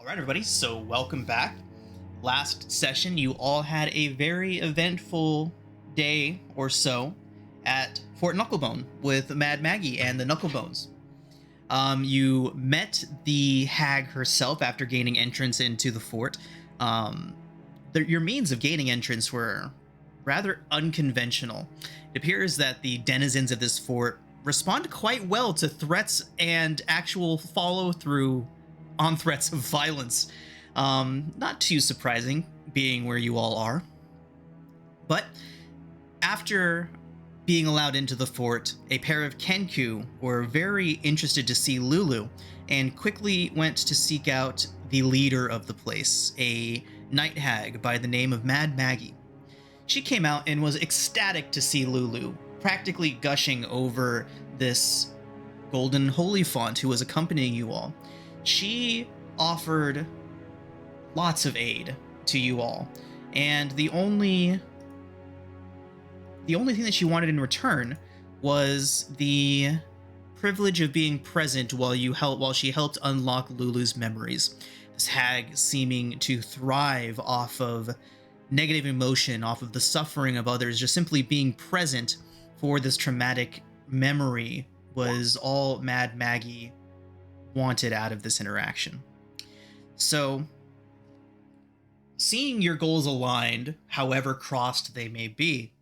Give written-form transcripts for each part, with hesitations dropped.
All right, everybody, so welcome back. Last session, you all had a very eventful day or so at Fort Knucklebone with Mad Maggie and the Knucklebones. You met the hag herself after gaining entrance into the fort. Your means of gaining entrance were rather unconventional. It appears that the denizens of this fort respond quite well to threats and actual follow-through on threats of violence. Not too surprising, being where you all are. But after being allowed into the fort, a pair of Kenku were very interested to see Lulu and quickly went to seek out the leader of the place, a night hag by the name of Mad Maggie. She came out and was ecstatic to see Lulu, practically gushing over this golden holy font who was accompanying you all. She offered lots of aid to you all, and the only thing that she wanted in return was the privilege of being present while she helped unlock Lulu's memories. This hag seeming to thrive off of negative emotion, off of the suffering of others, just simply being present for this traumatic memory was all Mad Maggie wanted out of this interaction. So, seeing your goals aligned, however crossed they may be,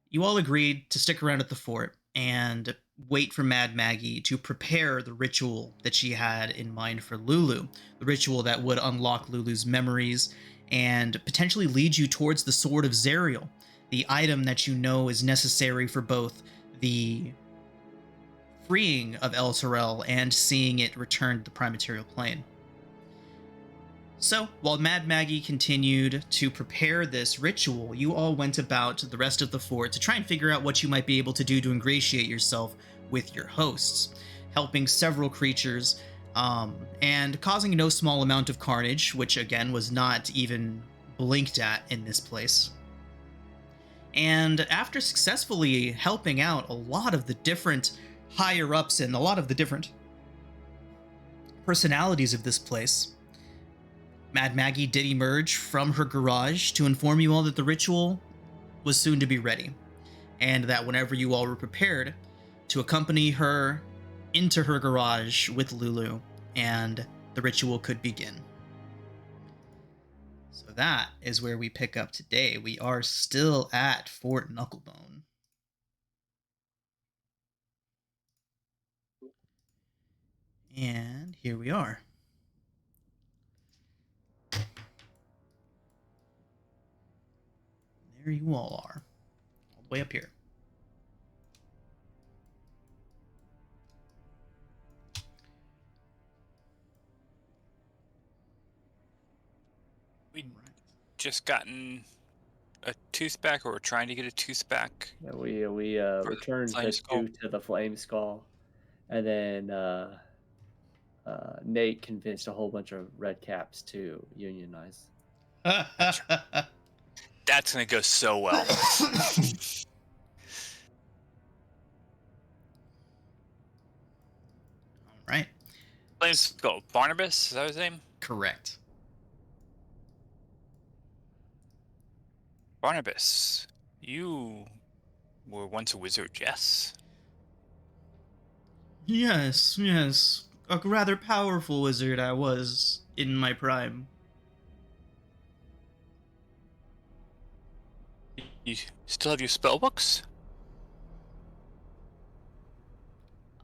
you all agreed to stick around at the fort and wait for Mad Maggie to prepare the ritual that she had in mind for Lulu, the ritual that would unlock Lulu's memories and potentially lead you towards the Sword of Zerial, the item that you know is necessary for both the freeing of El Terrell and seeing it return to the prime material plane. So, while Mad Maggie continued to prepare this ritual, you all went about the rest of the fort to try and figure out what you might be able to do to ingratiate yourself with your hosts, helping several creatures, and causing no small amount of carnage, which again was not even blinked at in this place. And after successfully helping out a lot of the different higher-ups and a lot of the different personalities of this place, Mad Maggie did emerge from her garage to inform you all that the ritual was soon to be ready, and that whenever you all were prepared to accompany her into her garage with Lulu, and the ritual could begin. So that is where we pick up today. We are still at Fort Knucklebone. And here we are. There you all are, all the way up here. We just gotten a tooth back, or we're trying to get a tooth back. Yeah, we returned the tooth to the Flame Skull, and then Nate convinced a whole bunch of red caps to unionize. That's gonna go so well. All right. Flame Skull. Barnabas, is that his name? Correct. Barnabas, you were once a wizard, yes? Yes. A rather powerful wizard I was in my prime. You still have your spell books?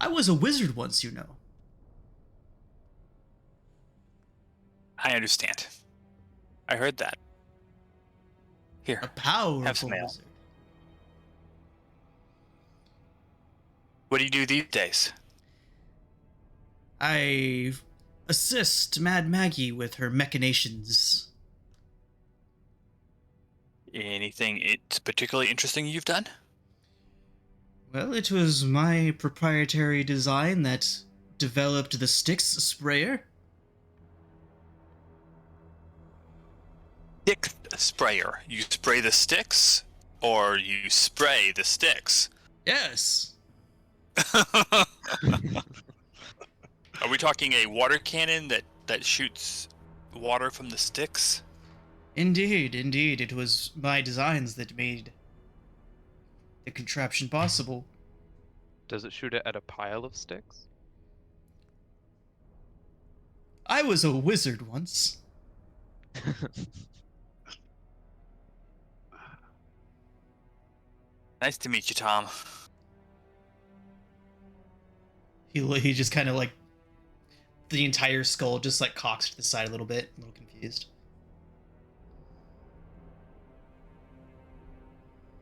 I was a wizard once, you know. I understand. I heard that. Here, A powerful have some ale. wizard. What do you do these days? I assist Mad Maggie with her machinations. Anything it's particularly interesting you've done? Well, it was my proprietary design that developed the Styx sprayer. Stick sprayer. You spray the sticks, or you spray the sticks? Yes. Are we talking a water cannon that shoots water from the sticks? Indeed, indeed, it was my designs that made the contraption possible. Does it shoot it at a pile of sticks? I was a wizard once. Nice to meet you, Tom. He just kind of like, the entire skull just like cocks to the side a little bit, a little confused.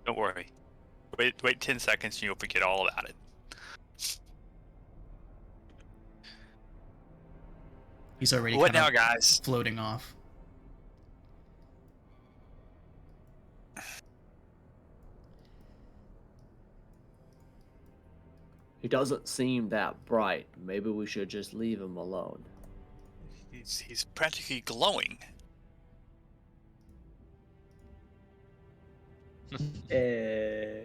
Don't worry. Wait 10 seconds and you'll forget all about it. He's already What kind now, of guys? floating off. He doesn't seem that bright. Maybe we should just leave him alone. He's practically glowing. Eh.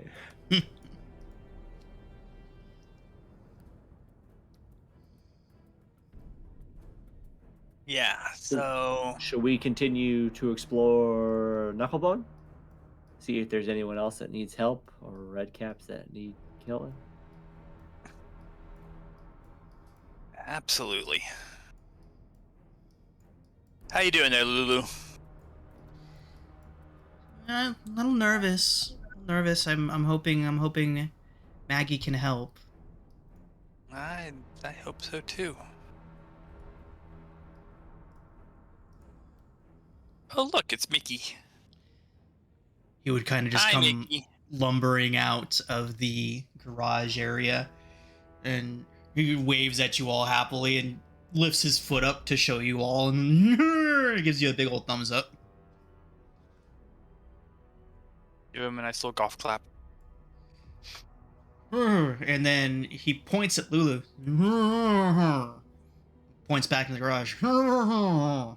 Yeah, so... Should we continue to explore Knucklebone? See if there's anyone else that needs help or redcaps that need killing? Absolutely. How you doing there, Lulu? A little nervous. I'm hoping Maggie can help. I hope so too. Oh look, it's Mickey. He would kind of just Hi, come Mickey. lumbering out of the garage area, and he waves at you all happily and lifts his foot up to show you all, and he gives you a big old thumbs up. Give him a nice little golf clap. And then he points at Lulu. Points back in the garage. And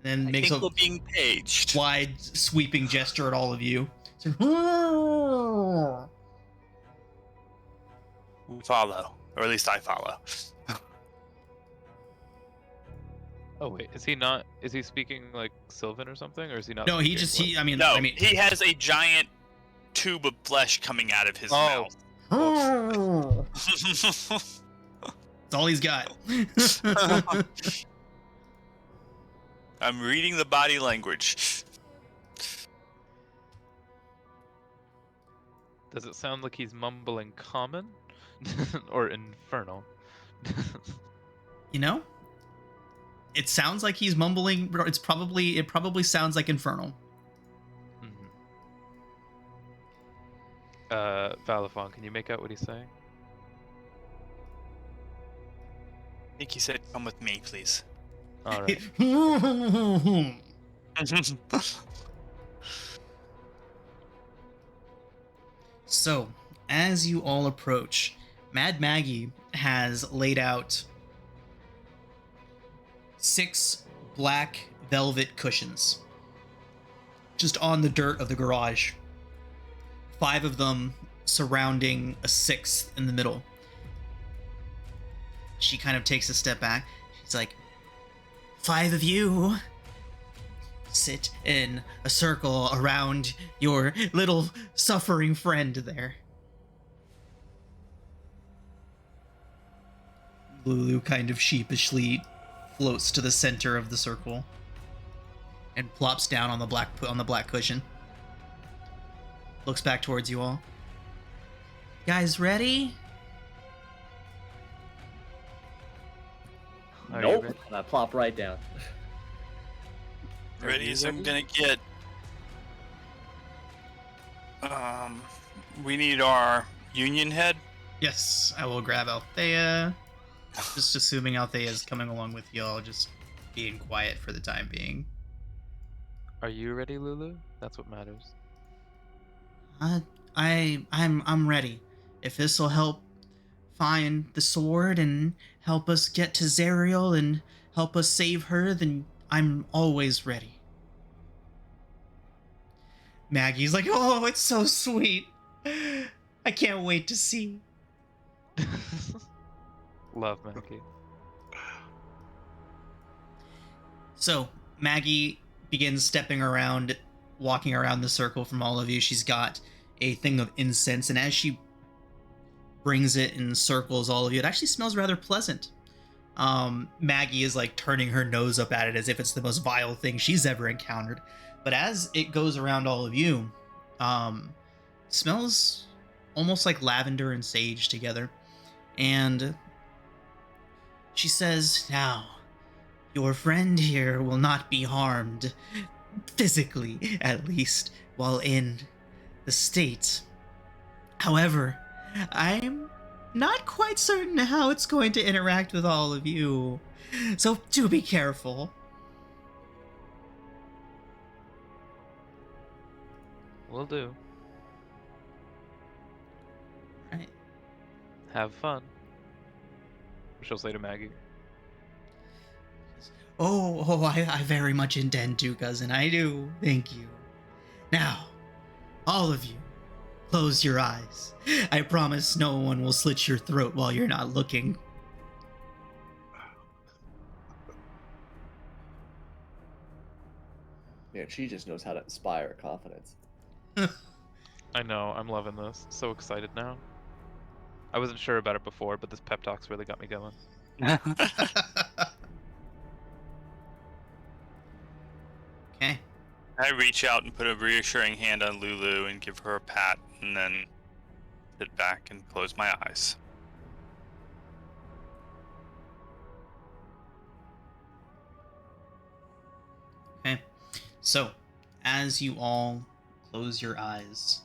then I makes think a we're being paged. wide sweeping gesture at all of you. We follow, or at least I follow. Oh wait, is he speaking like Sylvan or something, or is he not? No, he speaking just what- No, I mean he has a giant tube of flesh coming out of his Oh. mouth. That's all he's got. I'm reading the body language. Does it sound like he's mumbling common or infernal? You know? It sounds like he's mumbling. It probably sounds like infernal. Valafon, can you make out what he's saying? I think he said, "Come with me, please." All right. So, as you all approach, Mad Maggie has laid out 6 black velvet cushions just on the dirt of the garage. 5 of them surrounding a 6th in the middle. She kind of takes a step back. She's like, 5 of you sit in a circle around your little suffering friend there. Lulu kind of sheepishly floats to the center of the circle and plops down on the black cushion. Looks back towards you all. Guys ready? Are you Nope. ready? And I plop right down. Ready as I'm gonna get. We need our union head. Yes, I will grab Althea. Just assuming Althea is coming along with y'all, just being quiet for the time being. Are you ready, Lulu? That's what matters. I'm ready. If this will help find the sword and help us get to Zariel and help us save her, then I'm always ready. Maggie's like, oh, it's so sweet. I can't wait to see. Love Maggie. So Maggie begins stepping around, walking around the circle from all of you. She's got a thing of incense, and as she brings it and circles all of you, it actually smells rather pleasant. Maggie is like turning her nose up at it as if it's the most vile thing she's ever encountered. But as it goes around all of you, smells almost like lavender and sage together. And she says, "Now, your friend here will not be harmed, physically at least, while in the state. However, I'm not quite certain how it's going to interact with all of you, so do be careful." Will do. Right. Have fun. She'll say to Maggie. I very much intend to, cousin. I do. Thank you. Now, all of you, close your eyes. I promise no one will slit your throat while you're not looking. Yeah, she just knows how to inspire confidence. I know, I'm loving this. So excited now. I wasn't sure about it before, but this pep talk's really got me going. Okay. I reach out and put a reassuring hand on Lulu and give her a pat, and then sit back and close my eyes. Okay. So, as you all close your eyes,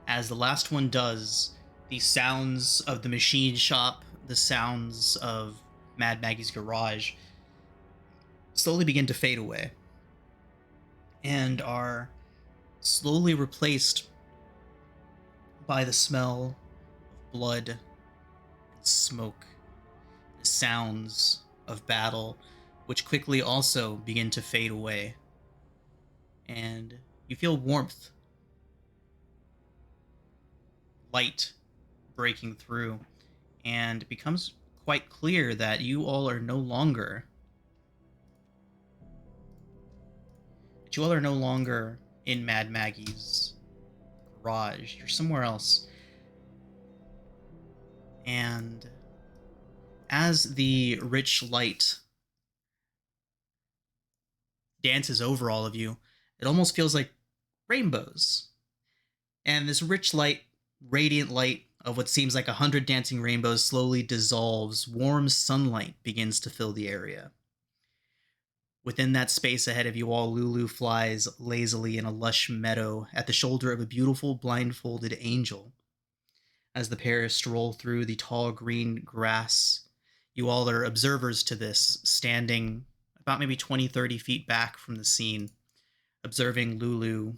as the last one does, the sounds of the machine shop, the sounds of Mad Maggie's garage slowly begin to fade away and are slowly replaced by the smell of blood and smoke, the sounds of battle, which quickly also begin to fade away. And you feel warmth, light breaking through, and it becomes quite clear that you all are no longer in Mad Maggie's garage. You're somewhere else. And as the rich light dances over all of you, it almost feels like rainbows. And this rich light, radiant light of what seems like 100 dancing rainbows slowly dissolves. Warm sunlight begins to fill the area. Within that space ahead of you all, Lulu flies lazily in a lush meadow at the shoulder of a beautiful blindfolded angel. As the pair stroll through the tall green grass, you all are observers to this, standing about maybe 20, 30 feet back from the scene, observing Lulu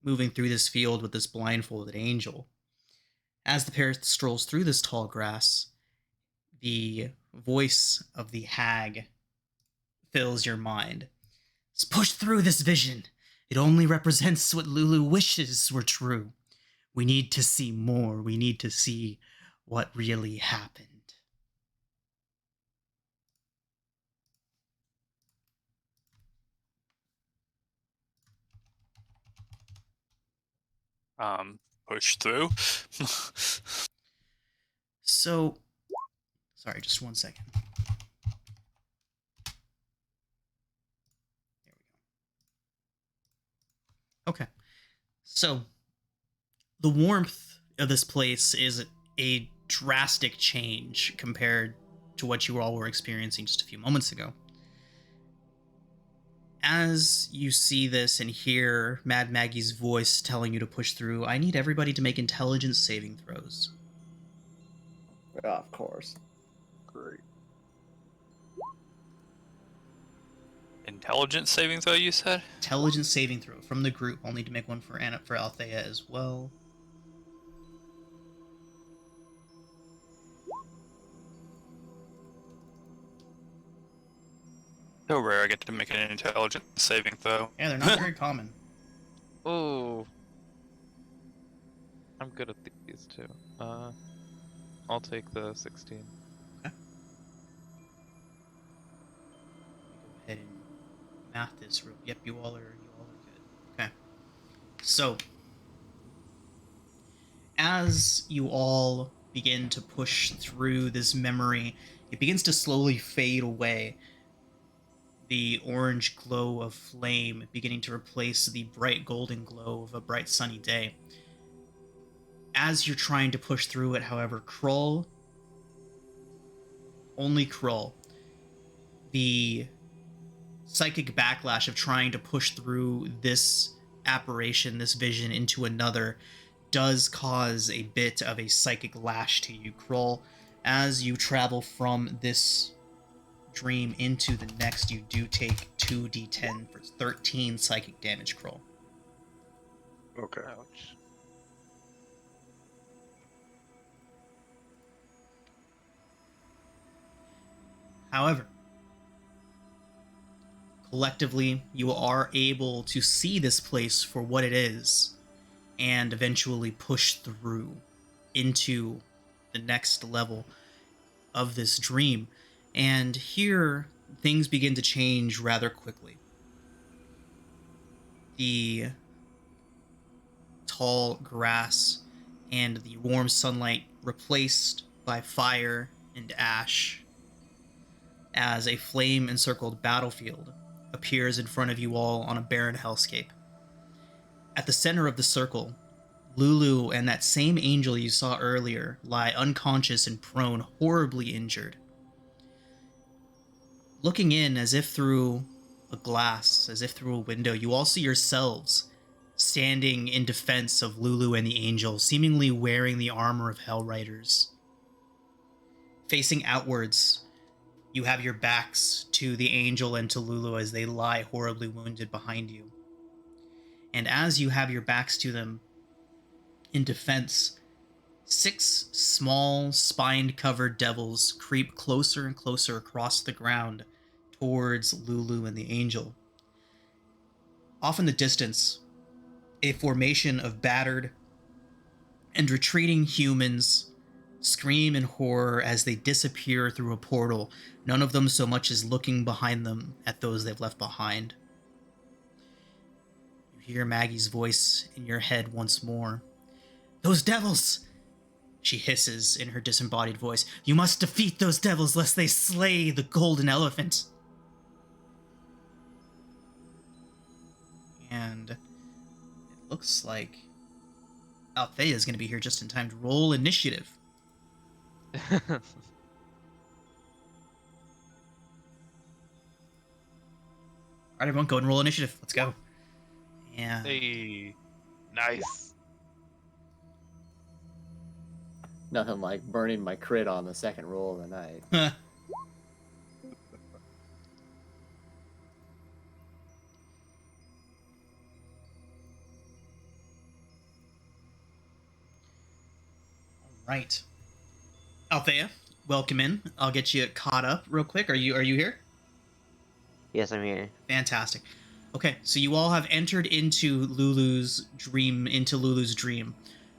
moving through this field with this blindfolded angel. As the pair strolls through this tall grass, the voice of the hag fills your mind. Let's push through this vision. It only represents what Lulu wishes were true. We need to see more. We need to see what really happened. Push through. So, sorry, just one second. There we go. Okay. So, the warmth of this place is a drastic change compared to what you all were experiencing just a few moments ago. As you see this and hear Mad Maggie's voice telling you to push through, I need everybody to make intelligence saving throws. Of course. Great. Intelligence saving throw, you said? Intelligence saving throw from the group. I'll need to make one for Althea as well. So rare I get to make an intelligence saving throw. Yeah, they're not very common. Oh. I'm good at these two. I'll take the 16. Okay. math this real. Yep, you all are good. Okay. So, as you all begin to push through this memory, it begins to slowly fade away. The orange glow of flame beginning to replace the bright golden glow of a bright sunny day. As you're trying to push through it, however, Krull, only Krull, the psychic backlash of trying to push through this apparition, this vision, into another, does cause a bit of a psychic lash to you, Krull. As you travel from this dream into the next, you do take 2d10 for 13 psychic damage, Krull. Okay. Ouch. However, collectively, you are able to see this place for what it is and eventually push through into the next level of this dream. And here, things begin to change rather quickly. The tall grass and the warm sunlight replaced by fire and ash as a flame-encircled battlefield appears in front of you all on a barren hellscape. At the center of the circle, Lulu and that same angel you saw earlier lie unconscious and prone, horribly injured. Looking in as if through a glass, as if through a window, you all see yourselves standing in defense of Lulu and the angel, seemingly wearing the armor of Hell Riders. Facing outwards, you have your backs to the angel and to Lulu as they lie horribly wounded behind you. And as you have your backs to them, in defense, 6 small, spine-covered devils creep closer and closer across the ground towards Lulu and the angel. Off in the distance, a formation of battered and retreating humans scream in horror as they disappear through a portal, none of them so much as looking behind them at those they've left behind. You hear Maggie's voice in your head once more. "Those devils!" she hisses in her disembodied voice. "You must defeat those devils lest they slay the golden elephant." And it looks like Althea is going to be here just in time to roll initiative. Alright, everyone, go and roll initiative. Let's go. Yeah. Hey, nice. Nothing like burning my crit on the second roll of the night. Right. Althea, welcome in. I'll get you caught up real quick. Are you here? Yes, I'm here. Fantastic. Okay, so you all have entered into Lulu's dream.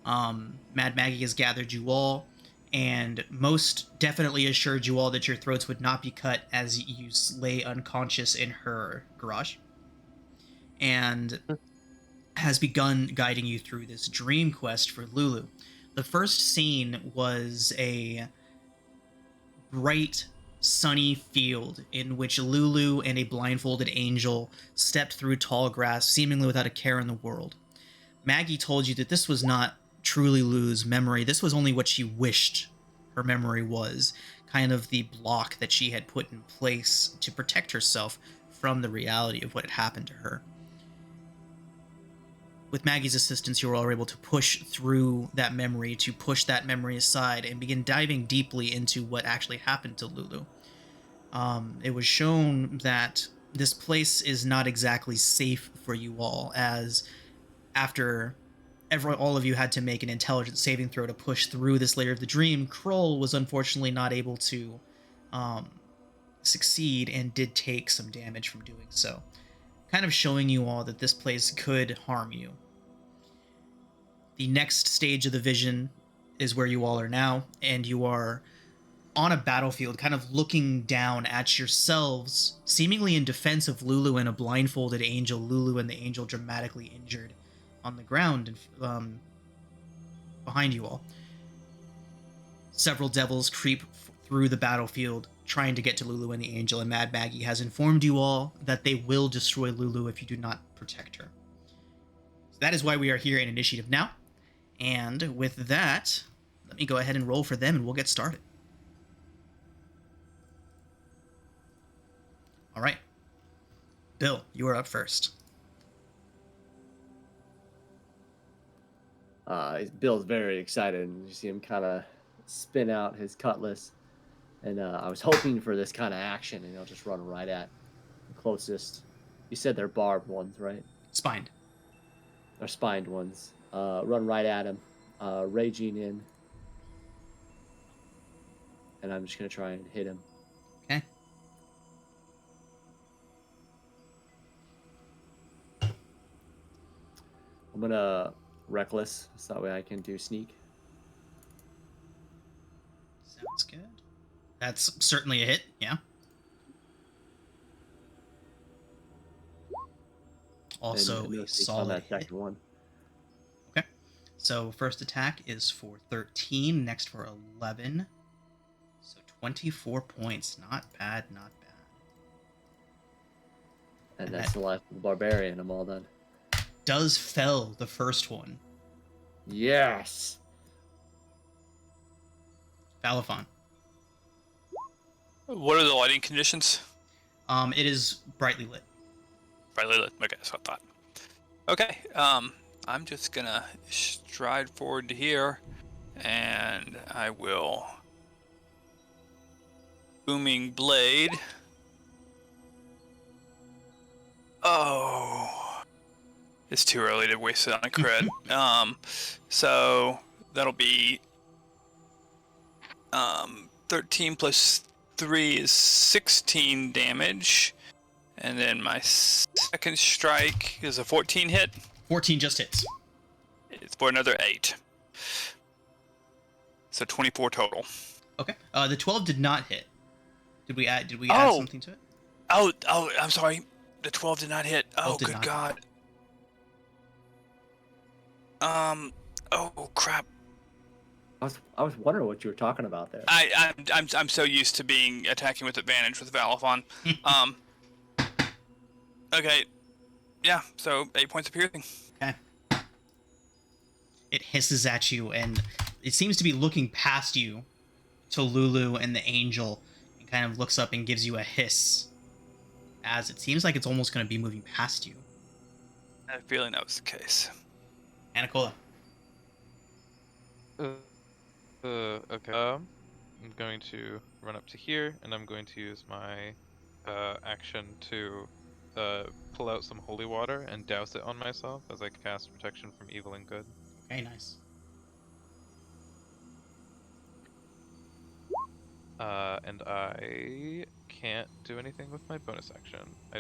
Mad Maggie has gathered you all, and most definitely assured you all that your throats would not be cut as you lay unconscious in her garage, and has begun guiding you through this dream quest for Lulu. The first scene was a bright, sunny field in which Lulu and a blindfolded angel stepped through tall grass, seemingly without a care in the world. Maggie told you that this was not truly Lulu's memory. This was only what she wished her memory was, kind of the block that she had put in place to protect herself from the reality of what had happened to her. With Maggie's assistance, you were all able to push through that memory, to push that memory aside, and begin diving deeply into what actually happened to Lulu. It was shown that this place is not exactly safe for you all, as after all of you had to make an intelligence saving throw to push through this layer of the dream, Krull was unfortunately not able to succeed and did take some damage from doing so, kind of showing you all that this place could harm you. The next stage of the vision is where you all are now, and you are on a battlefield, kind of looking down at yourselves, seemingly in defense of Lulu and a blindfolded angel. Lulu and the angel dramatically injured on the ground behind you all. Several devils creep through the battlefield, trying to get to Lulu and the angel, and Mad Maggie has informed you all that they will destroy Lulu if you do not protect her. So that is why we are here in initiative now. And with that, let me go ahead and roll for them, and we'll get started. All right. Bill, you are up first. Bill's very excited, and you see him kind of spin out his cutlass. And I was hoping for this kind of action, and he'll just run right at the closest. You said they're barbed ones, right? Spined. Or spined ones. Run right at him, raging in. And I'm just going to try and hit him. Okay. I'm going to reckless, so that way I can do sneak. Sounds good. That's certainly a hit, yeah. Also a solid that second one. Okay. So first attack is for 13, next for 11. So 24 points. Not bad, not bad. And that's the life of the barbarian. I'm all done. Does fell the first one. Yes. Valafon. What are the lighting conditions? It is brightly lit. Brightly lit. Okay, that's what I thought. Okay, I'm just gonna stride forward to here, and I will booming blade. Oh, it's too early to waste it on a crit. So that'll be 13 plus 3 is 16 damage. And then my second strike is a 14 hit. 14 just hits. It's for another 8. So 24 total. Okay. The 12 did not hit. Did we add something to it? Oh, I'm sorry. The 12 did not hit. Oh, good God. Oh crap. I was wondering what you were talking about there. I'm so used to being attacking with advantage with Valafon. Okay. Yeah, so 8 points of piercing. Okay. It hisses at you, and it seems to be looking past you to Lulu and the angel, and kind of looks up and gives you a hiss, as it seems like it's almost going to be moving past you. I had a feeling that was the case. Anacola. Okay. I'm going to run up to here, and I'm going to use my action to pull out some holy water and douse it on myself as I cast protection from evil and good. Okay, nice. And I can't do anything with my bonus action. I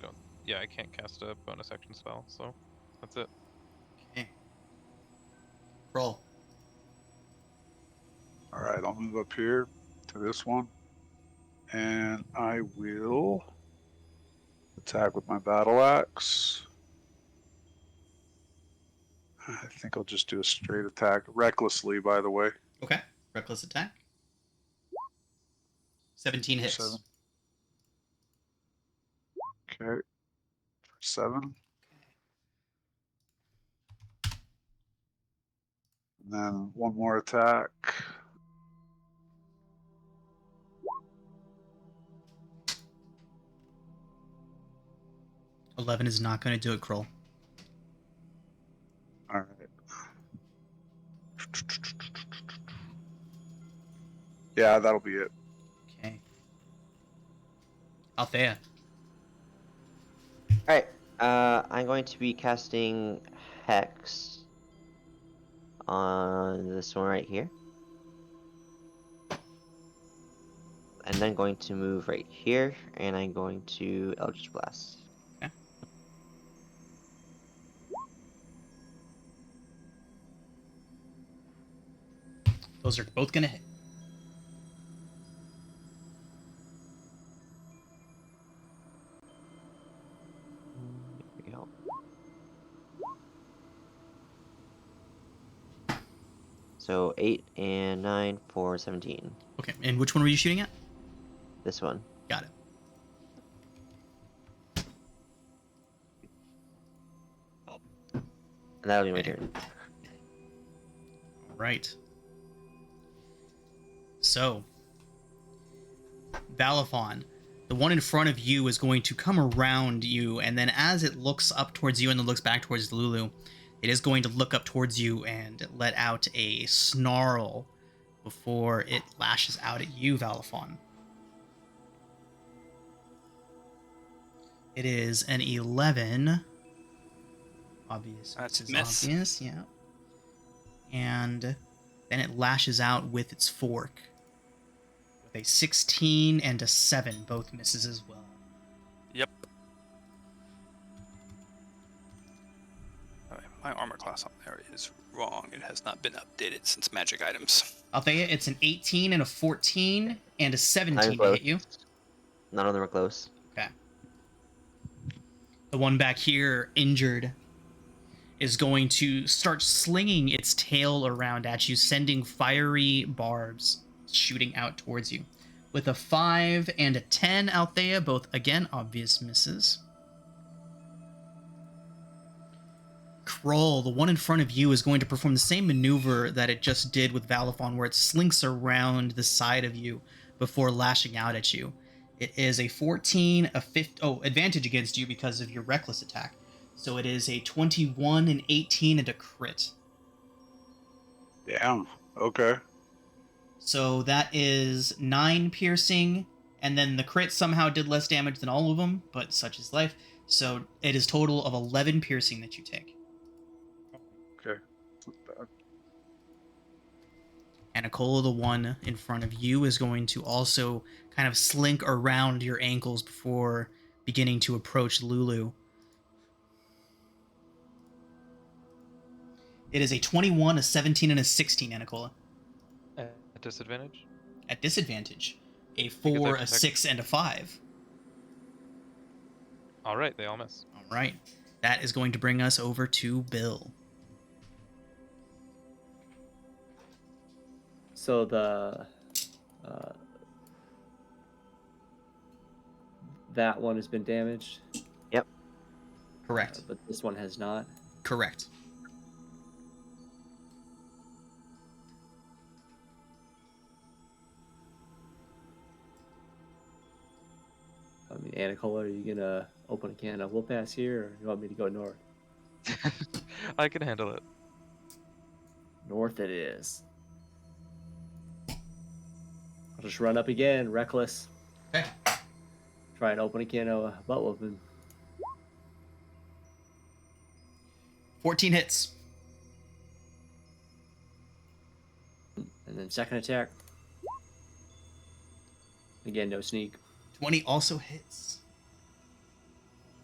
can't cast a bonus action spell, so that's it. Okay. Roll. Alright, I'll move up here to this one. And I will attack with my battle axe. I think I'll just do a straight attack, recklessly, by the way. Okay. Reckless attack. 17 hits. 7. Okay. 7. And then one more attack. Okay. 11 is not going to do it, Kroll. All right. Yeah, that'll be it. Okay. Althea. Alright, I'm going to be casting Hex on this one right here. And then going to move right here, and I'm going to Eldritch Blast. Okay. Those are both going to hit. So 8 and 9 for 17. Okay, and which one were you shooting at? This one. Got it. And that'll be my Okay. turn. Right. So, Balafon, the one in front of you is going to come around you, and then as it looks up towards you and then looks back towards Lulu, it is going to look up towards you and let out a snarl before it lashes out at you, Balafon. It is an 11. Obvious. That's This a is miss. obvious, yeah. And then it lashes out with its fork. With a 16 and a 7, both misses as well. Yep. Alright, my armor class on there is wrong. It has not been updated since magic items. Althea, it's an 18 and a 14 and a 17 I'm to close. hit you. None of them are close. Okay. The one back here, injured, is going to start slinging its tail around at you, sending fiery barbs shooting out towards you. With a 5 and a 10, Althea, both, again, obvious misses. Kroll, the one in front of you, is going to perform the same maneuver that it just did with Valifon, where it slinks around the side of you before lashing out at you. It is a 14, a 15, advantage against you because of your reckless attack. So it is a 21, an 18, and a crit. Damn. Okay. So that is 9 piercing, and then the crit somehow did less damage than all of them, but such is life. So it is total of 11 piercing that you take. Okay. Not bad. And Nicola, the one in front of you, is going to also kind of slink around your ankles before beginning to approach Lulu. It is a 21, a 17, and a 16, Anicola. At disadvantage? At disadvantage, a Because I 4, a protect- 6, and a 5. Alright, they all miss. All right. That is going to bring us over to Bill. So the that one has been damaged, Correct. but this one has not. Correct. I mean, Anicola, are you gonna open a can of whoop ass here, or you want me to go north? I can handle it. North it is. I'll just run up again, reckless. Okay. Try and open a can of butt whooping. 14 hits. And then second attack. Again, no sneak. 20 also hits.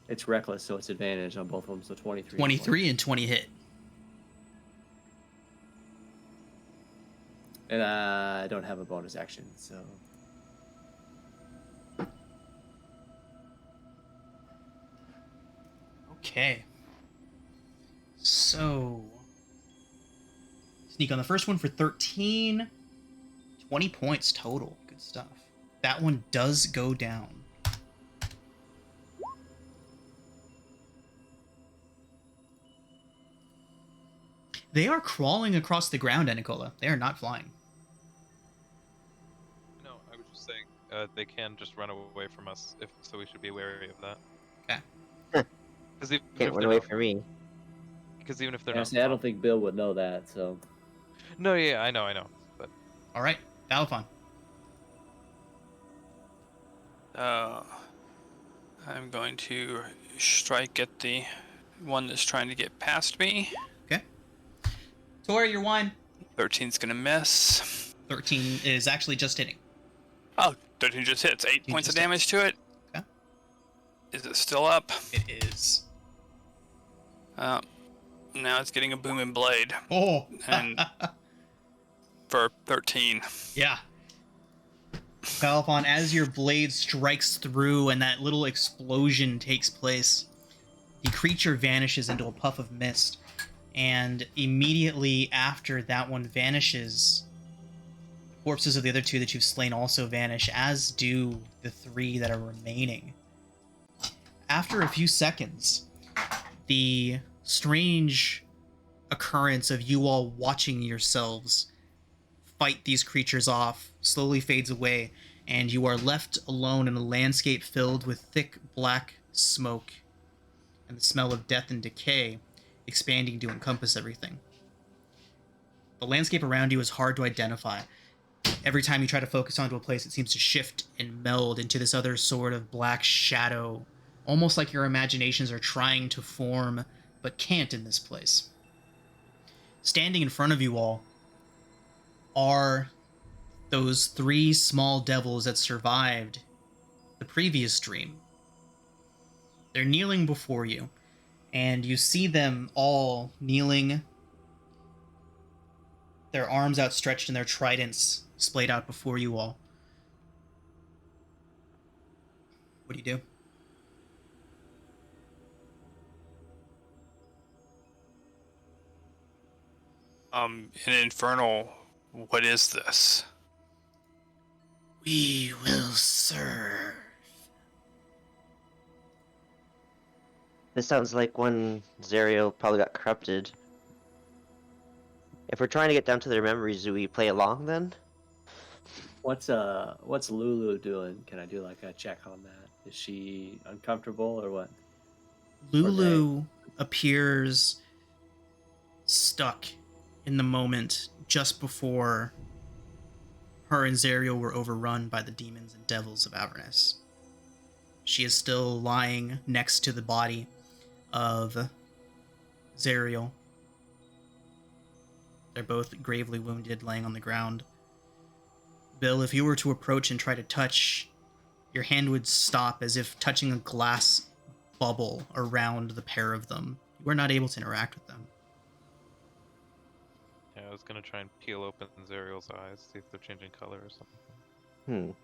It's reckless, so it's advantage on both of them, so 23. 23 and 20 hit. And I don't have a bonus action, so... Okay. So... Sneak on the first one for 13. 20 points total. Good stuff. That one does go down. They are crawling across the ground, Anicola. They are not flying. No, I was just saying they can just run away from us, so we should be wary of that. Okay. Can't run away from me. Because even if they're Honestly, not... I don't think Bill would know that, so... No, yeah, I know. But All right. Balafon. I'm going to strike at the one that's trying to get past me. Okay. Tori, your wine. 13's gonna miss. 13 is actually just hitting. Oh, 13 just hits. 8 points of damage to it. Okay. Is it still up? It is. Now it's getting a booming blade Oh. And- for 13. Yeah. Balafon, as your blade strikes through and that little explosion takes place, the creature vanishes into a puff of mist, And immediately after that one vanishes, the corpses of the other two that you've slain also vanish, as do the 3 that are remaining. After a few seconds, the strange occurrence of you all watching yourselves fight these creatures off slowly fades away, and you are left alone in a landscape filled with thick black smoke and the smell of death and decay expanding to encompass everything. The landscape around you is hard to identify. Every time you try to focus onto a place, it seems to shift and meld into this other sort of black shadow, almost like your imaginations are trying to form but can't in this place. Standing in front of you all are those 3 small devils that survived the previous dream. They're kneeling before you, and you see them all kneeling, their arms outstretched and their tridents splayed out before you all. What do you do? In Infernal, what is this? We will serve. This sounds like when Zariel probably got corrupted. If we're trying to get down to their memories, do we play along then? What's Lulu doing? Can I do like a check on that? Is she uncomfortable or what? Lulu appears stuck in the moment just before her and Zariel were overrun by the demons and devils of Avernus. She is still lying next to the body of Zariel. They're both gravely wounded, laying on the ground. Bill, if you were to approach and try to touch, your hand would stop as if touching a glass bubble around the pair of them. You are not able to interact with them. Yeah, I was gonna try and peel open Zariel's eyes, see if they're changing color or something.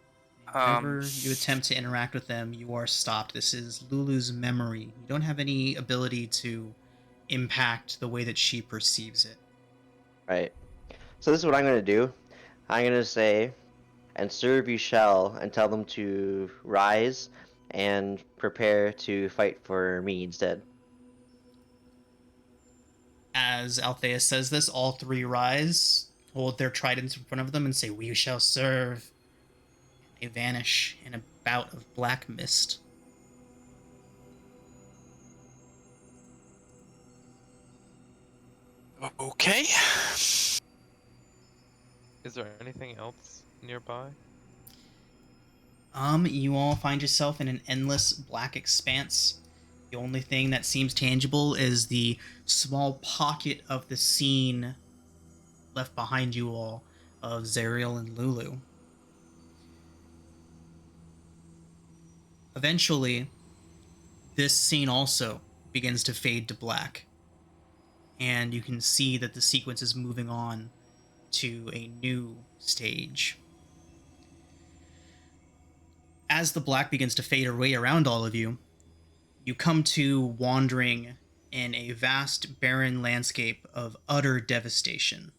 Whenever you attempt to interact with them, you are stopped. This is Lulu's memory. You don't have any ability to impact the way that she perceives it. Right. So this is what I'm gonna do. I'm gonna say, and serve you shall, and tell them to rise and prepare to fight for me instead. As Althea says this, all 3 rise, hold their tridents in front of them, and say, "We shall serve." They vanish in a bout of black mist. Okay. Is there anything else nearby? You all find yourself in an endless black expanse. The only thing that seems tangible is the small pocket of the scene left behind you all of Zariel and Lulu. Eventually, this scene also begins to fade to black, and you can see that the sequence is moving on to a new stage. As the black begins to fade away around all of you, you come to wandering in a vast, barren landscape of utter devastation.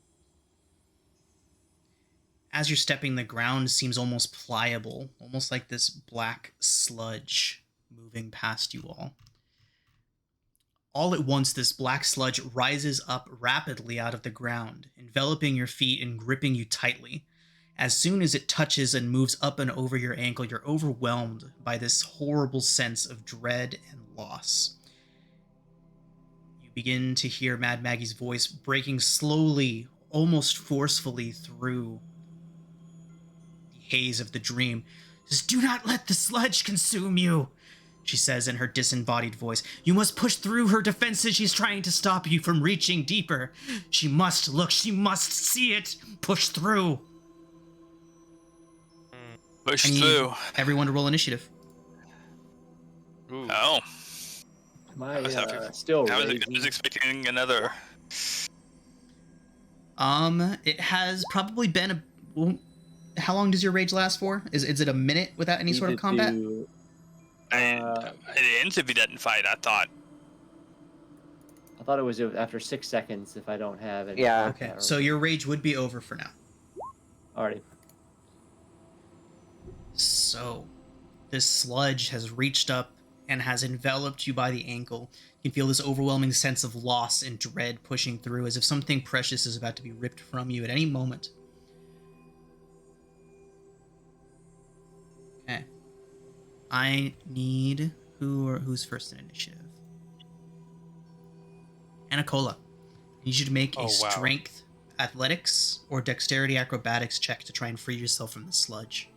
As you're stepping, the ground seems almost pliable, almost like this black sludge moving past you all. All at once, this black sludge rises up rapidly out of the ground, enveloping your feet and gripping you tightly. As soon as it touches and moves up and over your ankle, you're overwhelmed by this horrible sense of dread and loss. You begin to hear Mad Maggie's voice breaking slowly, almost forcefully through the haze of the dream. Just do not let the sludge consume you, she says in her disembodied voice. You must push through her defenses. She's trying to stop you from reaching deeper. She must look. She must see it. Push through. Push I need through. everyone to roll initiative. Ooh. Oh. Am I was happy. still I raging? was expecting another. It has probably been a. Well, how long does your rage last for? Is it a minute without any Need sort of to combat? do- It ends if he doesn't fight, I thought. thought it was after 6 seconds if I don't have any. Yeah. Okay, so your rage would be over for now. Alrighty. So, this sludge has reached up and has enveloped you by the ankle. You can feel this overwhelming sense of loss and dread pushing through, as if something precious is about to be ripped from you at any moment. Okay. I need... Who's first in initiative? Anacola. I need you to make a strength, athletics, or dexterity acrobatics check to try and free yourself from the sludge.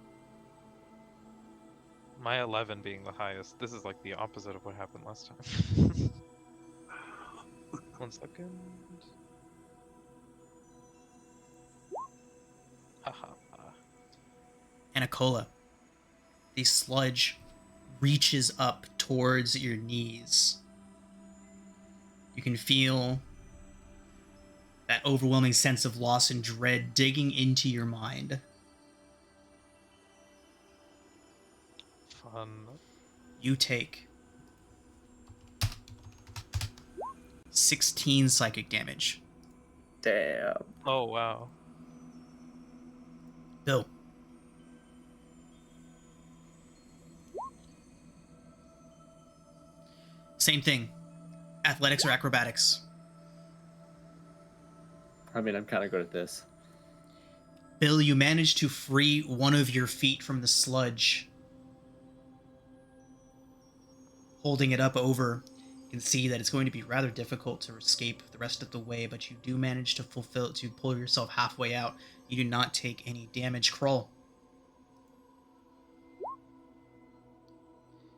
My 11 being the highest. This is like the opposite of what happened last time. 1 second. Haha. Anacola. The sludge reaches up towards your knees. You can feel that overwhelming sense of loss and dread digging into your mind. Fun. You take 16 psychic damage. Damn. Oh, wow. Bill. Same thing. Athletics or acrobatics. I mean, I'm kind of good at this. Bill, you manage to free one of your feet from the sludge. Holding it up over, you can see that it's going to be rather difficult to escape the rest of the way, but you do manage to pull yourself halfway out. You do not take any damage. Kroll.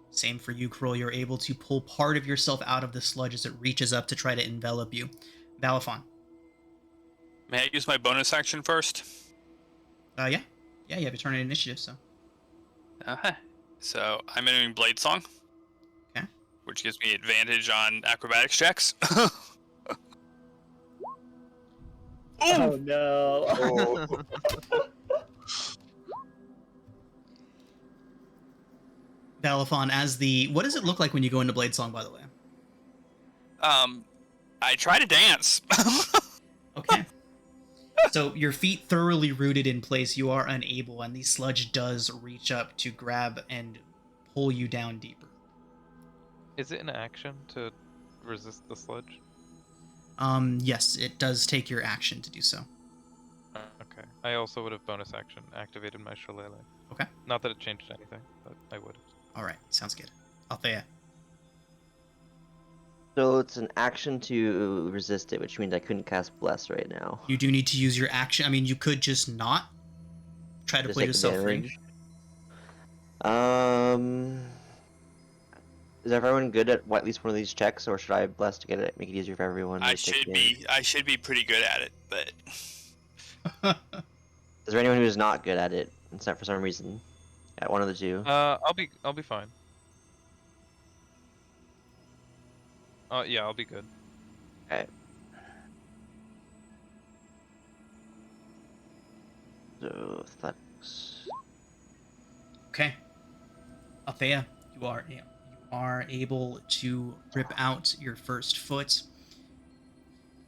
Same for you, Kroll. You're able to pull part of yourself out of the sludge as it reaches up to try to envelop you. Balafon. May I use my bonus action first? Yeah. Yeah, you have your turn in initiative, so. Okay. So I'm entering Blade Song. Okay. Which gives me advantage on acrobatics checks. Oh no. Oh, Balafon, what does it look like when you go into Blade Song, by the way? I try to dance. Okay. So your feet thoroughly rooted in place, you are unable, and the sludge does reach up to grab and pull you down deeper. Is it an action to resist the sludge? Yes, it does take your action to do so. Okay. I also would have bonus action activated my shillelagh. Okay. Not that it changed anything, but I would have. All right, sounds good. Althea. So it's an action to resist it, which means I couldn't cast Bless right now. You do need to use your action. I mean, you could just not try to Just play take yourself free. advantage. Is everyone good at at least one of these checks, or should I Bless to make it easier for everyone? I to take should advantage? I should be pretty good at it, but Is there anyone who's not good at it, except for some reason? At one of the two. I'll be fine. Yeah, I'll be good. Okay. So athletics. Okay. Althea, you are able to rip out your first foot.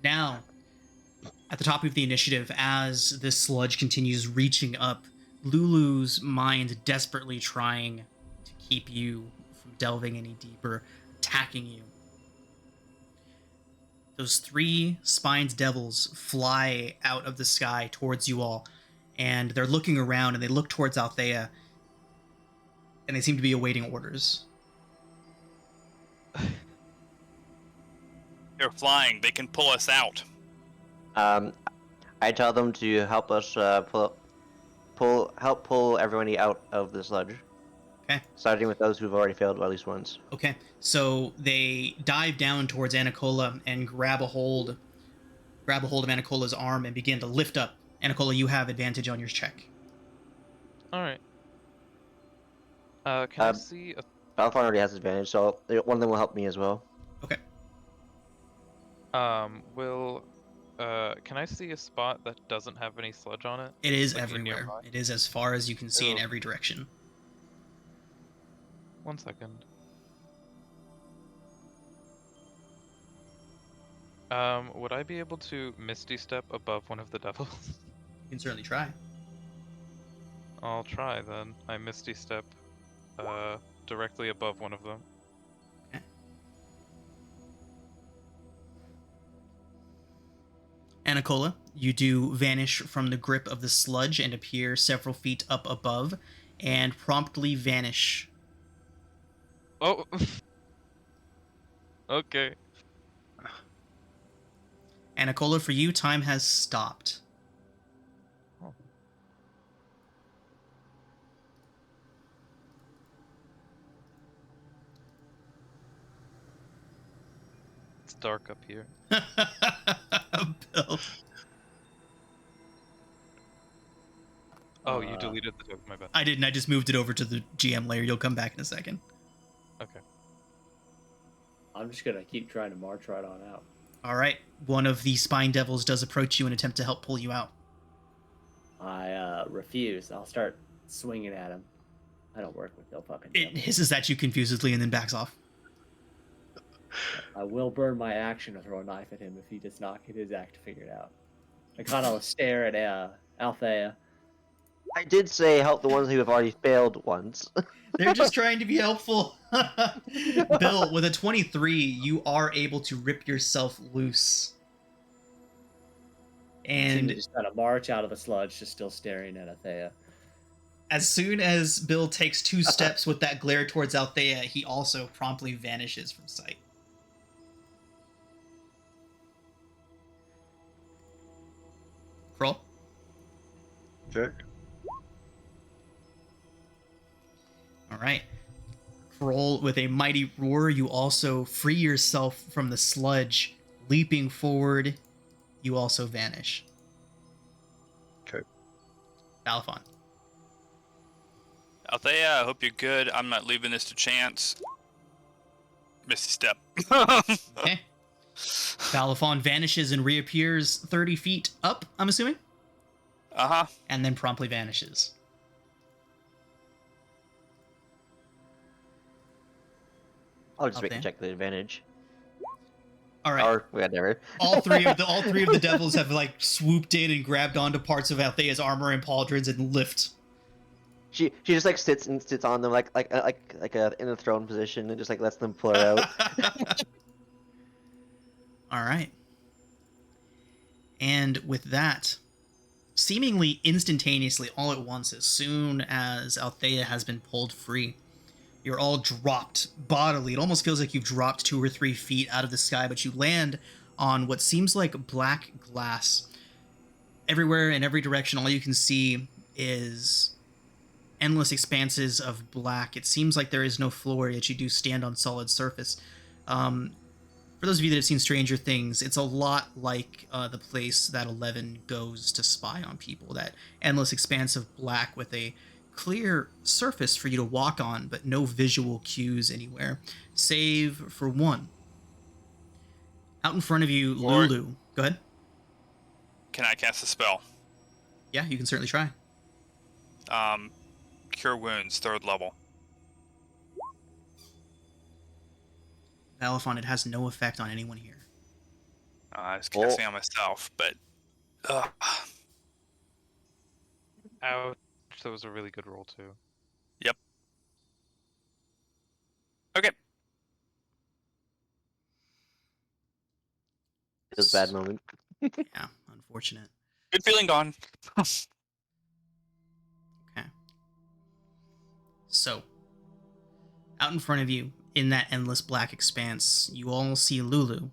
Now, at the top of the initiative, as this sludge continues reaching up, Lulu's mind desperately trying to keep you from delving any deeper, attacking you. Those 3 spined devils fly out of the sky towards you all, and they're looking around, and they look towards Althea, and they seem to be awaiting orders. they're flying. They can pull us out. I tell them to help us help pull everybody out of the sludge. Okay. Starting with those who've already failed at least once. Okay, so they dive down towards Anacola and grab a hold of Anacola's arm and begin to lift up. Anacola, you have advantage on your check. Alright. Can I see a... Balfon already has advantage, so one of them will help me as well. Okay. Can I see a spot that doesn't have any sludge on it? It is Like everywhere. nearby? It is as far as you can see in Ew. every direction. 1 second. Would I be able to Misty Step above one of the devils? You can certainly try. I'll try then. I Misty Step directly above one of them. Okay. Anacola, you do vanish from the grip of the sludge and appear several feet up above, and promptly vanish. Oh! Okay. Anacola, for you, time has stopped. Oh. It's dark up here. Bill. Oh, you deleted the joke, my bad. I didn't. I just moved it over to the GM layer. You'll come back in a second. Okay. I'm just gonna keep trying to march right on out. All right. One of the spine devils does approach you and attempt to help pull you out. I refuse. I'll start swinging at him. I don't work with no fucking It devils. hisses at you confusedly and then backs off. I will burn my action to throw a knife at him if he does not get his act figured out. I kind of stare at Althea. I did say help the ones who have already failed once. They're just trying to be helpful. Bill, with a 23, you are able to rip yourself loose. And And just kind of march out of the sludge, just still staring at Althea. as soon as Bill takes 2 steps with that glare towards Althea, he also promptly vanishes from sight. Kroll? Okay. All right. Kroll, with a mighty roar, you also free yourself from the sludge. Leaping forward, you also vanish. Okay. Balafon. Althea, I hope you're good. I'm not leaving this to chance. Misty Step. Okay. Balafon vanishes and reappears 30 feet up, I'm assuming, Uh-huh. and then promptly vanishes. I'll just Up wait there. and check the advantage. All right. Or whatever. all three of the devils have like swooped in and grabbed onto parts of Althea's armor and pauldrons and lift. She just like sits on them like in a throne position and just like lets them pull her out. All right. And with that, seemingly instantaneously, all at once, as soon as Althea has been pulled free, you're all dropped bodily. It almost feels like you've dropped 2 or 3 feet out of the sky, but you land on what seems like black glass. Everywhere, in every direction, all you can see is endless expanses of black. It seems like there is no floor, yet you do stand on solid surface. For those of you that have seen Stranger Things, it's a lot like the place that 11 goes to spy on people. That endless expanse of black with a clear surface for you to walk on, but no visual cues anywhere, save for one. Out in front of you, Lord. Lulu. Go ahead. Can I cast a spell? Yeah, you can certainly try. Cure Wounds, 3rd level. Balafon, it has no effect on anyone here. I was casting on myself, but... Ouch, that was a really good roll too. Yep. Okay. It was a bad moment. Yeah, unfortunate. Good feeling gone. Okay. So, out in front of you, in that endless black expanse, you all see Lulu,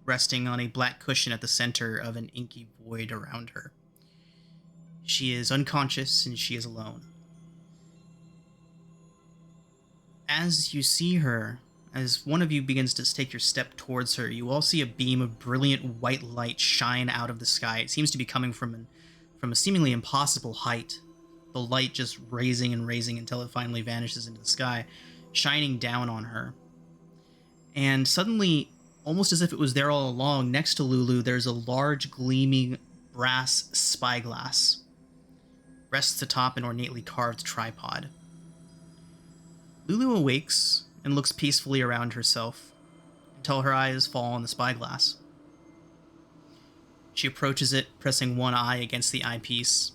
resting on a black cushion at the center of an inky void around her. She is unconscious and she is alone. As you see her, as one of you begins to take your step towards her, you all see a beam of brilliant white light shine out of the sky. It seems to be coming from a seemingly impossible height. The light just raising and raising until it finally vanishes into the sky, shining down on her. And suddenly, almost as if it was there all along, next to Lulu, there's a large gleaming brass spyglass. Rests atop an ornately carved tripod. Lulu awakes and looks peacefully around herself until her eyes fall on the spyglass. She approaches it, pressing one eye against the eyepiece.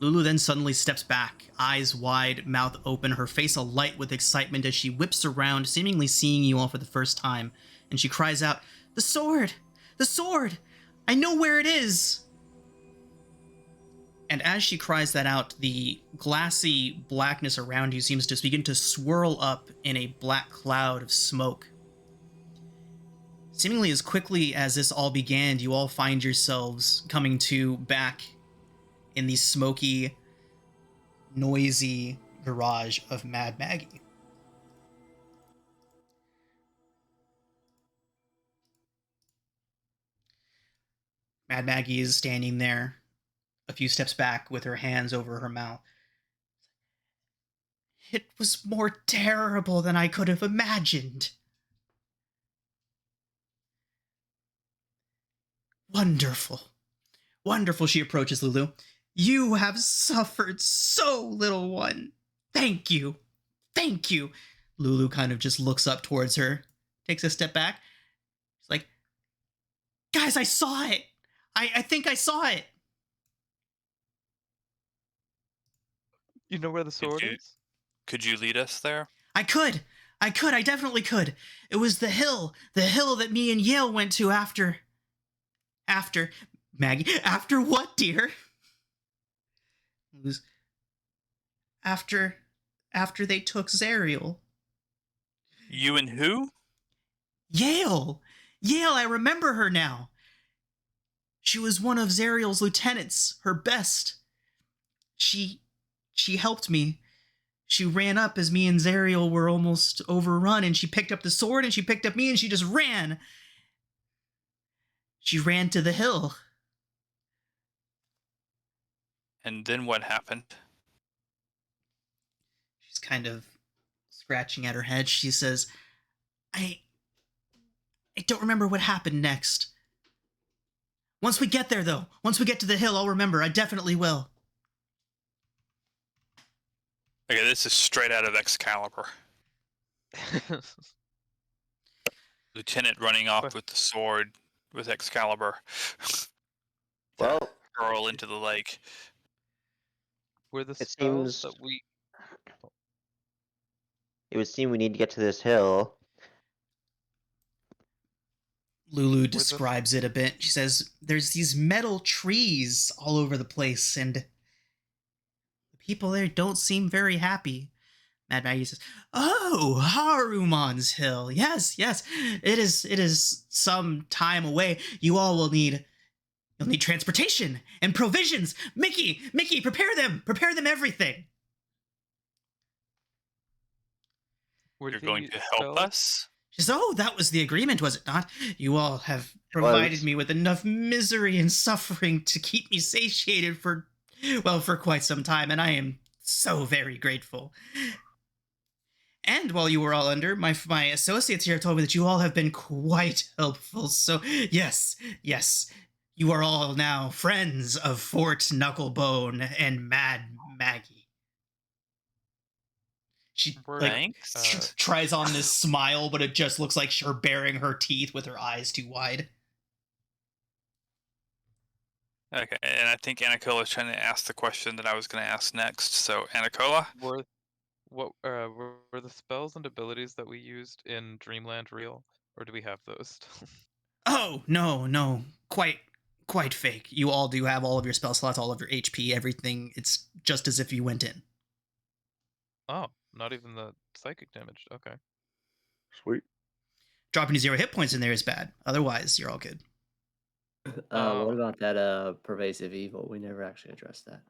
Lulu then suddenly steps back, eyes wide, mouth open, her face alight with excitement as she whips around, seemingly seeing you all for the first time, and she cries out, "The sword! The sword! I know where it is!" And as she cries that out, the glassy blackness around you seems to begin to swirl up in a black cloud of smoke. Seemingly as quickly as this all began, you all find yourselves coming to back in the smoky, noisy garage of Mad Maggie. Mad Maggie is standing there, a few steps back with her hands over her mouth. It was more terrible than I could have imagined. Wonderful. Wonderful, she approaches Lulu. You have suffered so, little one. Thank you. Thank you. Lulu kind of just looks up towards her, takes a step back. She's like, guys, I saw it. I think I saw it. You know where the sword is? Could you lead us there? I could. I definitely could. It was the hill that me and Yale went to after Maggie. After what, dear? It was after they took Zariel. You and who? Yale, I remember her now. She was one of Zariel's lieutenants, her best. She helped me. She ran up as me and Zariel were almost overrun, and she picked up the sword, and she picked up me, and she just ran. She ran to the hill. And then what happened? She's kind of scratching at her head. She says, I don't remember what happened next. Once we get there, though, once we get to the hill, I'll remember. I definitely will. Okay, this is straight out of Excalibur. Lieutenant running off with the sword with Excalibur. Well, Hurl into the lake. Were the It spells seems- that we... it would seem we need to get to this hill. Lulu describes it a bit. She says, there's these metal trees all over the place, and the people there don't seem very happy. Mad Maggie says, oh, Haruman's Hill. Yes, it is some time away. You all will need... You'll need transportation and provisions. Mickey, prepare them everything. You're going to help us? She says, oh, that was the agreement, was it not? You all have provided me with enough misery and suffering to keep me satiated for quite some time, and I am so very grateful. And while you were all under, my associates here told me that you all have been quite helpful, so yes, you are all now friends of Fort Knucklebone and Mad Maggie. She tries on this smile, but it just looks like her baring her teeth with her eyes too wide. Okay, and I think Anacola is trying to ask the question that I was going to ask next. So, Anacola? Were the spells and abilities that we used in Dreamland real? Or do we have those? Oh, no. Quite fake. You all do have all of your spell slots, all of your HP, everything. It's just as if you went in. Oh, not even the psychic damage. Okay. Sweet. Dropping 0 hit points in there is bad. Otherwise, you're all good. What about that pervasive evil? We never actually addressed that.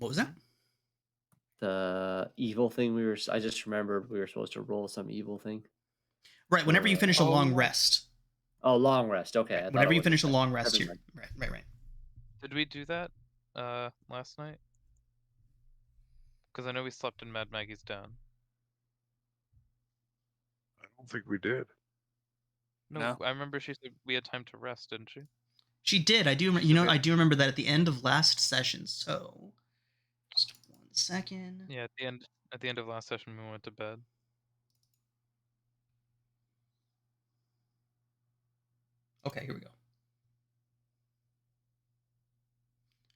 What was that? The evil thing I just remembered we were supposed to roll some evil thing. Right, whenever you finish a long rest. Oh, long rest. Okay. Whenever you finish a long rest, you're... Right. Did we do that last night? Because I know we slept in Mad Maggie's den. I don't think we did. No, I remember she said we had time to rest, didn't she? She did. I do. I do remember that at the end of last session. So, just 1 second. Yeah, at the end of last session, we went to bed. Okay, here we go.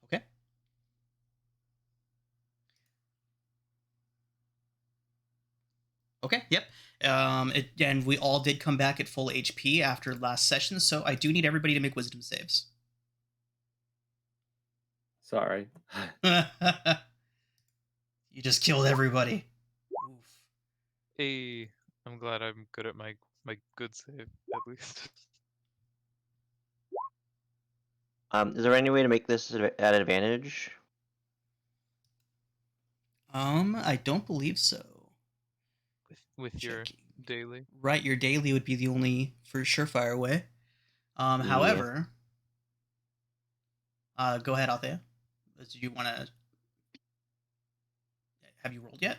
Okay. Okay, yep. And we all did come back at full HP after last session, so I do need everybody to make wisdom saves. Sorry. You just killed everybody. Oof. Hey, I'm glad I'm good at my good save at least. Is there any way to make this at advantage? I don't believe so. With your Checking. daily. Right, your daily would be the only for surefire way. Yeah. However, go ahead, Althea. Do you want to? Have you rolled yet?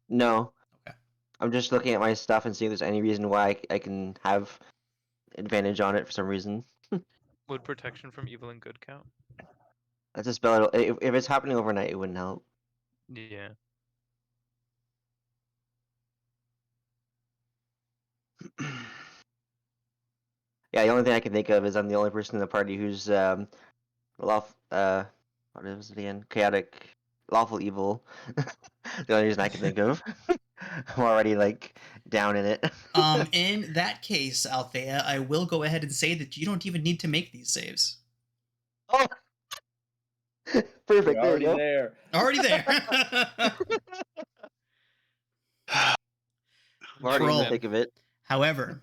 No. Okay. I'm just looking at my stuff and seeing if there's any reason why I can have advantage on it for some reason. Would protection from evil and good count? That's a spell. If it's happening overnight, it wouldn't help. Yeah. Yeah, the only thing I can think of is I'm the only person in the party who's what is it again? Chaotic, lawful evil. The only reason I can think of. I'm already like down in it. In that case, Althea, I will go ahead and say that you don't even need to make these saves. Oh, perfect. You're There you already go. there. Already there. I'm already in the Troll. thick of it. However,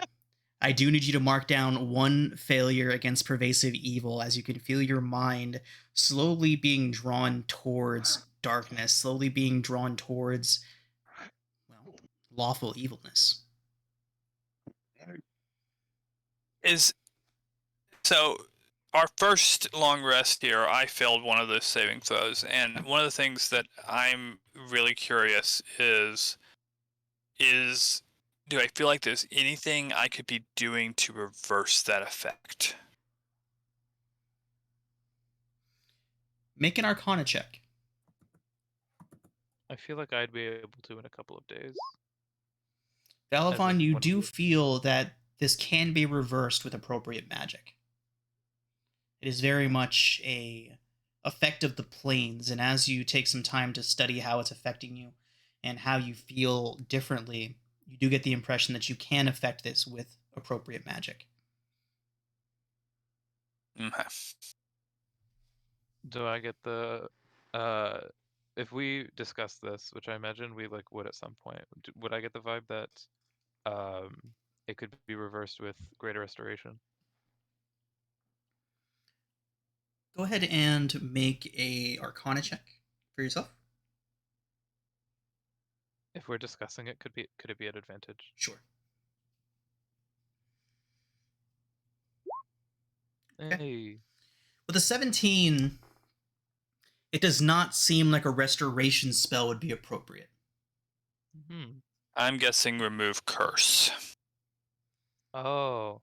I do need you to mark down one failure against pervasive evil as you can feel your mind slowly being drawn towards darkness, slowly being drawn towards, well, lawful evilness. So our first long rest here, I failed one of those saving throws, and one of the things that I'm really curious is do I feel like there's anything I could be doing to reverse that effect? Make an Arcana check. I feel like I'd be able to in a couple of days. Valavon, you one of do you. feel that this can be reversed with appropriate magic. It is very much a effect of the planes, and as you take some time to study how it's affecting you and how you feel differently, you do get the impression that you can affect this with appropriate magic. Okay. Do I get the if we discuss this, which I imagine we like would at some point, would I get the vibe that it could be reversed with greater restoration? Go ahead and make a Arcana check for yourself. If we're discussing it, could it be at advantage? Sure. Okay. Hey. With a 17, it does not seem like a restoration spell would be appropriate. Hmm. I'm guessing remove curse. Oh.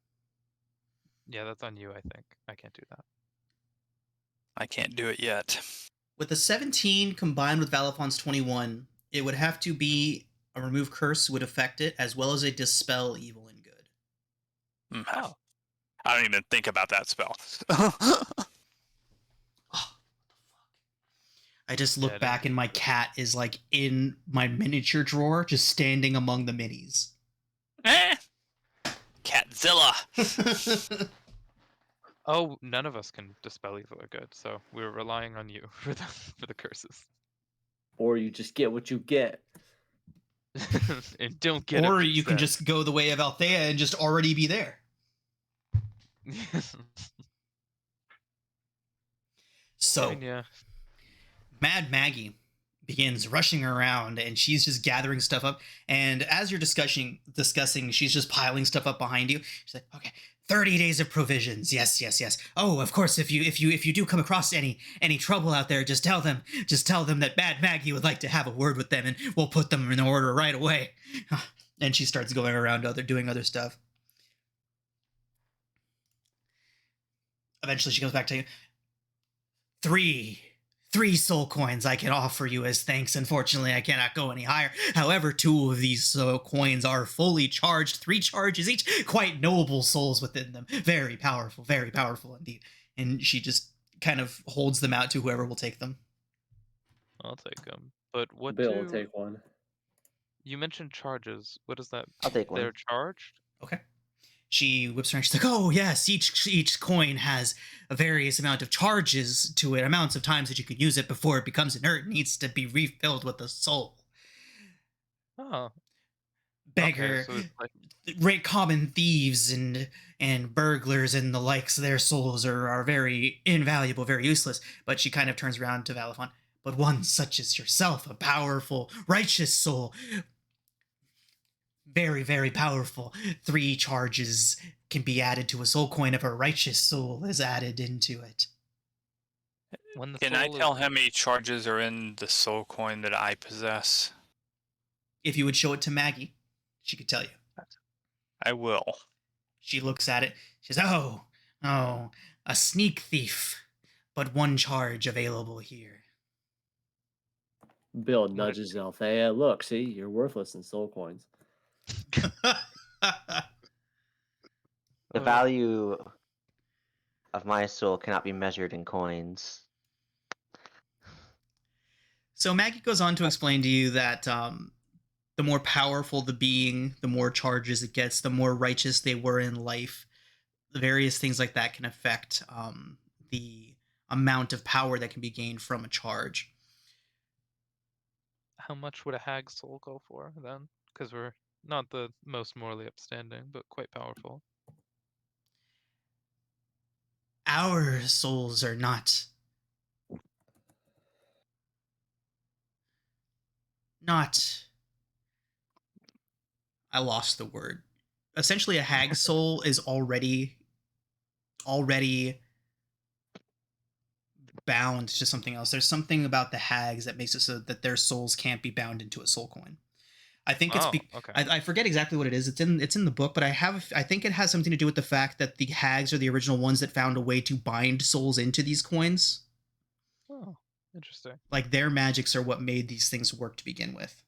Yeah, that's on you, I think. I can't do that. I can't do it yet. With a 17 combined with Valafon's 21, it would have to be a remove curse would affect it, as well as a dispel evil and good. Oh. I don't even think about that spell. Oh, I just look Yeah, I back didn't and my cat is like in my miniature drawer, just standing among the minis. Catzilla. Oh, none of us can dispel evil or good, so we're relying on you for the curses. Or you just get what you get. And don't get Or upset. you can just go the way of Althea and just already be there. So, I mean, yeah. Mad Maggie begins rushing around and she's just gathering stuff up. And as you're discussing, she's just piling stuff up behind you. She's like, okay, 30 days of provisions. Yes. Oh, of course, if you do come across any trouble out there, just tell them that Mad Maggie would like to have a word with them and we'll put them in order right away. And she starts going around doing other stuff. Eventually she comes back to you. 3 soul coins I can offer you as thanks. Unfortunately, I cannot go any higher. However, 2 of these soul coins are fully charged, 3 charges each, quite noble souls within them. Very powerful indeed. And she just kind of holds them out to whoever will take them. I'll take them. But what Bill will do take one. you mentioned charges? What is that? I'll take They're one. charged? Okay. She whips around. She's like, "Oh yes, each coin has a various amount of charges to it, amounts of times that you can use it before it becomes inert. It needs to be refilled with a soul. Oh, okay. Beggar, So it's like great common thieves and burglars and the likes. Their souls are very invaluable, very useless." But she kind of turns around to Valifon. "But one such as yourself, a powerful, righteous soul, very, very powerful. 3 charges can be added to a soul coin if a righteous soul is added into it." when the Can I soul tell is how many charges are in the soul coin that I possess? If you would show it to Maggie, she could tell you. I will. She looks at it. She says, "Oh, a sneak thief, but 1 charge available here." Bill nudges Althea. Look, see, you're worthless in soul coins. The value of my soul cannot be measured in coins. So Maggie goes on to explain to you that the more powerful the being, the more charges it gets, the more righteous they were in life. The various things like that can affect the amount of power that can be gained from a charge. how much would a hag soul go for then? Because we're not the most morally upstanding, but quite powerful. Our souls are not I lost the word. Essentially, a hag soul is already bound to something else. There's something about the hags that makes it so that their souls can't be bound into a soul coin. I think it's okay. I forget exactly what it is. It's in the book, but I think it has something to do with the fact that the hags are the original ones that found a way to bind souls into these coins. Oh, interesting. Like their magics are what made these things work to begin with.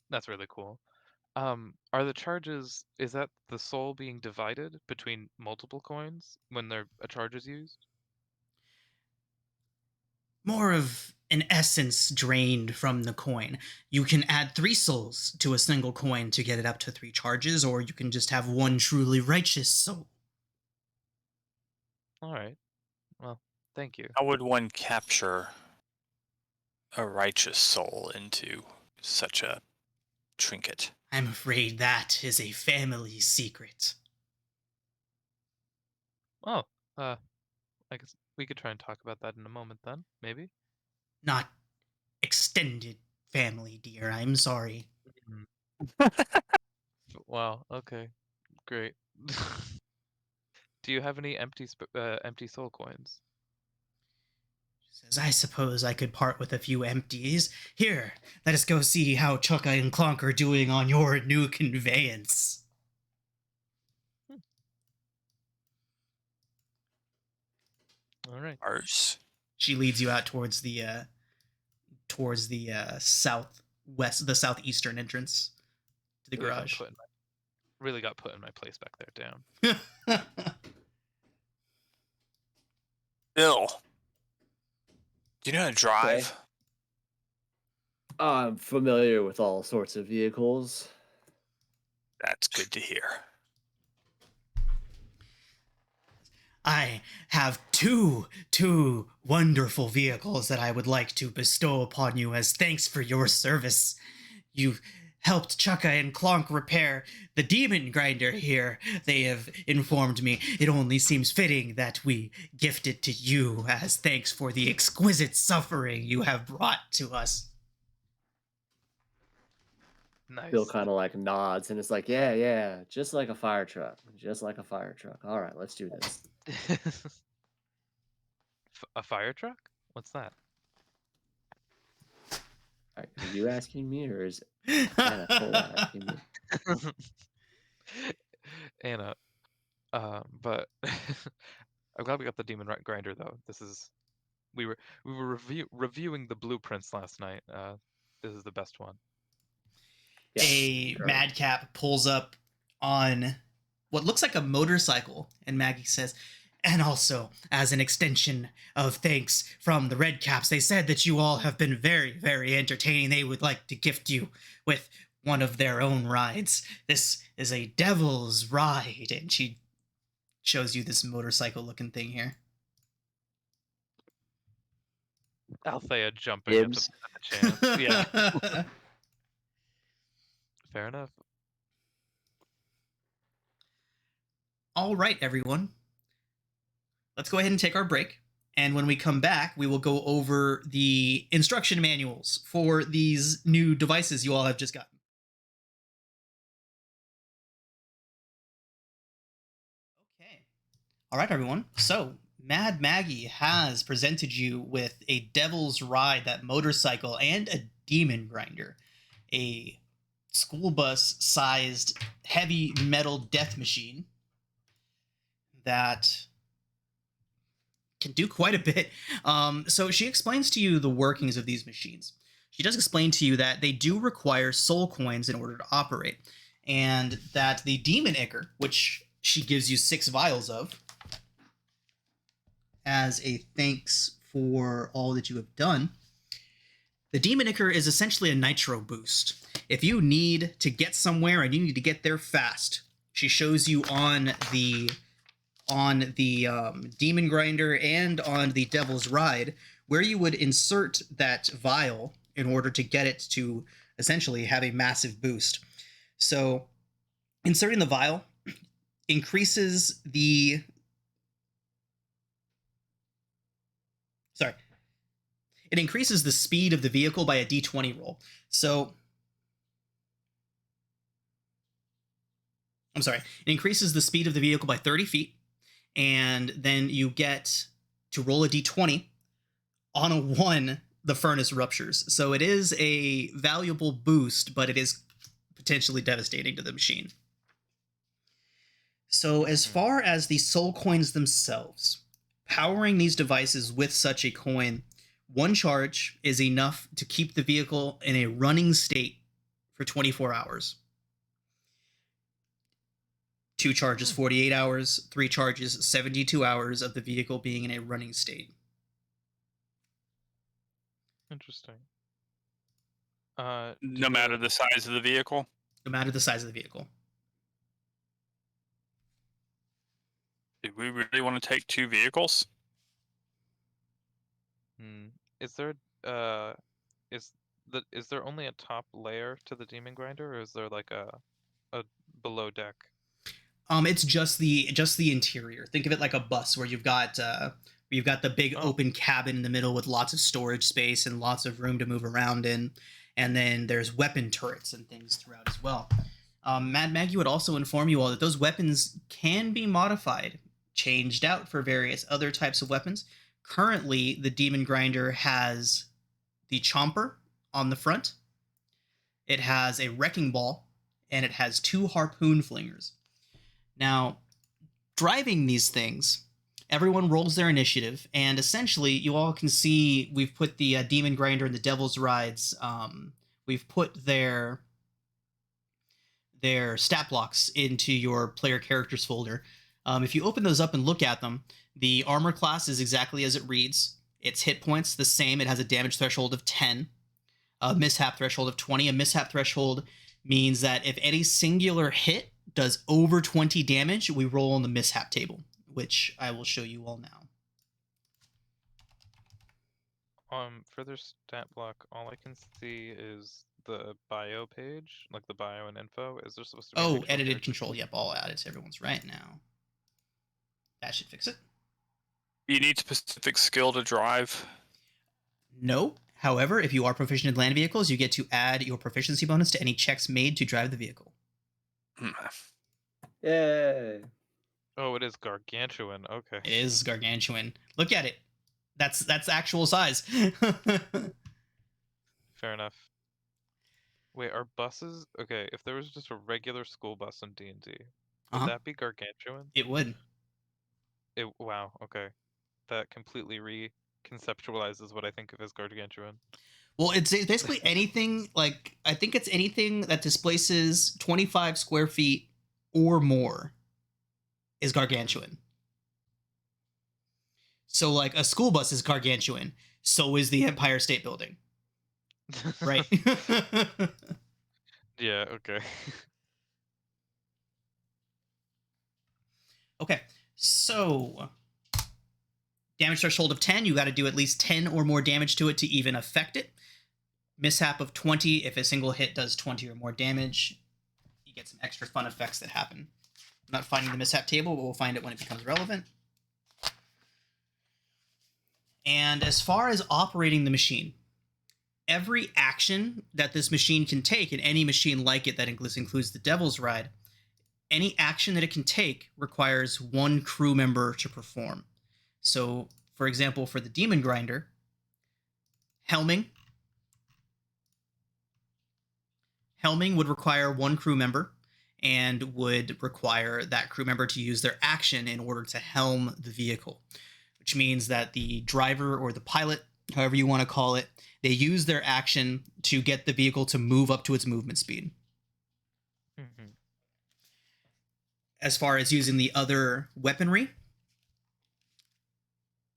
That's really cool. Are the charges, is that the soul being divided between multiple coins when a charge is used? More of an essence drained from the coin. You can add 3 souls to a single coin to get it up to 3 charges, or you can just have 1 truly righteous soul. All right. Well, thank you. How would one capture a righteous soul into such a trinket? I'm afraid that is a family secret. Oh, I guess we could try and talk about that in a moment then, maybe? Not extended family, dear. I'm sorry. Wow, okay. Great. Do you have any empty soul coins? Says, "I suppose I could part with a few empties. Here, let us go see how Chukka and Clonk are doing on your new conveyance." All right. Ours. She leads you out towards the southeastern entrance to the garage. Really got put in my place back there. Damn. Bill, do you know how to drive? Okay. I'm familiar with all sorts of vehicles. That's good to hear. "I have two wonderful vehicles that I would like to bestow upon you as thanks for your service. You've helped Chukka and Clonk repair the demon grinder here. They have informed me it only seems fitting that we gift it to you as thanks for the exquisite suffering you have brought to us." Nice. Bill kind of like nods and it's like, yeah, just like a fire truck. Just like a fire truck. All right, let's do this. A fire truck? What's that? All right, are you asking me or is Anna Cole asking me? Anna. But I'm glad we got the demon grinder though. This is We were reviewing the blueprints last night. This is the best one. Yeah, A sure. madcap pulls up on what looks like a motorcycle, and Maggie says, "And also, as an extension of thanks from the Red Caps, they said that you all have been very, very entertaining. They would like to gift you with one of their own rides. This is a devil's ride," and she shows you this motorcycle-looking thing here. Althea jumping at Dibs. the chance. Yeah, fair enough. All right, everyone. Let's go ahead and take our break. And when we come back, we will go over the instruction manuals for these new devices you all have just gotten. Okay. All right, everyone. So, Mad Maggie has presented you with a Devil's Ride, that motorcycle, and a Demon Grinder, a school bus sized heavy metal death machine that can do quite a bit. So she explains to you the workings of these machines. She does explain to you that they do require soul coins in order to operate, and that the demon ichor, which she gives you 6 vials of, as a thanks for all that you have done. The demon ichor is essentially a nitro boost. If you need to get somewhere and you need to get there fast, she shows you on the demon grinder and on the devil's ride where you would insert that vial in order to get it to essentially have a massive boost. So inserting the vial increases the it increases the speed of the vehicle by a d20 roll. So it increases the speed of the vehicle by 30 feet, and then you get to roll a d20. On a 1, the furnace ruptures. So it is a valuable boost, but it is potentially devastating to the machine. So as far as the soul coins themselves, powering these devices with such a coin, 1 charge is enough to keep the vehicle in a running state for 24 hours. 2 charges, 48 hours. 3 charges, 72 hours of the vehicle being in a running state. Interesting. No matter the size of the vehicle. No matter the size of the vehicle. Do we really want to take 2 vehicles? Is there is there only a top layer to the demon grinder, or is there like a below deck? It's just the interior. Think of it like a bus where you've got the big open cabin in the middle with lots of storage space and lots of room to move around in, and then there's weapon turrets and things throughout as well. Mad Maggie would also inform you all that those weapons can be modified, changed out for various other types of weapons. Currently, the Demon Grinder has the Chomper on the front. It has a Wrecking Ball, and it has 2 Harpoon Flingers. Now, driving these things, everyone rolls their initiative, and essentially, you all can see we've put the Demon Grinder and the Devil's Rides. We've put their stat blocks into your player characters folder. If you open those up and look at them, the armor class is exactly as it reads. Its hit points the same. It has a damage threshold of 10, a mishap threshold of 20. A mishap threshold means that if any singular hit does over 20 damage, we roll on the mishap table, which I will show you all now. For their stat block, all I can see is the bio page, like the bio and info. Is there supposed to be an actual Edited character control. sheet? Yep, I'll add it to everyone's right now. That should fix it. You need specific skill to drive. No. However, if you are proficient in land vehicles, you get to add your proficiency bonus to any checks made to drive the vehicle. Yay. Oh, it is gargantuan. Okay. It is gargantuan. Look at it. That's actual size. Fair enough. Wait, are buses okay? If there was just a regular school bus in D&D, would Uh-huh. that be gargantuan? It would. Wow. Okay, that completely conceptualizes what I think of as gargantuan. Well, it's basically anything, like, I think it's anything that displaces 25 square feet or more is gargantuan. So, like, a school bus is gargantuan. So is the Empire State Building, right? Yeah, okay. Okay, so damage threshold of 10, you got to do at least 10 or more damage to it to even affect it. Mishap of 20, if a single hit does 20 or more damage, you get some extra fun effects that happen. I'm not finding the mishap table, but we'll find it when it becomes relevant. And as far as operating the machine, every action that this machine can take, and any machine like it that includes the Devil's Ride, any action that it can take requires one crew member to perform. So, for example, for the Demon Grinder, helming would require one crew member and would require that crew member to use their action in order to helm the vehicle, which means that the driver or the pilot, however you want to call it, they use their action to get the vehicle to move up to its movement speed. Mm-hmm. As far as using the other weaponry,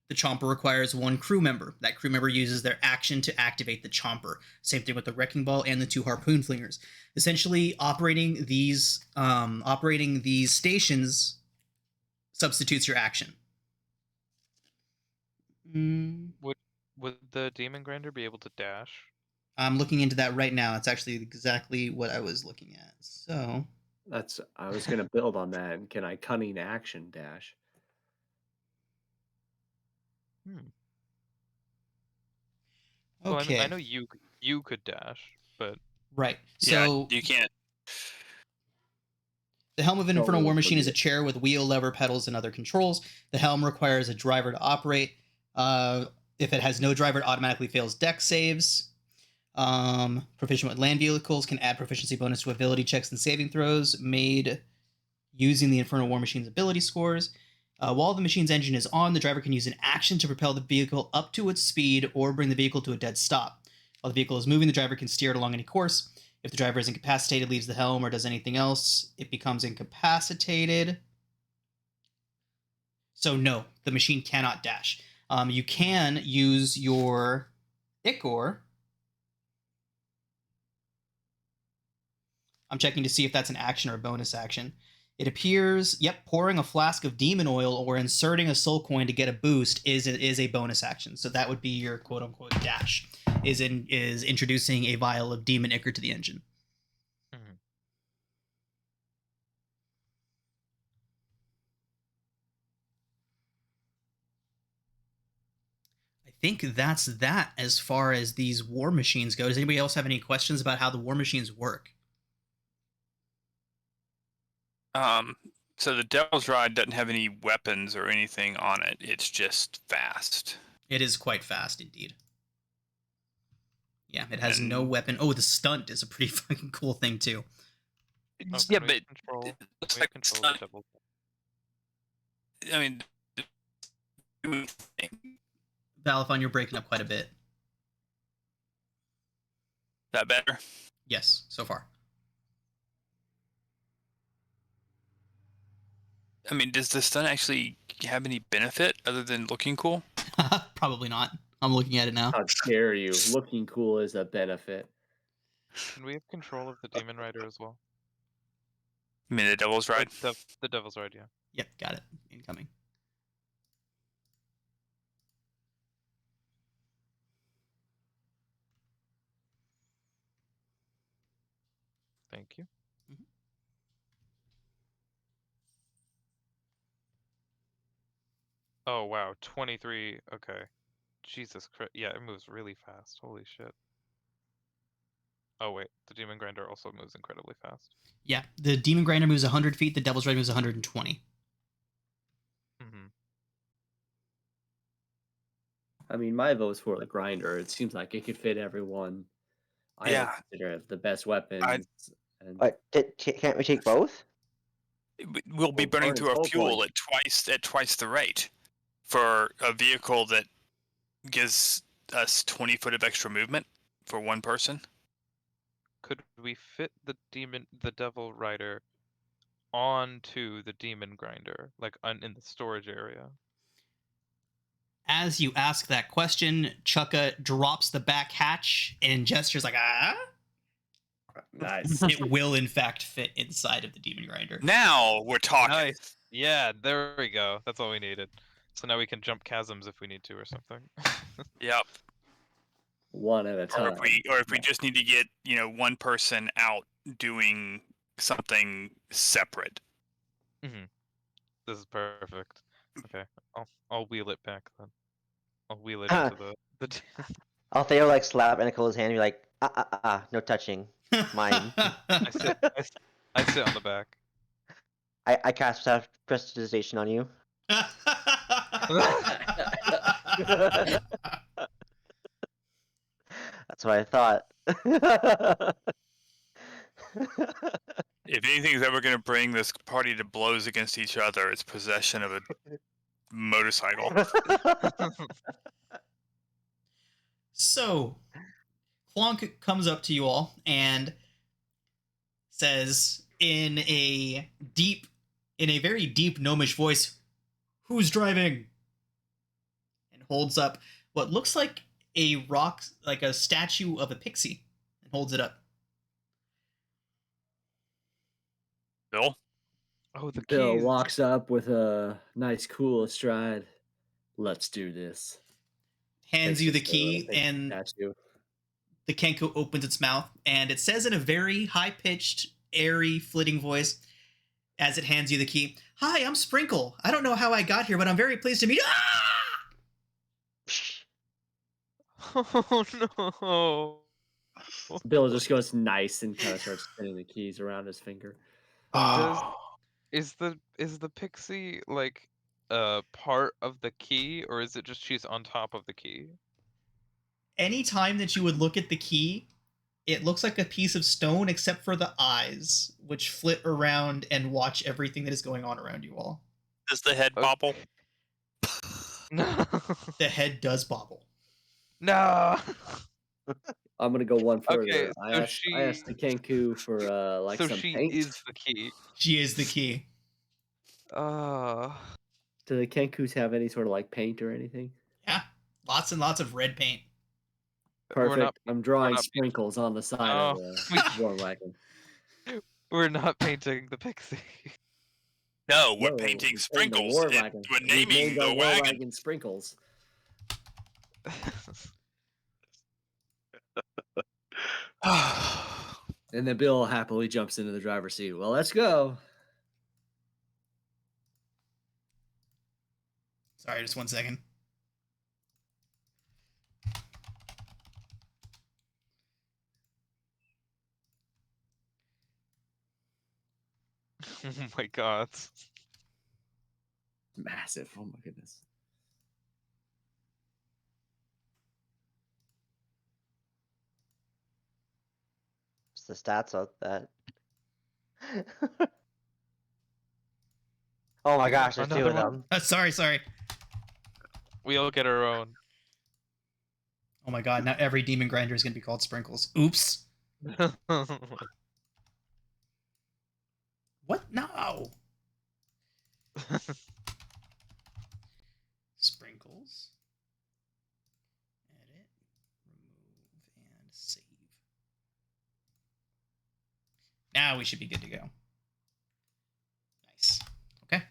the Chomper requires one crew member. That crew member uses their action to activate the Chomper. Same thing with the Wrecking Ball and the two Harpoon Flingers. Essentially, operating these stations substitutes your action. Would the Demon Grinder be able to dash? I'm looking into that right now. It's actually exactly what I was looking at. So I was gonna build on that. And can I cunning action dash? Well, okay, I know you could dash, but right. So yeah, you can't. the helm of an Don't Infernal really War Machine is a forget. chair with wheel, lever, pedals, and other controls. The helm requires a driver to operate. If it has no driver, it automatically fails deck saves. Proficient with land vehicles can add proficiency bonus to ability checks and saving throws made using the Infernal War Machine's ability scores. While the machine's engine is on, the driver can use an action to propel the vehicle up to its speed or bring the vehicle to a dead stop. While the vehicle is moving, the driver can steer it along any course. If the driver is incapacitated, leaves the helm, or does anything else, it becomes incapacitated. So no, the machine cannot dash. You can use your Ichor. I'm checking to see if that's an action or a bonus action. It appears, yep, pouring a flask of demon oil or inserting a soul coin to get a boost is a bonus action. So that would be your quote unquote dash. Is introducing a vial of demon ichor to the engine. Mm-hmm. I think that's that as far as these war machines go. Does anybody else have any questions about how the war machines work? So the Devil's Ride doesn't have any weapons or anything on it. It's just fast. It is quite fast indeed. Yeah, it has And- no weapon. Oh, the stunt is a pretty fucking cool thing too. Oh, Yeah, can we but control, it looks can we like control it's the not- Devil? I mean, Valifon, you're breaking up quite a bit. that better? Yes, so far. I mean, does the stun actually have any benefit other than looking cool? Probably not. I'm looking at it now. How dare you? Looking cool is a benefit. Can we have control of the Demon Rider as well? I mean, the Devil's Or Ride. the Devil's Ride, yeah. Yep, got it. Incoming. Thank you. Mhm. Oh wow, 23. Okay. Jesus Christ. Yeah, it moves really fast. Holy shit. Oh wait, the Demon Grinder also moves incredibly fast. Yeah, the Demon Grinder moves 100 feet. The Devil's Ride moves 120. Mm-hmm. I mean, my vote's for the grinder. It seems like it could fit everyone. I Yeah. consider it the best weapons. And But can't we take both? We'll be Well, burning burn through our soul fuel coin. at twice the rate for a vehicle that gives us 20 foot of extra movement for one person. Could we fit the devil rider onto the demon grinder, like in the storage area? As you ask that question, Chukka drops the back hatch and gestures like, ah. Nice. It will, in fact, fit inside of the demon grinder. Now we're talking. Nice. Yeah, there we go. That's all we needed. So now we can jump chasms if we need to or something. Yep. One at a Or time. if we just need to get one person out doing something separate. This is perfect. Okay, I'll wheel it back then. I'll wheel it into the. Althea like slap Nicola's hand and be like, no touching. Mine. I sit on the back. I cast prestidigitation on you. That's what I thought. If anything's ever going to bring this party to blows against each other, it's possession of a motorcycle. So, Clonk comes up to you all and says in a very deep gnomish voice, "Who's driving?" And holds up what looks like a rock, like a statue of a pixie, and holds it up. Bill? Oh, the Bill keys. walks up with a nice, cool stride. Let's do this. Hands you the key, and statue. the Kenku opens its mouth, and it says in a very high-pitched, airy, flitting voice, as it hands you the key, "Hi, I'm Sprinkle. I don't know how I got here, but I'm very pleased to meet you." Oh no! Bill just goes nice and kind of starts spinning the keys around his finger. Is the pixie like part of the key, or is it just she's on top of the key? Anytime that you would look at the key, it looks like a piece of stone except for the eyes, which flit around and watch everything that is going on around you all. Does the head bobble? No. The head does bobble. No. I'm gonna go one further. Okay, I asked the Kenku for so some she paint. is the key. She is the key. Do the Kenkus have any sort of like paint or anything? Yeah, lots and lots of red paint. Perfect. I'm drawing not- sprinkles on the side of the war wagon. We're not painting the pixie. No, we're No, painting the sprinkles. war wagon. We're We naming named our the war wagon. Sprinkles. And then Bill happily jumps into the driver's seat. Well, let's go. Sorry, just 1 second. Oh my god. Massive. Oh my goodness. What's the stats of that? Oh my gosh, there's two Another of one? them. Sorry. We all get our own. Oh my god, now every demon grinder is going to be called Sprinkles. Oops. What? No. Sprinkles. Edit. Remove and save. Now we should be good to go. Nice. Okay.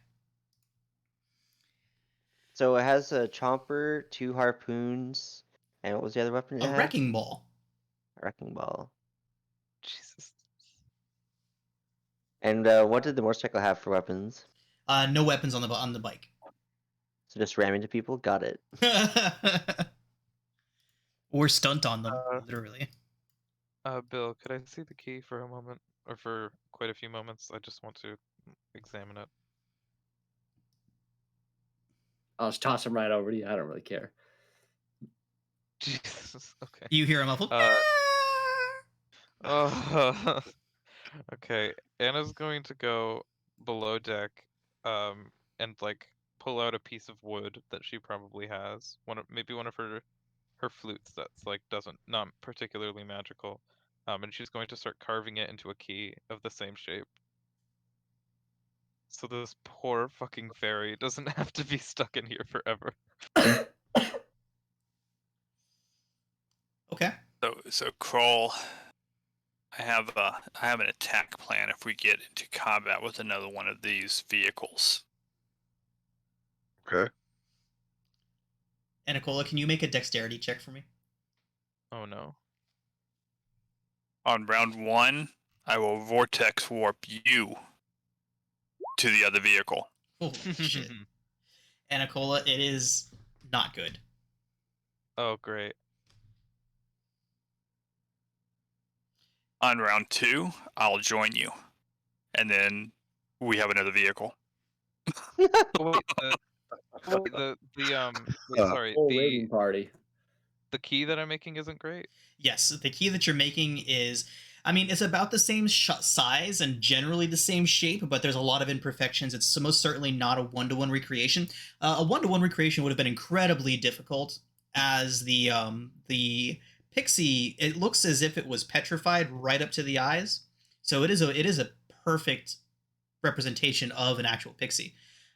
So it has a chomper, 2 harpoons, and what was the other weapon? A wrecking ball. A wrecking ball. Jesus. And what did the motorcycle have for weapons? No weapons on the bike. So just ram into people? Got it. Or stunt on them, literally. Bill, could I see the key for a moment? Or for quite a few moments? I just want to examine it. I'll just toss him right over to you. I don't really care. Jesus. Okay. You hear a muffled. Okay. Anna's going to go below deck, and like pull out a piece of wood that she probably has. Maybe one of her flutes that's like not particularly magical. And she's going to start carving it into a key of the same shape. So this poor fucking fairy doesn't have to be stuck in here forever. Okay. So Kroll, I have an attack plan if we get into combat with another one of these vehicles. Okay. And Nicola, can you make a dexterity check for me? Oh no. On round 1, I will vortex warp you to the other vehicle. Holy shit. And Nicola, it is not good. Oh great. On round 2, I'll join you, and then we have another vehicle. Oh, wait, sorry, Whole raiding party. the key that I'm making isn't great. Yes, the key that you're making is, I mean, it's about the same size and generally the same shape, but there's a lot of imperfections. It's most certainly not a one-to-one recreation. A one-to-one recreation would have been incredibly difficult, as the pixie, it looks as if it was petrified right up to the eyes. So it is a perfect representation of an actual pixie.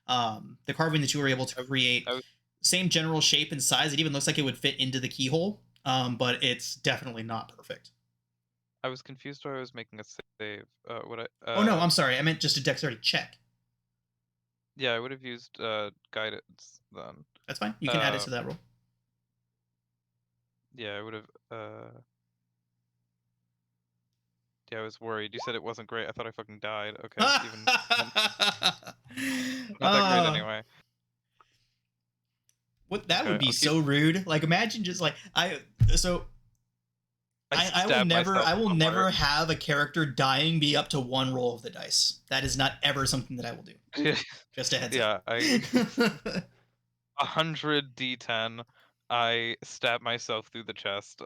The carving that you were able to create, same general shape and size. It even looks like it would fit into the keyhole, but it's definitely not perfect. I was confused why I was making a save. Oh no, I'm sorry. I meant just a dexterity check. Yeah, I would have used guidance then. That's fine. You can add it to that roll. Yeah, I would have. Yeah, I was worried. You said it wasn't great. I thought I fucking died. Okay, even not that great anyway. What that Okay, would be I'll so rude. Like, imagine just like I will never have a character dying be up to one roll of the dice. That is not ever something that I will do. Just a heads up. Yeah, 100 D10. I stab myself through the chest.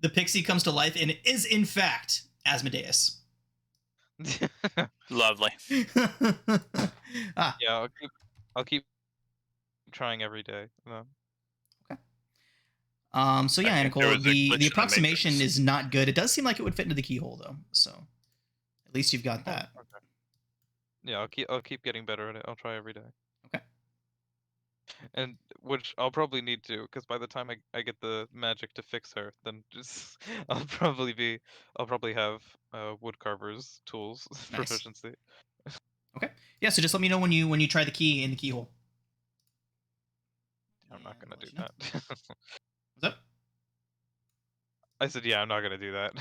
The pixie comes to life and is in fact Asmodeus. Lovely. Yeah, I'll keep trying every day. So yeah, Nicole, the approximation is not good. It does seem like it would fit into the keyhole though, so at least you've got that. Oh, okay. Yeah, I'll keep getting better at it. I'll try every day. Okay. And which I'll probably need to, because by the time I get the magic to fix her, then just I'll probably have woodcarver's tools proficiency. Okay. Yeah, so just let me know when you try the key in the keyhole. I'm not gonna do that. What's up? I said, yeah, I'm not gonna do that.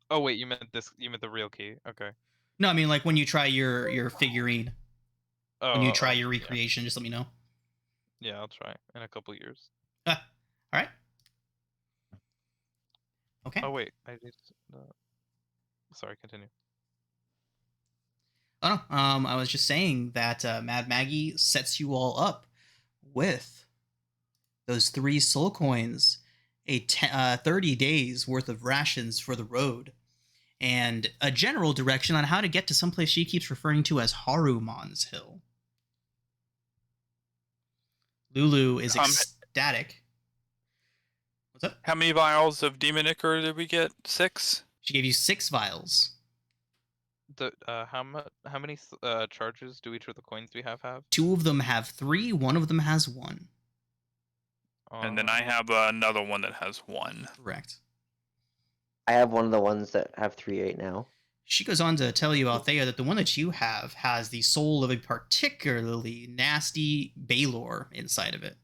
Oh wait, you meant this? You meant the real key? Okay. No, I mean like when you try your figurine. When you try your recreation, just let me know. Yeah, I'll try in a couple years. All right. Okay. Oh wait, I just. Sorry, continue. Oh no, I was just saying that Mad Maggie sets you all up with those 3 soul coins, 30 days worth of rations for the road, and a general direction on how to get to someplace she keeps referring to as Haruman's Hill. Lulu is ecstatic. What's up? How many vials of demon ichor did we get? 6? She gave you 6 vials. How many charges do each of the coins we have? 2 of them have 3. 1 of them has 1. And then I have another one that has 1. Correct. I have one of the ones that have 3 right now. She goes on to tell you, Althea, that the one that you have has the soul of a particularly nasty Baylor inside of it.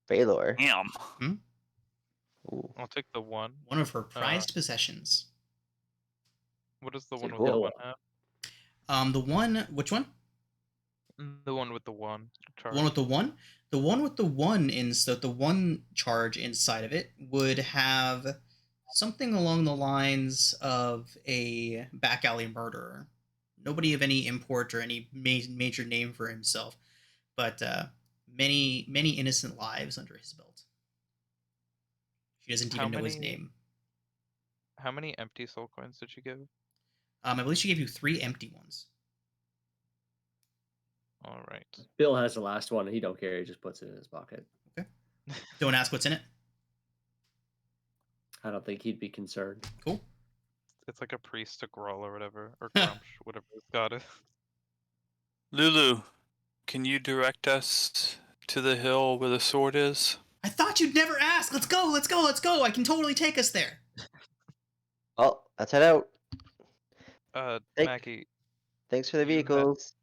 Baylor? Damn. Ooh. I'll take the 1. One of her prized possessions. What does the It's one a with the cool 1 have? The one, which one? The one with the 1 charge. The one with the 1? The one with the 1 the 1 charge inside of it would have something along the lines of a back alley murderer. Nobody of any import or any major name for himself, but many innocent lives under his belt. She doesn't even know his name. How many empty soul coins did you give? I believe she gave you 3 empty ones. All right. Bill has the last one, and he don't care. He just puts it in his pocket. Don't ask what's in it. I don't think he'd be concerned. Cool. It's like a priest, a Grawl or whatever, or Grumsh, whatever his god is. Lulu, can you direct us to the hill where the sword is? I thought you'd never ask. Let's go. Let's go. Let's go. I can totally take us there. Well, let's head out. Thank- Maggie, Thanks for the You had- vehicles.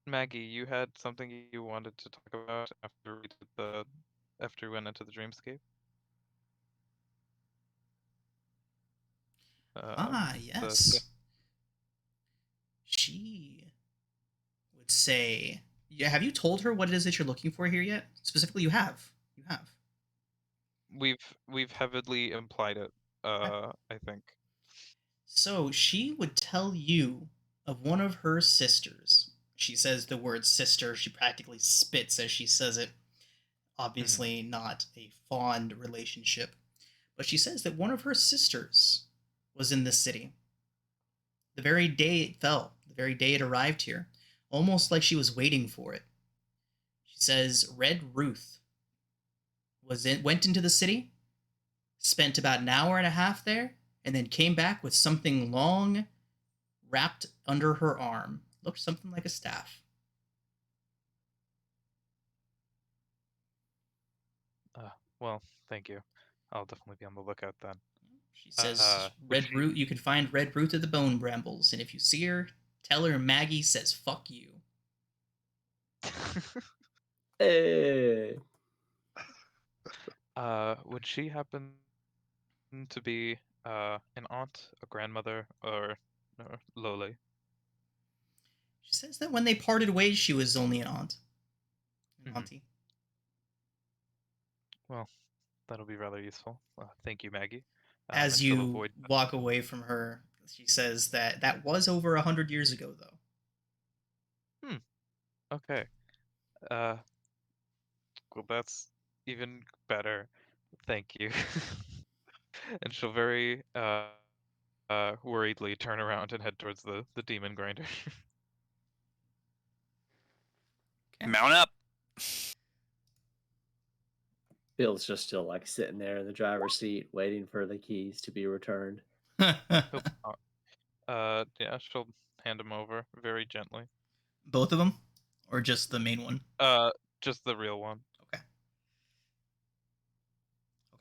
Maggie, you had something you wanted to talk about after we went into the dreamscape. Yes. She would say, "Yeah, have you told her what it is that you're looking for here yet? Specifically, you have. You have. We've heavily implied it. I think. So she would tell you of one of her sisters. She says the word sister. She practically spits as she says it. Obviously, not a fond relationship. But she says that one of her sisters was in this city. The very day it fell, the very day it arrived here, almost like she was waiting for it. She says Red Ruth went into the city, spent about an hour and a half there, and then came back with something long wrapped under her arm. Looked something like a staff. Well, thank you. I'll definitely be on the lookout then. She says would Red she- Root. You can find Red Root of the Bone Brambles, and if you see her, tell her Maggie says fuck you. Hey. Would she happen to be an aunt, a grandmother, or Loli? She says that when they parted ways, she was only an aunt. An Mhm. auntie. Well, that'll be rather useful. Thank you, Maggie. As and she'll you avoid- walk away from her, she says that that was over 100 years ago, though. Okay. Well, that's even better. Thank you. And she'll very worriedly turn around and head towards the demon grinder. Okay. Mount up. Bill's just still like sitting there in the driver's seat, waiting for the keys to be returned. Yeah, she'll hand him over very gently. Both of them? Or just the main one? Just the real one. Okay.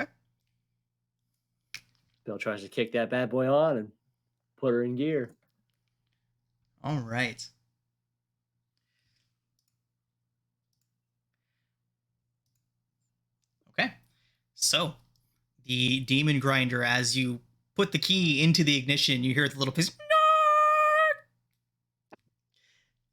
Okay. Bill tries to kick that bad boy on and put her in gear. All right. Okay. So, the demon grinder, as you put the key into the ignition, you hear the little piece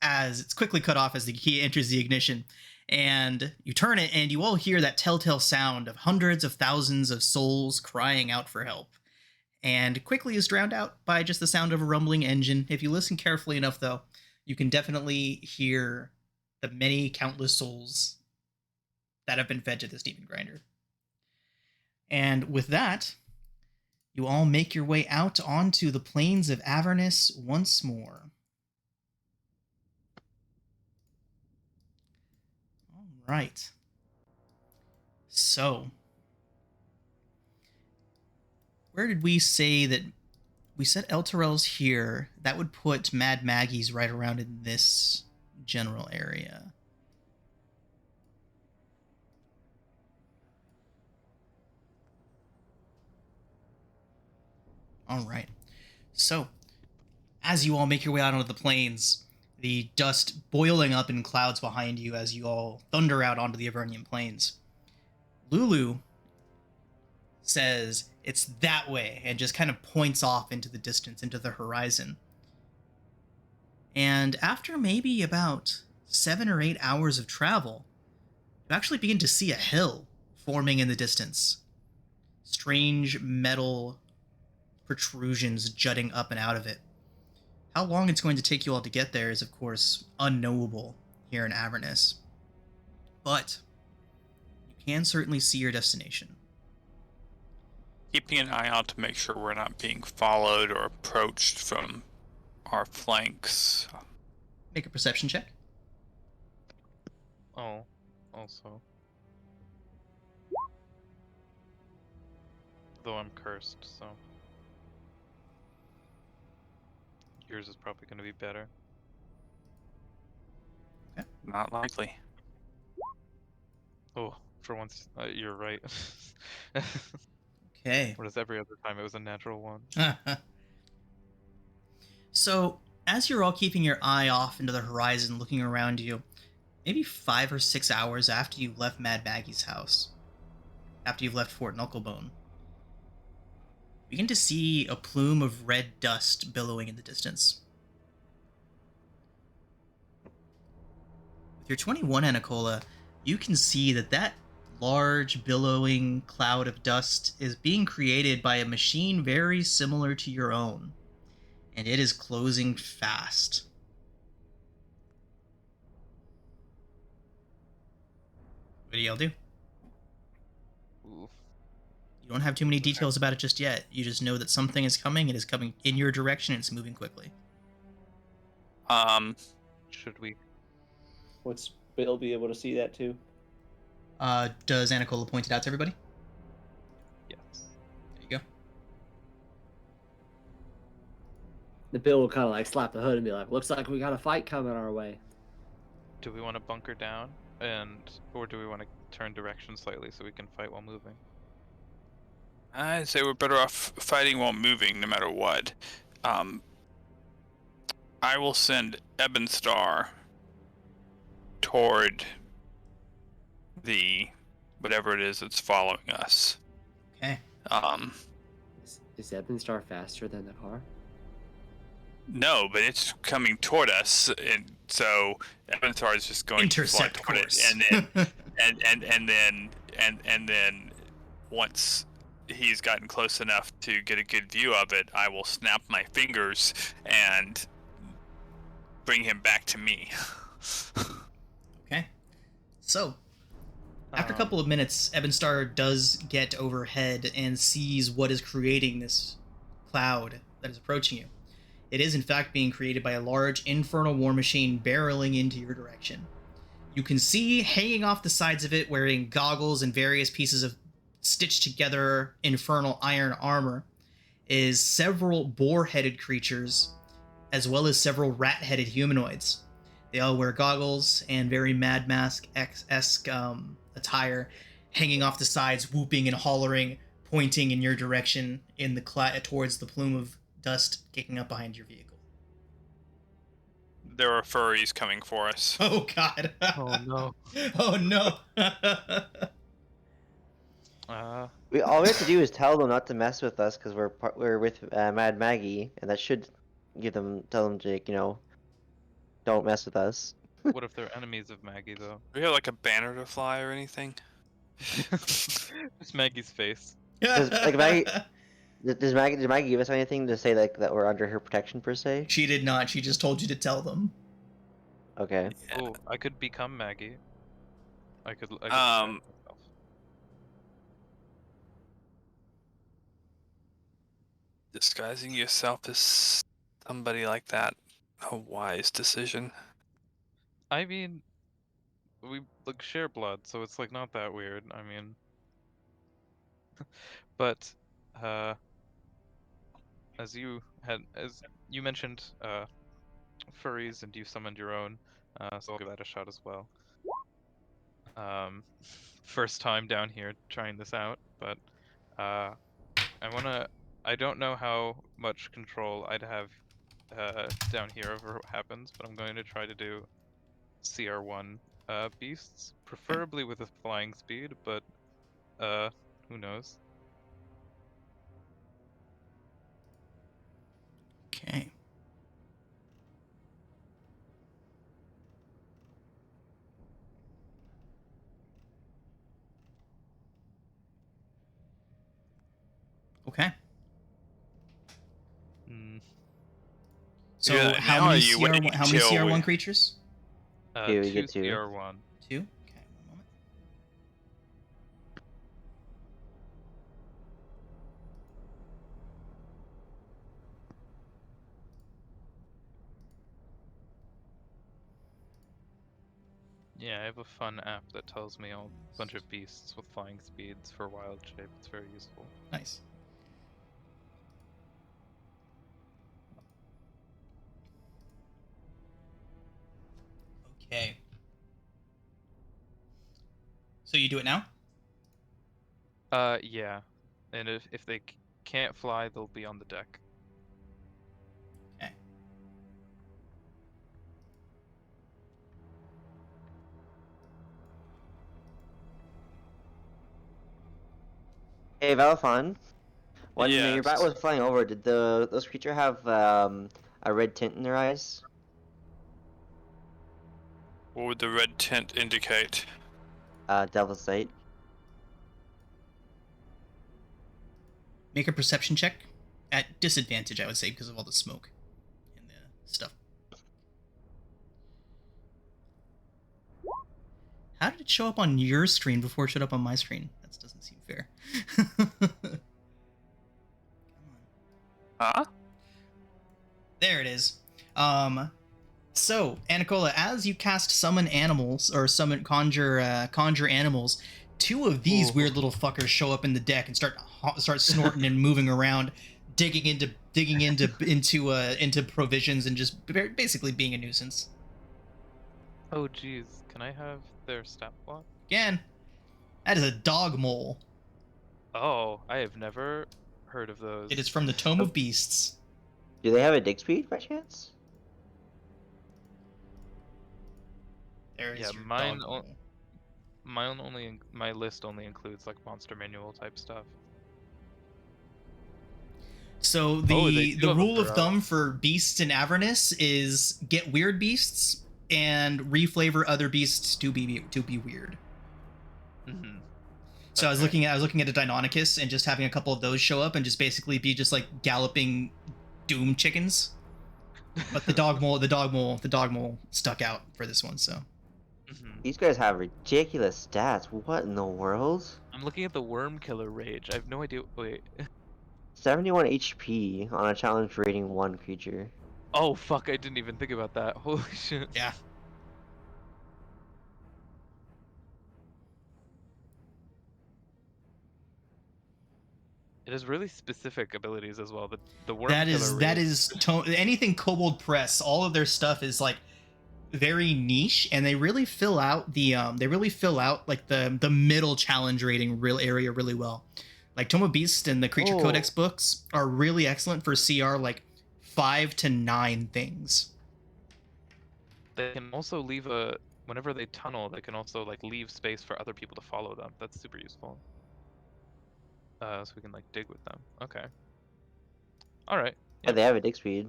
as it's quickly cut off as the key enters the ignition. And you turn it, and you all hear that telltale sound of hundreds of thousands of souls crying out for help. And quickly is drowned out by just the sound of a rumbling engine. If you listen carefully enough, though, you can definitely hear the many countless souls that have been fed to this demon grinder. And with that, you all make your way out onto the plains of Avernus once more. All right. So, where did we say that we said Elturel's here? That would put Mad Maggie's right around in this general area. All right. So, as you all make your way out onto the plains, the dust boiling up in clouds behind you as you all thunder out onto the Avernian plains, Lulu says it's that way and just kind of points off into the distance, into the horizon. And after maybe about 7 or 8 hours of travel, you actually begin to see a hill forming in the distance. Strange metal protrusions jutting up and out of it. How long it's going to take you all to get there is, of course, unknowable here in Avernus. But you can certainly see your destination. Keeping an eye out to make sure we're not being followed or approached from our flanks. Make a perception check. Oh, also. Though I'm cursed, so. Yours is probably going to be better. Not likely. Oh, for once, you're right. Okay. Whereas every other time it was a natural one. So, as you're all keeping your eye off into the horizon, looking around you, maybe 5 or 6 hours after you left Mad Maggie's house, after you've left Fort Knucklebone, you begin to see a plume of red dust billowing in the distance. With your 21, Anacola, you can see that large billowing cloud of dust is being created by a machine very similar to your own, and it is closing fast. What do y'all do? Ooh. You don't have too many details about it just yet. You just know that something is coming. It is coming in your direction. And it's moving quickly. Should we? Would Bill be able to see that too? Does Anacola point it out to everybody? Yes. There you go. The Bill will kind of like slap the hood and be like, "Looks like we got a fight coming our way." Do we want to bunker down, or do we want to turn direction slightly so we can fight while moving? I'd say we're better off fighting while moving, no matter what. I will send Ebonstar toward the whatever it is that's following us. Okay. Is Ebonstar faster than the car? No, but it's coming toward us, and so Ebonstar is just going Intercept to fly toward course. it, and then once he's gotten close enough to get a good view of it, I will snap my fingers and bring him back to me. Okay. So, after a couple of minutes, Ebonstar does get overhead and sees what is creating this cloud that is approaching you. It is, in fact, being created by a large infernal war machine barreling into your direction. You can see, hanging off the sides of it, wearing goggles and various pieces of stitched together infernal iron armor, is several boar-headed creatures, as well as several rat-headed humanoids. They all wear goggles and very Mad Mask-esque attire, hanging off the sides, whooping and hollering, pointing in your direction in the towards the plume of dust kicking up behind your vehicle. There are furries coming for us. Oh God! Oh no! Oh no! All we have to do is tell them not to mess with us because we're with Mad Maggie, and that should tell them to don't mess with us. What if they're enemies of Maggie though? Do we have like a banner to fly or anything? It's Maggie's face. Does Maggie did Maggie give us anything to say that we're under her protection per se? She did not. She just told you to tell them. Okay. Yeah. Oh, I could become Maggie. I could disguise myself. Disguising yourself as somebody like that, a wise decision. I mean, we share blood, so it's like not that weird. I mean, but as you mentioned, furries, and you summoned your own, so I'll give that a shot as well. First time down here trying this out, but I don't know how much control I'd have down here over what happens, but I'm going to try to do CR1 beasts, preferably with a flying speed, but who knows? Okay. Okay. So Yeah, how now many are you waiting how many till CR1 we- creatures? Two, we Two get two. CR1. 2? Okay, one moment. Yeah, I have a fun app that tells me a bunch of beasts with flying speeds for wild shape. It's very useful. Nice. Okay. So you do it now? Yeah. And if they can't fly, they'll be on the deck. Okay. Hey, Valafon, when your bat Yes. was flying over, did those creature have a red tint in their eyes? What would the red tint indicate? Devil's Sight. Make a perception check at disadvantage, I would say, because of all the smoke and the stuff. How did it show up on your screen before it showed up on my screen? That doesn't seem fair. Come on. Huh? There it is. So, Anicola, as you cast summon animals, or conjure animals, two of these weird little fuckers show up in the deck and start snorting and moving around, digging into provisions and just basically being a nuisance. Oh, geez. Can I have their stat block? Again, that is a dog mole. Oh, I have never heard of those. It is from the Tome of Beasts. Do they have a dig speed by chance? There is Yeah, your mine dog o- mole. my list only includes like monster manual type stuff. So they do the have a rule of burrow. thumb for beasts in Avernus is get weird beasts and reflavor other beasts to be weird. Mm-hmm. So I was looking at a Deinonychus and just having a couple of those show up and just basically be just like galloping doom chickens. But the dog mole stuck out for this one. So These guys have ridiculous stats. What in the world? I'm looking at the Worm Killer Rage. I have no idea. Wait. 71 HP on a challenge rating 1 creature. Oh fuck! I didn't even think about that. Holy shit. yeah, It has really specific abilities as well. The Worm that Killer is Rage. anything Kobold Press. All of their stuff is like very niche, and they really fill out like the middle challenge rating real area really well. Like Tome of Beast and the Creature Codex books are really excellent for CR like 5 to 9 things. They can also leave whenever they tunnel, they can also like leave space for other people to follow them. That's super useful. So we can like dig with them. Okay. All right. Yeah, they have a dig speed.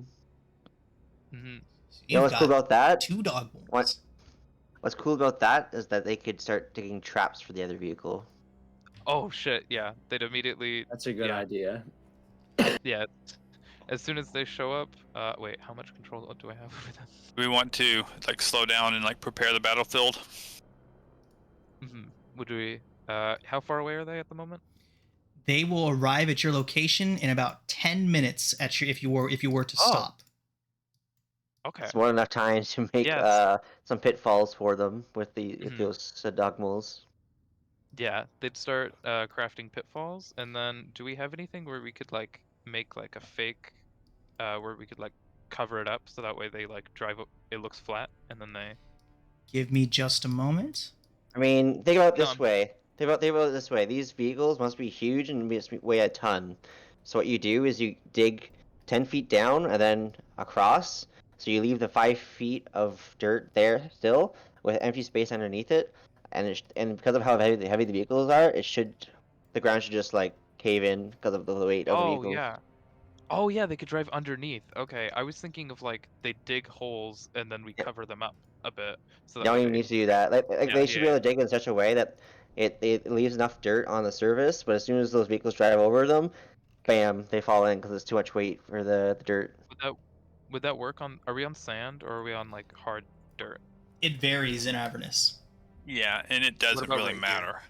Mm-hmm. So You know what's cool about that? 2 dog moles. What's cool about that is that they could start digging traps for the other vehicle. Oh shit! Yeah, they'd immediately. That's a good yeah, idea. Yeah. As soon as they show up, wait, how much control do I have over them? We want to like slow down and like prepare the battlefield. Mm-hmm. Would we? How far away are they at the moment? They will arrive at your location in about 10 minutes if you were to stop. Okay. It's more than enough time to make Yes. some pitfalls for them with Mhm. those dog moles. Yeah, they'd start crafting pitfalls, and then do we have anything where we could like make like a fake, where we could like cover it up so that way they like drive up, it looks flat, and then they. Give me just a moment. I mean, think about it No, this way. Think about it this way. These vehicles must be huge and must weigh a ton. So what you do is you dig 10 feet down and then across. So you leave the 5 feet of dirt there still with empty space underneath it. And because of how heavy the vehicles are, the ground should just like cave in because of the weight of the Oh vehicles. yeah. Oh yeah, they could drive underneath. Okay, I was thinking of like they dig holes and then we Yeah. cover them up a bit so You that don't way even they. need to do that. Like Yeah, they should be able to dig in such a way that it leaves enough dirt on the surface, but as soon as those vehicles drive over them, bam, they fall in because it's too much weight for the dirt. Would that work on? Are we on sand or are we on like hard dirt? It varies in Avernus. Yeah, and it doesn't about really right here? matter.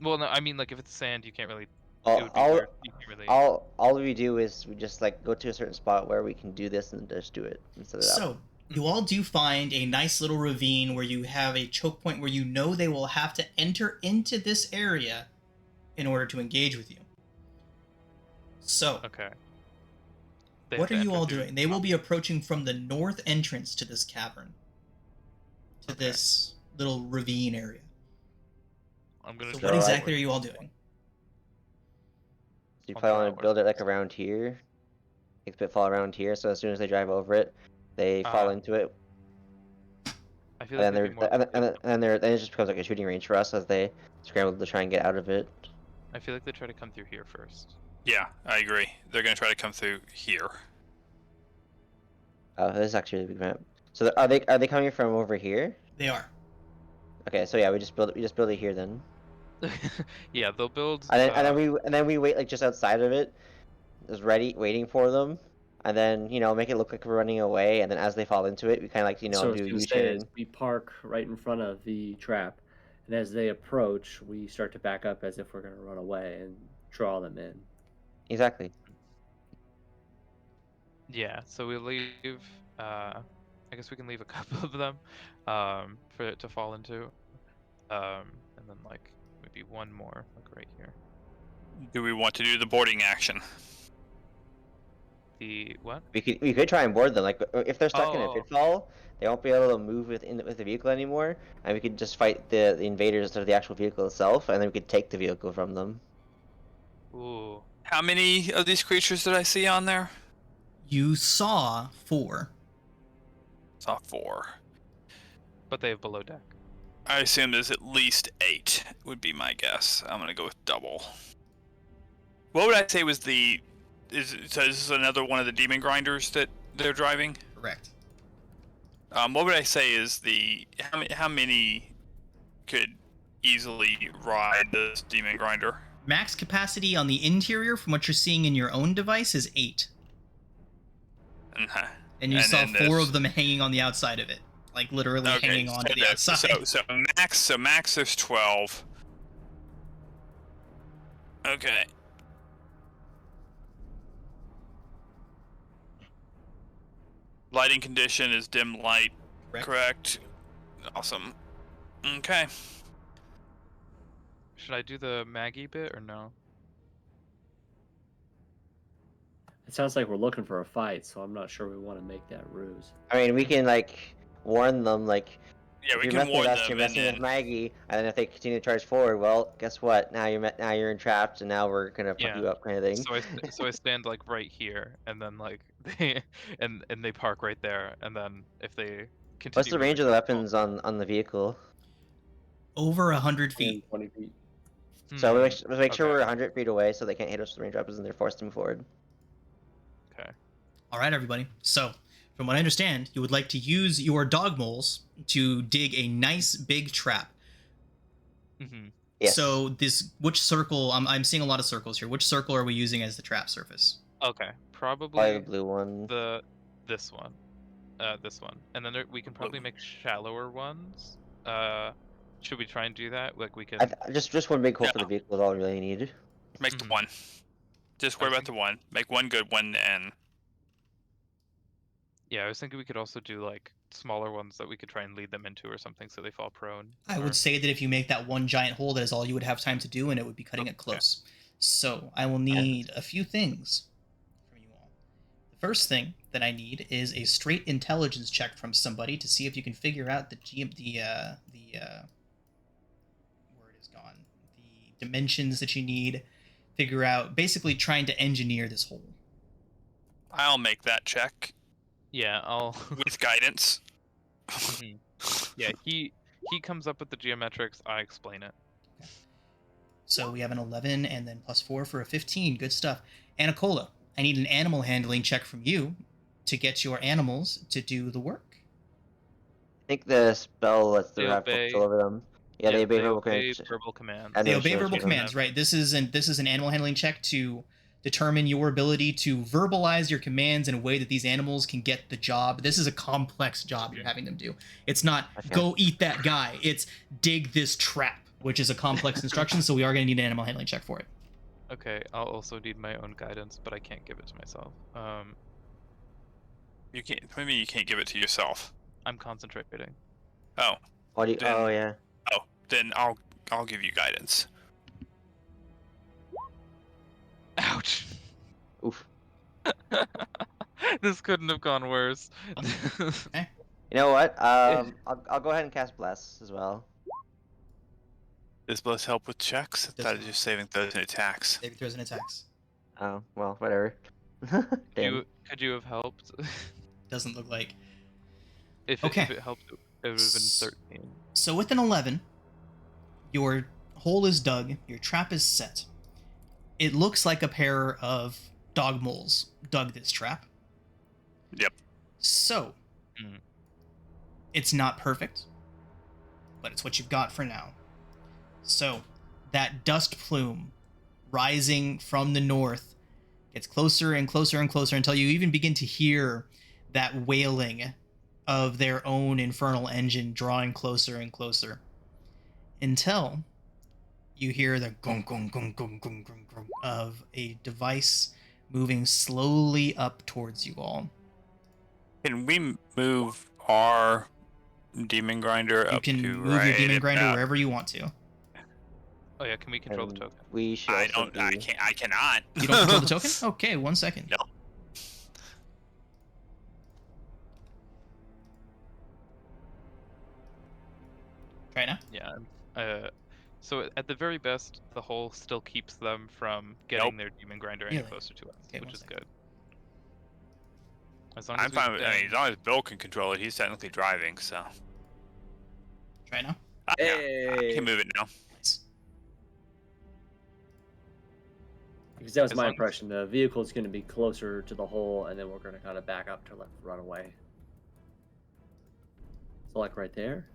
Well, no, I mean like if it's sand, you can't really. It All, would be all, weird. You can't really. all we do is we just like go to a certain spot where we can do this and just do it instead of that. So You all do find a nice little ravine where you have a choke point where you know they will have to enter into this area in order to engage with you. So, Okay. They what have are to you enter all through- doing? They will be approaching from the north entrance to this cavern, to Okay. this little ravine area. I'm gonna So draw what exactly outward. are you all doing? So you I'll probably draw want to build it like around here. Make the pitfall around here, so as soon as they drive over it, they fall into it. I feel And like then it'd be more. then it just becomes like a shooting range for us as they scramble to try and get out of it. I feel like they try to come through here first. Yeah, I agree. They're gonna try to come through here. Oh, this is actually a big map. So are they coming from over here? They are. Okay, so yeah, we just build it here then. Yeah, they'll build. And then we wait like just outside of it, just ready, waiting for them, and then make it look like we're running away, and then as they fall into it, we kind of like So I was do a gonna say is U-turn. we park right in front of the trap, and as they approach, we start to back up as if we're gonna run away and draw them in. Exactly. Yeah, so we leave. I guess we can leave a couple of them, for it to fall into, and then like maybe one more, like right here. Do we want to do the boarding action? The what? We could try and board them. Like if they're stuck in a Oh. pitfall, they won't be able to move with the vehicle anymore, and we could just fight the invaders instead of the actual vehicle itself, and then we could take the vehicle from them. Ooh. How many of these creatures did I see on there? You saw 4. Saw 4. But they have below deck. I assume there's at least 8, would be my guess. I'm gonna go with double. What would I say was the... So this is another one of the demon grinders that they're driving? Correct. What would I say is the... How many could easily ride this demon grinder? Max capacity on the interior, from what you're seeing in your own device, is 8. Uh-huh. And you And saw then 4 this- of them hanging on the outside of it. Like, literally hanging on to the that's- outside. So max there's 12. Okay. Lighting condition is dim light, correct? Awesome. Okay. Should I do the Maggie bit or no? It sounds like we're looking for a fight, so I'm not sure we want to make that ruse. I mean, we can like warn them, like Yeah, if we you're can messing warn with us, them you're and messing with then... Maggie, and then if they continue to charge forward, well, guess what? Now you're entrapped, and now we're gonna fuck you up, kind of thing. So I stand like right here, and then like they and they park right there, and then if they continue. What's the range of the moving, weapons on the vehicle? Over 100 feet. 20 feet. So let's make sure okay. we're 100 feet away, so they can't hit us with range weapons, and they're forced to move forward. Okay. All right, everybody. So, from what I understand, you would like to use your dog moles to dig a nice big trap. Mm-hmm. Yes. So, which circle? I'm seeing a lot of circles here. Which circle are we using as the trap surface? Okay. Probably Probably the blue one. this one, and then we can probably make shallower ones. Should we try and do that? Like we can. Just one big hole for Yeah. the vehicle is all we really need. Make the Mhm. one. Just worry I about the one. Make one good one and... Yeah, I was thinking we could also do like smaller ones that we could try and lead them into or something, so they fall prone. I or- would say that if you make that one giant hole, that is all you would have time to do, and it would be cutting it close. So, I will need a few things from you all. The first thing that I need is a straight intelligence check from somebody to see if you can figure out the word is gone. The dimensions that you need. Figure out, basically trying to engineer this hole. I'll make that check Yeah, I'll. with guidance. Mhm. Yeah, he comes up with the geometrics. I explain it. So we have an 11 and then +4 for a 15. Good stuff. Anacola, I need an animal handling check from you to get your animals to do the work. I think the spell lets the They have obey- control over them. Yeah, they obey verbal commands. verbal commands. And They no obey shields verbal or something. commands, right? This is an animal handling check to determine your ability to verbalize your commands in a way that these animals can get the job. This is a complex job you're having them do. It's not Okay. go eat that guy. It's dig this trap, which is a complex instruction. So we are going to need an animal handling check for it. Okay, I'll also need my own guidance, but I can't give it to myself. You can't. Maybe you can't give it to yourself. I'm concentrating. Oh, What do you? Then- Oh yeah. then I'll give you guidance. Ouch. Oof. This couldn't have gone worse. You know what? I'll go ahead and cast Bless as well. Does Bless help with checks? I Does thought not. it was saving throws and attacks. Saving throws and attacks. Oh well, whatever. Damn. Could you have helped? Doesn't look like. If Okay. it helped, it would have been 13. So with an 11, your hole is dug, your trap is set. It looks like a pair of dog moles dug this trap. Yep. So, Hmm. it's not perfect, but it's what you've got for now. So, that dust plume rising from the north gets closer and closer and closer until you even begin to hear that wailing of their own infernal engine drawing closer and closer. Until you hear the gong gong gong gong gong gong gong of a device moving slowly up towards you all. Can we move our demon grinder You up can to move your demon grinder about- wherever you want to. Oh yeah, can we control the And token? We should I also don't. I be- can't. I cannot. You don't control the token? Okay, 1 second. No. Try it now. Yeah. So at the very best, the hole still keeps them from getting their demon grinder any Really? closer to us, Okay, which one is second. good. As long I'm as we fine with. I mean, stay- as long as Bill can control it, he's technically driving, so. Try it now. Yeah, I Hey. can move it now. Nice. Because that was As my long as- impression. The vehicle's going to be closer to the hole, and then we're going to kind of back up to let it run away. So, like right there.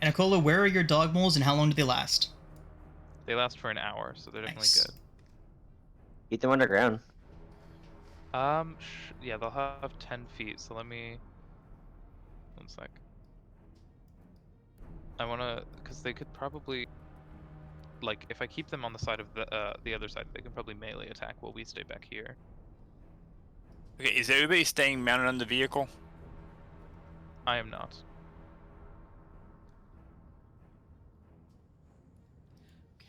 And Akola, where are your dog moles and how long do they last? They last for an hour, so they're definitely Nice. keep them underground. good. Yeah, they'll have 10 feet. So let me. 1 sec. I wanna, cause they could probably, like, if I keep them on the side of the other side, they can probably melee attack while we stay back here. Okay, is everybody staying mounted on the vehicle? I am not.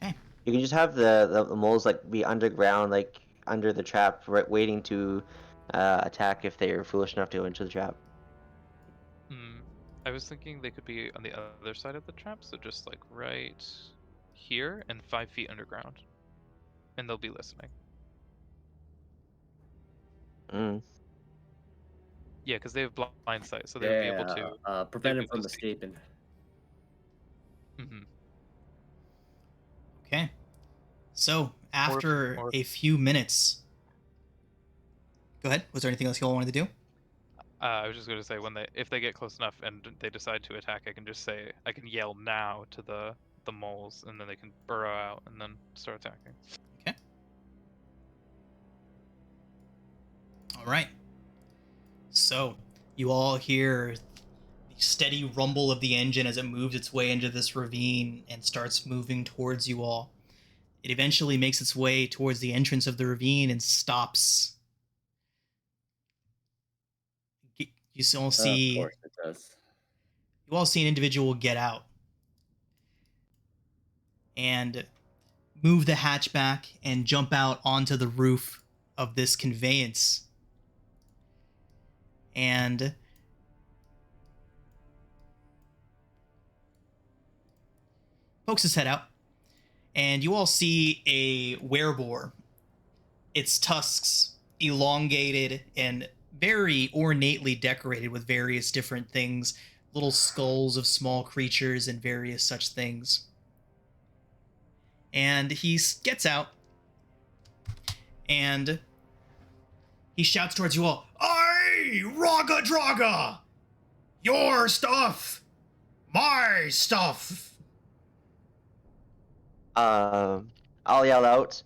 Okay. You can just have the moles like be underground, like under the trap, right, waiting to attack if they are foolish enough to go into the trap. Hmm. I was thinking they could be on the other side of the trap, so just like right here and 5 feet underground, and they'll be listening. Mm. Yeah, because they have blind sight, so they'll be able to. Prevent him able from to see. escaping. Hmm. Okay. So, after or- a few minutes. Go ahead. Was there anything else you all wanted to do? I was just going to say if they get close enough and they decide to attack, I can just say I can yell now to the moles, and then they can burrow out and then start attacking. Okay. All right. So, you all hear the steady rumble of the engine as it moves its way into this ravine and starts moving towards you all. It eventually makes its way towards the entrance of the ravine and stops. You all see, Of course it does. you all see an individual get out and move the hatchback and jump out onto the roof of this conveyance. And pokes his head out, and you all see a wereboar. Its tusks elongated and very ornately decorated with various different things, little skulls of small creatures and various such things. And he gets out, and he shouts towards you all, "Aye, Raga Draga! Your stuff! My stuff!" I'll yell out.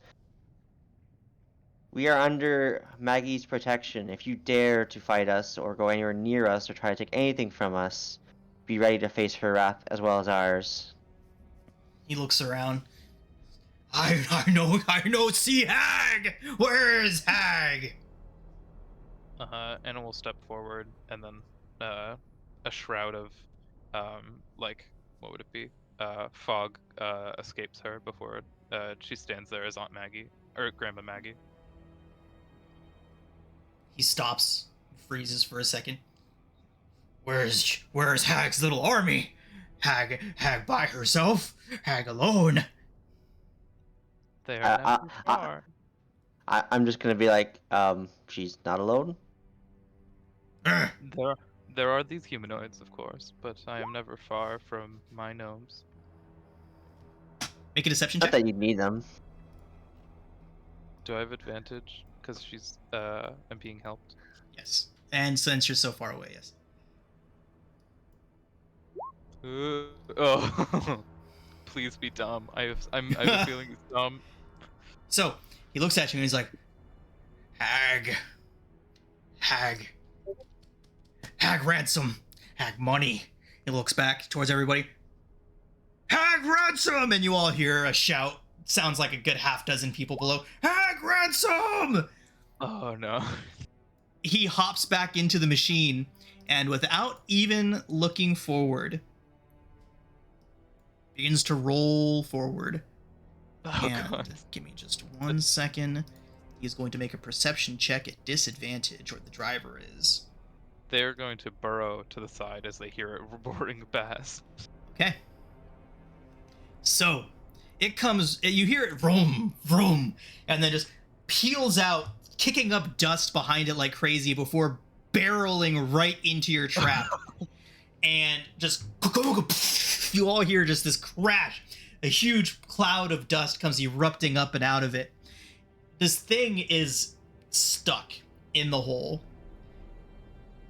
We are under Maggie's protection. If you dare to fight us or go anywhere near us or try to take anything from us, be ready to face her wrath as well as ours. He looks around. I know, see Hag! Where is Hag? Anna will step forward, and then a shroud of, like, what would it be? Fog escapes her before she stands there as Aunt Maggie or Grandma Maggie. He stops, freezes for a second. Where's Hag's little army? Hag by herself? Hag alone? They are I- never far. I'm just gonna be like, she's not alone. Ugh. There are these humanoids, of course, but I am never far from my gnomes. Make a deception Not check. that you need them. Do I have advantage because she's I'm being helped? Yes. And since you're so far away, yes. Oh, please be dumb. I have a feeling it's dumb. So he looks at you and he's like, Hag ransom, Hag money. He looks back towards everybody. Hag ransom! And you all hear a shout. Sounds like a good half dozen people below. Hag ransom! Oh no. He hops back into the machine and without even looking forward, begins to roll forward. Oh And god. give me just 1 second. He's going to make a perception check at disadvantage, or the driver is. They're going to burrow to the side as they hear it roaring past. Okay. So, it comes, you hear it vroom, vroom, and then just peels out, kicking up dust behind it like crazy before barreling right into your trap. And just, you all hear just this crash. A huge cloud of dust comes erupting up and out of it. This thing is stuck in the hole.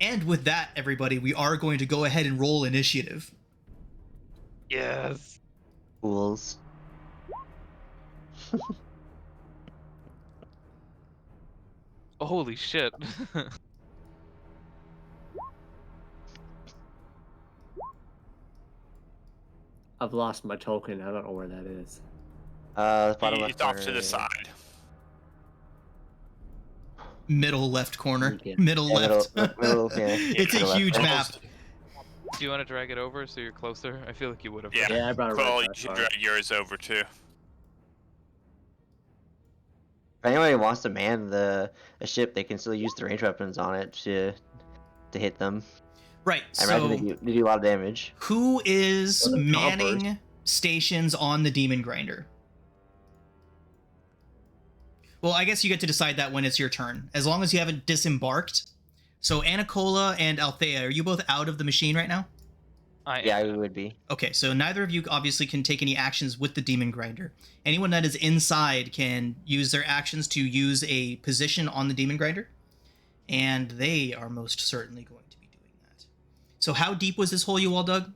And with that, everybody, we are going to go ahead and roll initiative. Yes. Fools. Holy shit. I've lost my token. I don't know where that is. Bottom left He's off to corner. the side. Middle left corner. Yeah. Middle Yeah, left. middle, yeah. It's a Middle left. huge map. Do you want to drag it over so you're closer? I feel like you would have. Yeah. Yeah, I brought it Well, right you back. should Sorry. drag yours over too. If anybody wants to man a ship, they can still use the range weapons on it to hit them. Right, I imagine so they do a lot of damage. who is Or the manning stations on the Demon Grinder? Well, I guess you get to decide that when it's your turn, as long as you haven't disembarked. So Anacola and Althea, are you both out of the machine right now? Yeah, it would be. Okay, so neither of you obviously can take any actions with the Demon Grinder. Anyone that is inside can use their actions to use a position on the Demon Grinder, and they are most certainly going to be doing that. So how deep was this hole you all dug?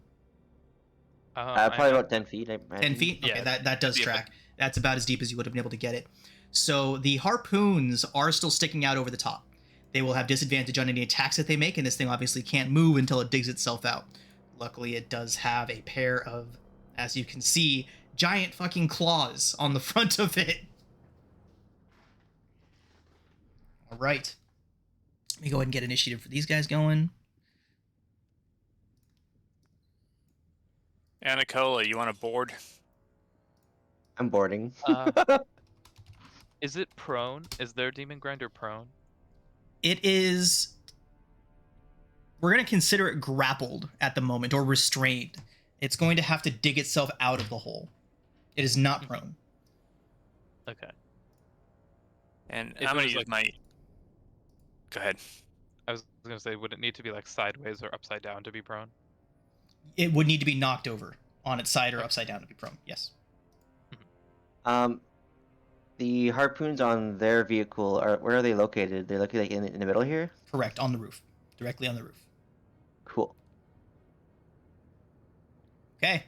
Probably about 10 feet. I 10 imagine. feet? Okay, Yeah. that does Yeah. track. That's about as deep as you would have been able to get it. So the harpoons are still sticking out over the top. They will have disadvantage on any attacks that they make, and this thing obviously can't move until it digs itself out. Luckily, it does have a pair of, as you can see, giant fucking claws on the front of it. All right. Let me go ahead and get initiative for these guys going. Anacola, you want a board? I'm boarding. Is it prone? Is their Demon Grinder prone? It is... We're going to consider it grappled at the moment, or restrained. It's going to have to dig itself out of the hole. It is not prone. Okay. And If I'm it gonna was use like- my. Go ahead. I was gonna say, would it need to be like sideways or upside down to be prone? It would need to be knocked over on its side or upside down to be prone. Yes. The harpoons on their vehicle where are they located? They're located like in the middle here. Correct. On the roof. Directly on the roof. Cool. Okay.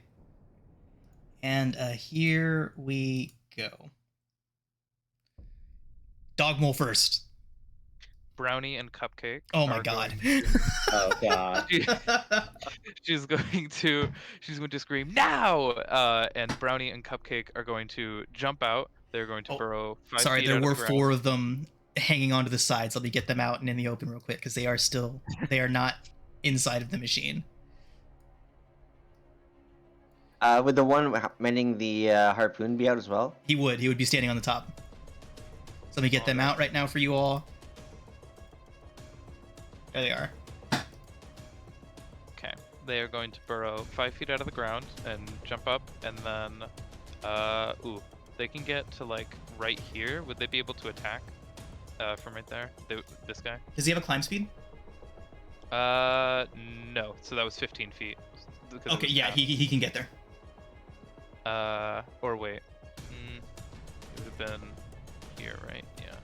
And here we go. Dogmole first. Brownie and Cupcake. Oh my are god. going Oh god. she's going to scream now, and Brownie and Cupcake are going to jump out. They're going to Oh, burrow 5 Sorry, feet there out were of the ground. 4 of them. hanging onto the sides. Let me get them out and in the open real quick because they are not inside of the machine. Would the one mending the harpoon be out as well? He would be standing on the top. So let me get them out right now for you all. There they are. Okay. They are going to burrow 5 feet out of the ground and jump up, and then, they can get to like right here. Would they be able to attack from right there? This guy? Does he have a climb speed? No. So that was 15 feet. Okay, yeah, he can get there. Or wait. It would have been here, right? Yeah,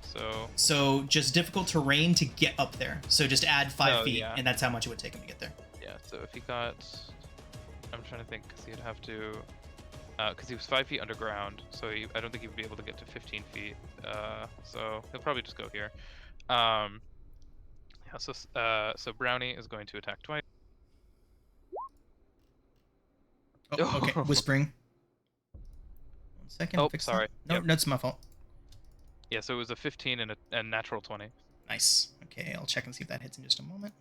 So just difficult terrain to get up there. So just add 5 feet, yeah. and that's how much it would take him to get there. Yeah, so if he got... I'm trying to think, because he'd have to... Because he was 5 feet underground, so I don't think he would be able to get to 15 feet. So he'll probably just go here. Yeah, so Brownie is going to attack twice. Oh, okay, whispering. 1 second. Oh, fix sorry. That. No, Yep. that's my fault. Yeah, so it was a 15 and a natural 20. Nice. Okay, I'll check and see if that hits in just a moment.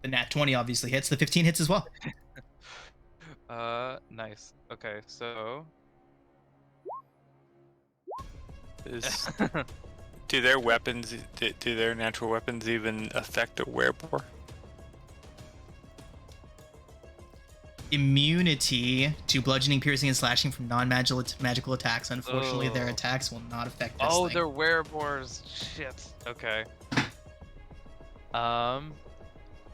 The nat 20 obviously hits. The 15 hits as well. Nice. Okay, so... Do their weapons, do their natural weapons even affect a werebore? Immunity to bludgeoning, piercing, and slashing from non-magical attacks. Unfortunately, their Oh. attacks will not affect this Oh, thing. they're werebores. Shit. Okay.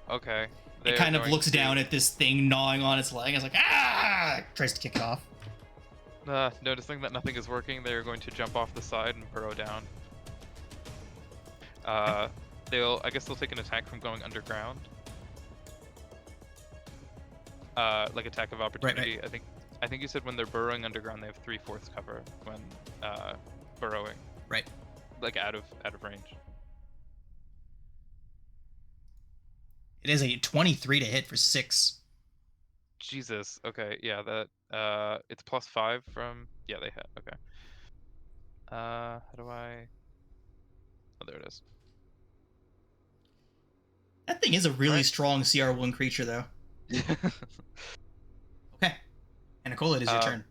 Okay. It kind of looks down at this thing gnawing on its leg. It's like, ah! Tries to kick it off. Noticing that nothing is working, they're going to jump off the side and burrow down. I guess they'll take an attack from going underground. Like attack of opportunity. Right. I think you said when they're burrowing underground, they have 3/4 cover when burrowing. Right. Like out of range. It is a 23 to hit for 6. Jesus. Okay. Yeah. That. It's +5 from. Yeah, they hit. Okay. How do I? Oh, there it is. That thing is a really Right. strong CR1 creature, though. Okay. And Nicola, it is your turn.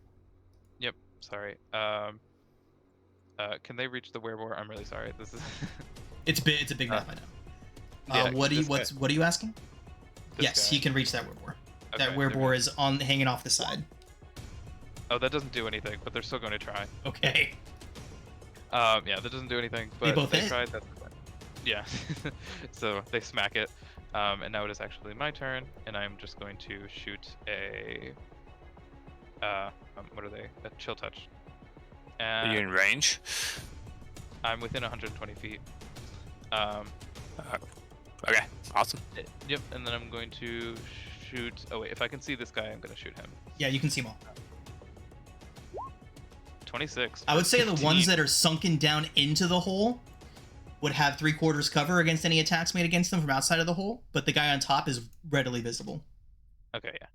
Yep. Sorry. Can they reach the werebore? I'm really sorry. This is. It's a big map, I know. Yeah, What are this you asking? This Yes, guy. he can reach that werebore. Okay, That they're werebore is hanging off the side. Oh, that doesn't do anything, but they're still going to try. Okay. Yeah, that doesn't do anything, but both they hit. tried. That's fine. Yeah. So they smack it, and now it is actually my turn, and I'm just going to shoot a. What are they? A chill touch. Are you And in range? I'm within 120 feet. Okay, awesome. Yep, and then I'm going to shoot. Oh wait, if I can see this guy, I'm going to shoot him. Yeah, you can see them all. 26. I would say the 15. ones that are sunken down into the hole would have 3/4 cover against any attacks made against them from outside of the hole, but the guy on top is readily visible. Okay, yeah.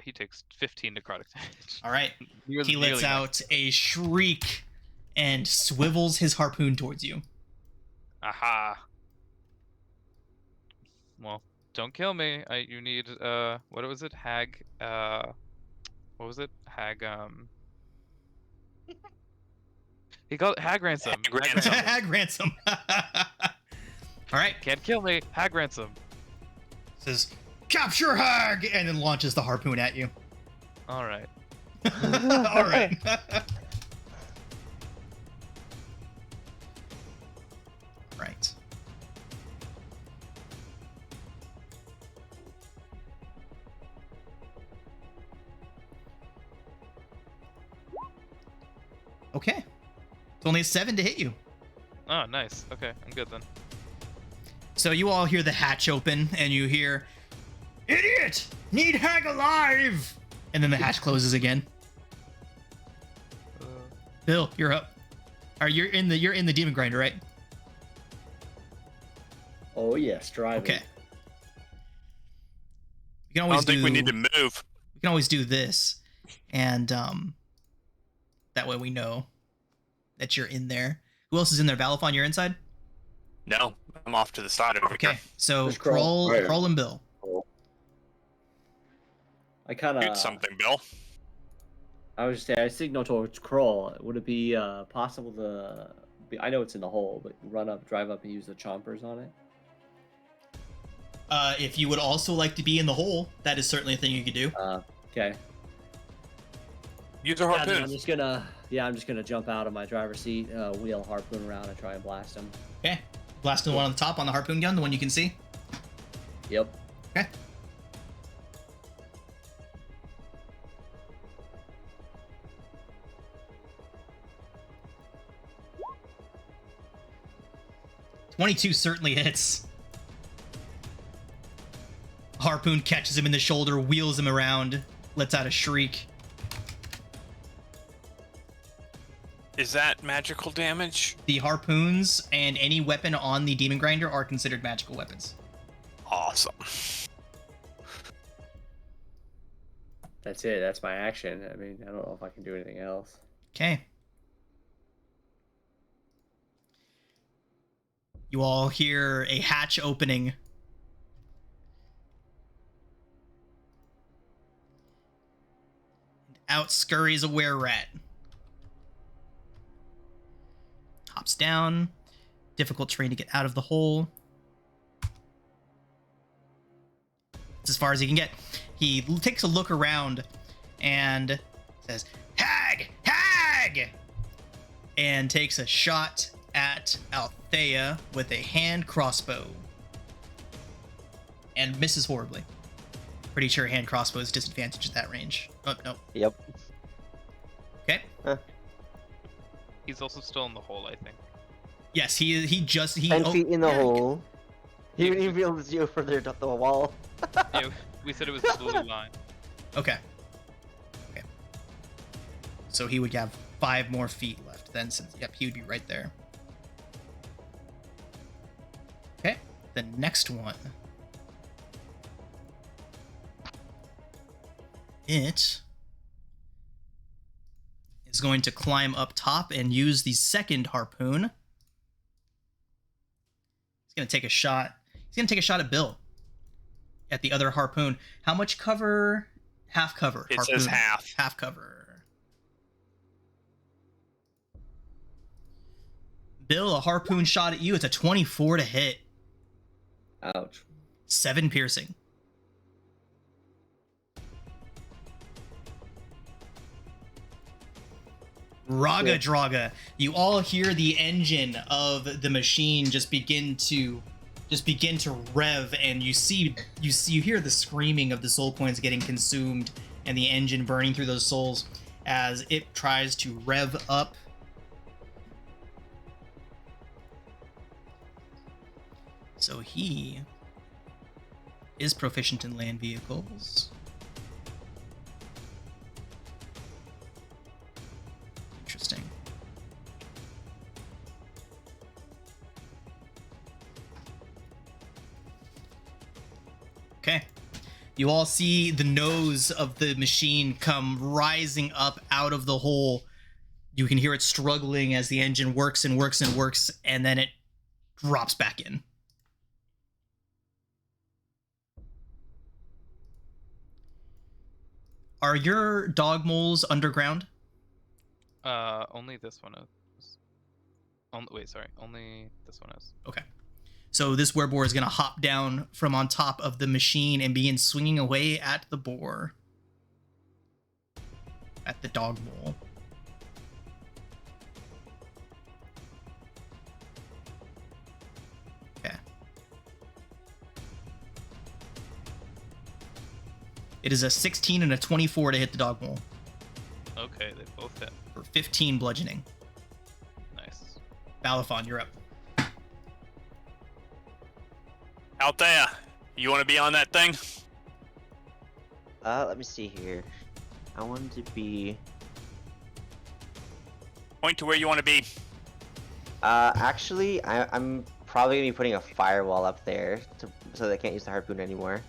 He takes 15 necrotic damage. All right. Nearly- He lets nearly out a shriek and swivels his harpoon towards you. Aha. Well, don't kill me. You need what was it? Hag what was it? Hag He called it Hag Ransom. Hag Ransom. Hag ransom. All right. Can't kill me. Hag Ransom. Says, capture Hag, and then launches the harpoon at you. All right. All right. Right. Okay. It's only a 7 to hit you. Oh, nice. Okay, I'm good then. So you all hear the hatch open, and you hear, "Idiot! Need Hag alive!" And then the hatch closes again. Bill, you're up. You're in the demon grinder, right? Oh yes, driving. Okay. You can I always don't think we need to move. You can always do this, and that way we know that you're in there. Who else is in there? Balafon, you're inside? No, I'm off to the side over Okay, here. so Just Kroll. Kroll and Bill. I kind Shoot of. something, Bill. I was just saying, I signal towards Kroll. Would it be possible to? I know it's in the hole, but drive up, and use the chompers on it. If you would also like to be in the hole, that is certainly a thing you could do. Okay. Use a Yeah, then harpoon. I'm just gonna jump out of my driver's seat, wheel harpoon around, and try and blast him. Okay, blasting the one on the top on the harpoon gun, the one you can see. Yep. Okay. .22 certainly hits. Harpoon catches him in the shoulder, wheels him around, lets out a shriek. Is that magical damage? The harpoons and any weapon on the demon grinder are considered magical weapons. Awesome. That's it. That's my action. I mean, I don't know if I can do anything else. Okay. You all hear a hatch opening. Out scurries a were-rat. Hops down. Difficult terrain to get out of the hole. It's as far as he can get. He takes a look around and says, "Hag! Hag!" and takes a shot at Althea with a hand crossbow. And misses horribly. Pretty sure hand crossbow is disadvantaged at that range. Oh, no. Yep. Okay. He's also still in the hole, I think. Yes, he 10 feet in the yeah, hole. He didn't even be able to see further up the wall. Yeah, we said it was the blue line. Okay. Okay. So he would have 5 more feet left then, since, yep, he would be right there. Okay, the next one. It is going to climb up top and use the second harpoon. He's going to take a shot. He's going to take a shot at Bill. At the other harpoon. How much cover? Half cover. It harpoon. says half. Half cover. Bill, a harpoon shot at you. It's a 24 to hit. Ouch. 7 piercing. Raga Draga. You all hear the engine of the machine just begin to rev, and you hear the screaming of the soul coins getting consumed and the engine burning through those souls as it tries to rev up. So he is proficient in land vehicles. Interesting. Okay. You all see the nose of the machine come rising up out of the hole. You can hear it struggling as the engine works and works and works, and then it drops back in. Are your dog moles underground? Only this one is. Only this one is. Okay. So this wereboar is going to hop down from on top of the machine and begin swinging away at the boar. At the dog mole. Okay. It is a 16 and a 24 to hit the dog mole. Okay, they both hit. For 15 bludgeoning. Nice. Balafon, you're up. Althea, you want to be on that thing? Let me see here. I want to be. Point to where you want to be. Actually, I'm probably gonna be putting a firewall up there so they can't use the harpoon anymore.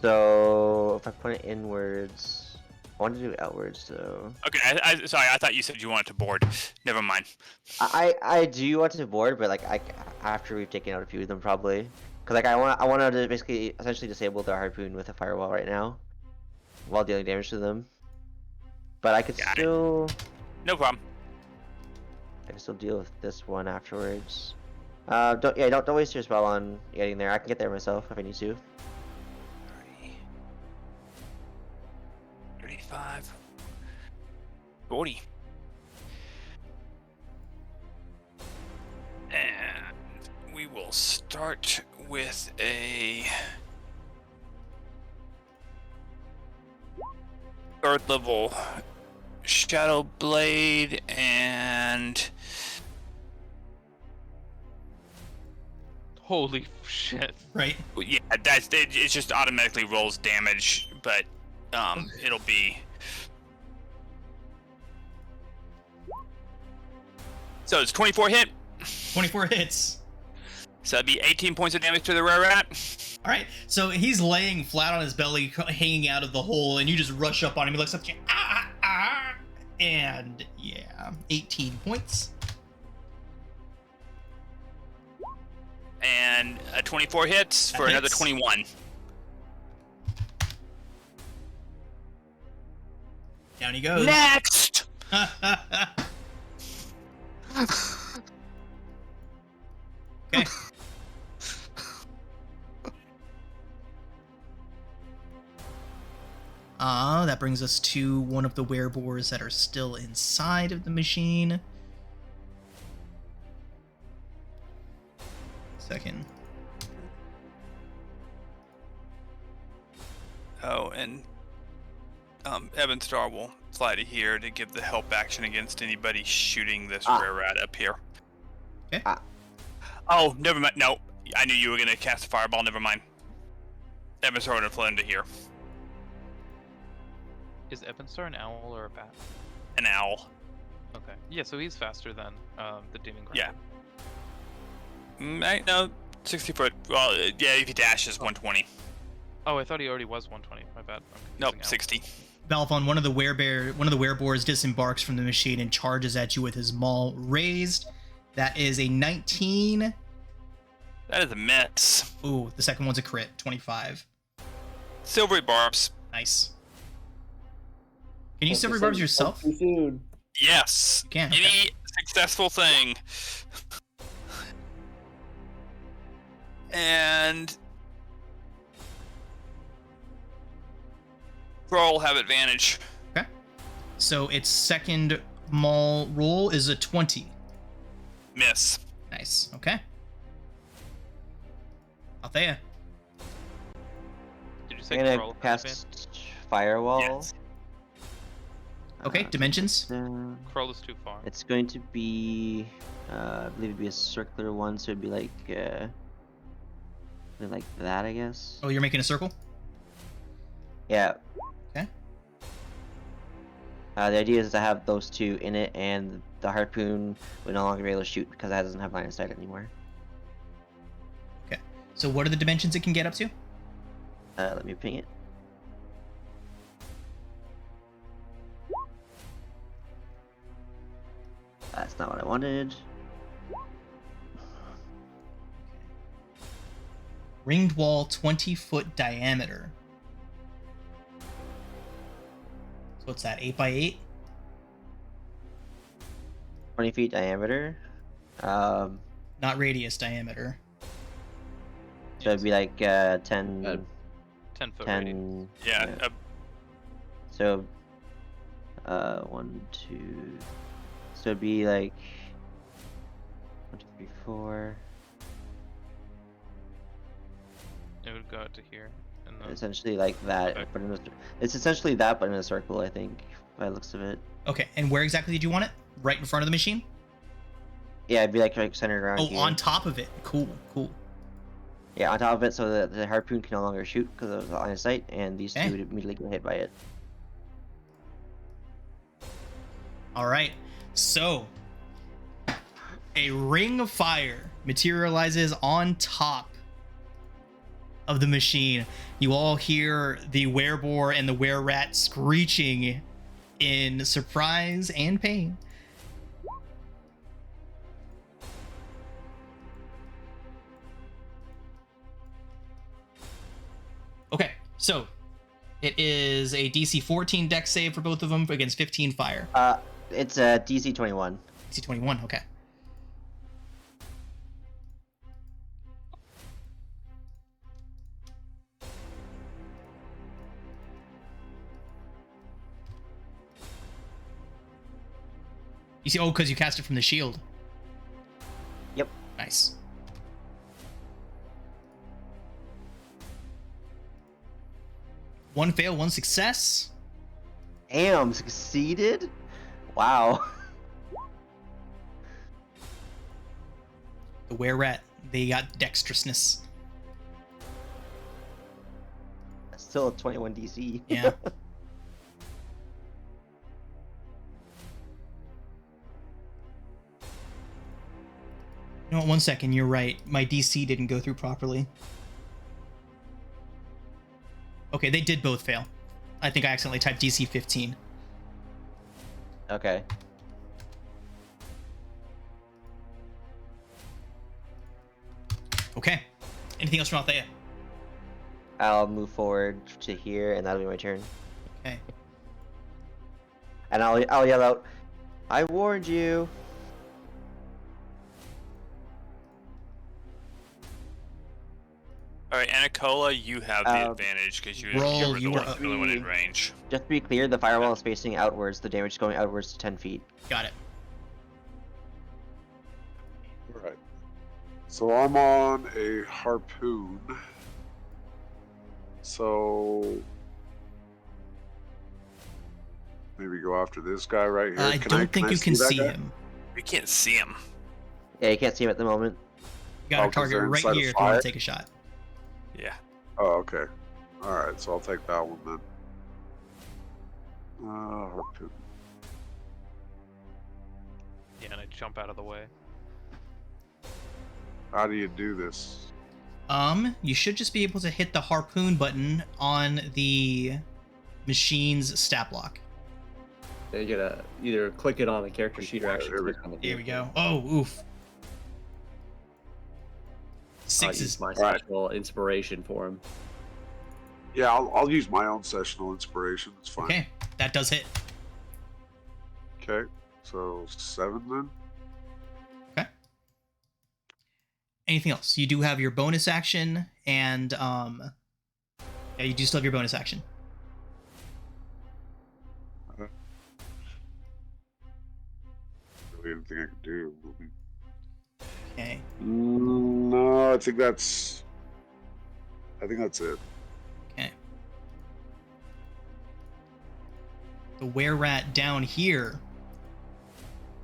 So if I put it inwards, I want to do it outwards, so Okay, sorry, I thought you said you wanted to board. Never mind. I do want to board, but like after we've taken out a few of them probably, because like I want to basically essentially disable the harpoon with a firewall right now, while dealing damage to them. But I could Got it. still No problem. deal with this one afterwards. Don't waste your spell on getting there. I can get there myself if I need to. 30, 35, 40. And we will start with a third level Shadow Blade and Holy shit. Right? yeah, it just automatically rolls damage, but it'll be so it's 24 hit. 24 hits. So that'd be 18 points of damage to the rare rat. All right, so he's laying flat on his belly, hanging out of the hole, and you just rush up on him. He looks up to you, and yeah, 18 points. And 24 hits That for another hits. 21. Down he goes. Next! Okay. That brings us to one of the werebores that are still inside of the machine. Second. Oh, and Evan Star will fly to here to give the help action against anybody shooting this rare rat up here. Okay. Oh, never mind. No, I knew you were going to cast a fireball. Never mind. Evan Star would have flown to here. Is Evanstar an owl or a bat? An owl. Okay. Yeah, so he's faster than the Demon Grinder. Yeah. No, 60 foot. Well, yeah, if he dashes 120. Oh, I thought he already was 120. My bad. I'm Nope, confusing owls. 60. Balfon, one of the werebores disembarks from the machine and charges at you with his maul raised. That is a 19. That is a miss. Ooh, the second one's a crit, 25. Silvery barbs. Nice. Can you silver barbs yourself? Too soon. Yes. You can. Okay. Any successful thing. And roll have advantage. Okay. So its second maul roll is a 20. Miss. Nice. Okay. Althea. Did you say I'm gonna Kroll has cast Firewall. Yes. Okay, dimensions. advantage? Kroll is too far. It's going to be, I believe it'd be a circular one, so it'd be like that, I guess. Oh, you're making a circle? Yeah. Okay. The idea is to have those two in it, and the harpoon would no longer be able to shoot because it doesn't have line of sight anymore. Okay. So what are the dimensions it can get up to? Let me ping it. That's not what I wanted. Ringed wall, 20-foot diameter. So what's that, 8 by 8? 20 feet diameter. So Not radius, diameter. it'd be like 10, 10 foot radius. 10. Yeah. So, 1, 2. So it'd be like 1, 2, 3, 4. It would go out to here. And then Essentially like that, Okay. but it's essentially that, but in a circle, I think, by the looks of it. Okay, and where exactly did you want it? Right in front of the machine? Yeah, it'd be like centered around Oh, here. on top of it. Cool, cool. Yeah, on top of it, so that the harpoon can no longer shoot because of the line of sight, and these Okay. two would immediately get hit by it. All right. So, a ring of fire materializes on top of the machine, you all hear the wereboar and the wererat screeching in surprise and pain. Okay, so it is a DC 14 dex save for both of them against 15 fire. It's a DC 21. DC 21, okay. You see, oh, because you cast it from the shield. Yep. Nice. One fail, one success. Damn, succeeded? Wow. The wererat, they got dexterousness. That's still a 21 DC. Yeah. You know what, 1 second, you're right. My DC didn't go through properly. Okay, they did both fail. I think I accidentally typed DC 15. Okay. Okay. Anything else from Althea? I'll move forward to here, and that'll be my turn. Okay. And I'll yell out, "I warned you!" All right, Anacola, you have the advantage because you were the only one in range. Just to be clear, the firewall is facing outwards. The damage is going outwards to 10 feet. Got it. Alright. So I'm on a harpoon. So maybe go after this guy right here. I don't think you can see him. We can't see him. Yeah, you can't see him at the moment. You got a target right here if you want to take a shot. Yeah. Oh, okay. Alright, so I'll take that one then. Harpoon. Yeah, and I jump out of the way. How do you do this? You should just be able to hit the harpoon button on the machine's stat block. Yeah, you gotta either click it on the character sheet or actually There we click on the Here we vehicle. go. Oh, oof. I'll Six use is my Alright. special inspiration for him. Yeah, I'll use my own sessional inspiration. It's fine. okay. That does hit. Okay, so 7 then. Okay. Anything else? You do have your bonus action, and yeah, you do still have your bonus action. Really anything I can do. Okay. No, I think that's it. Okay. The wererat down here,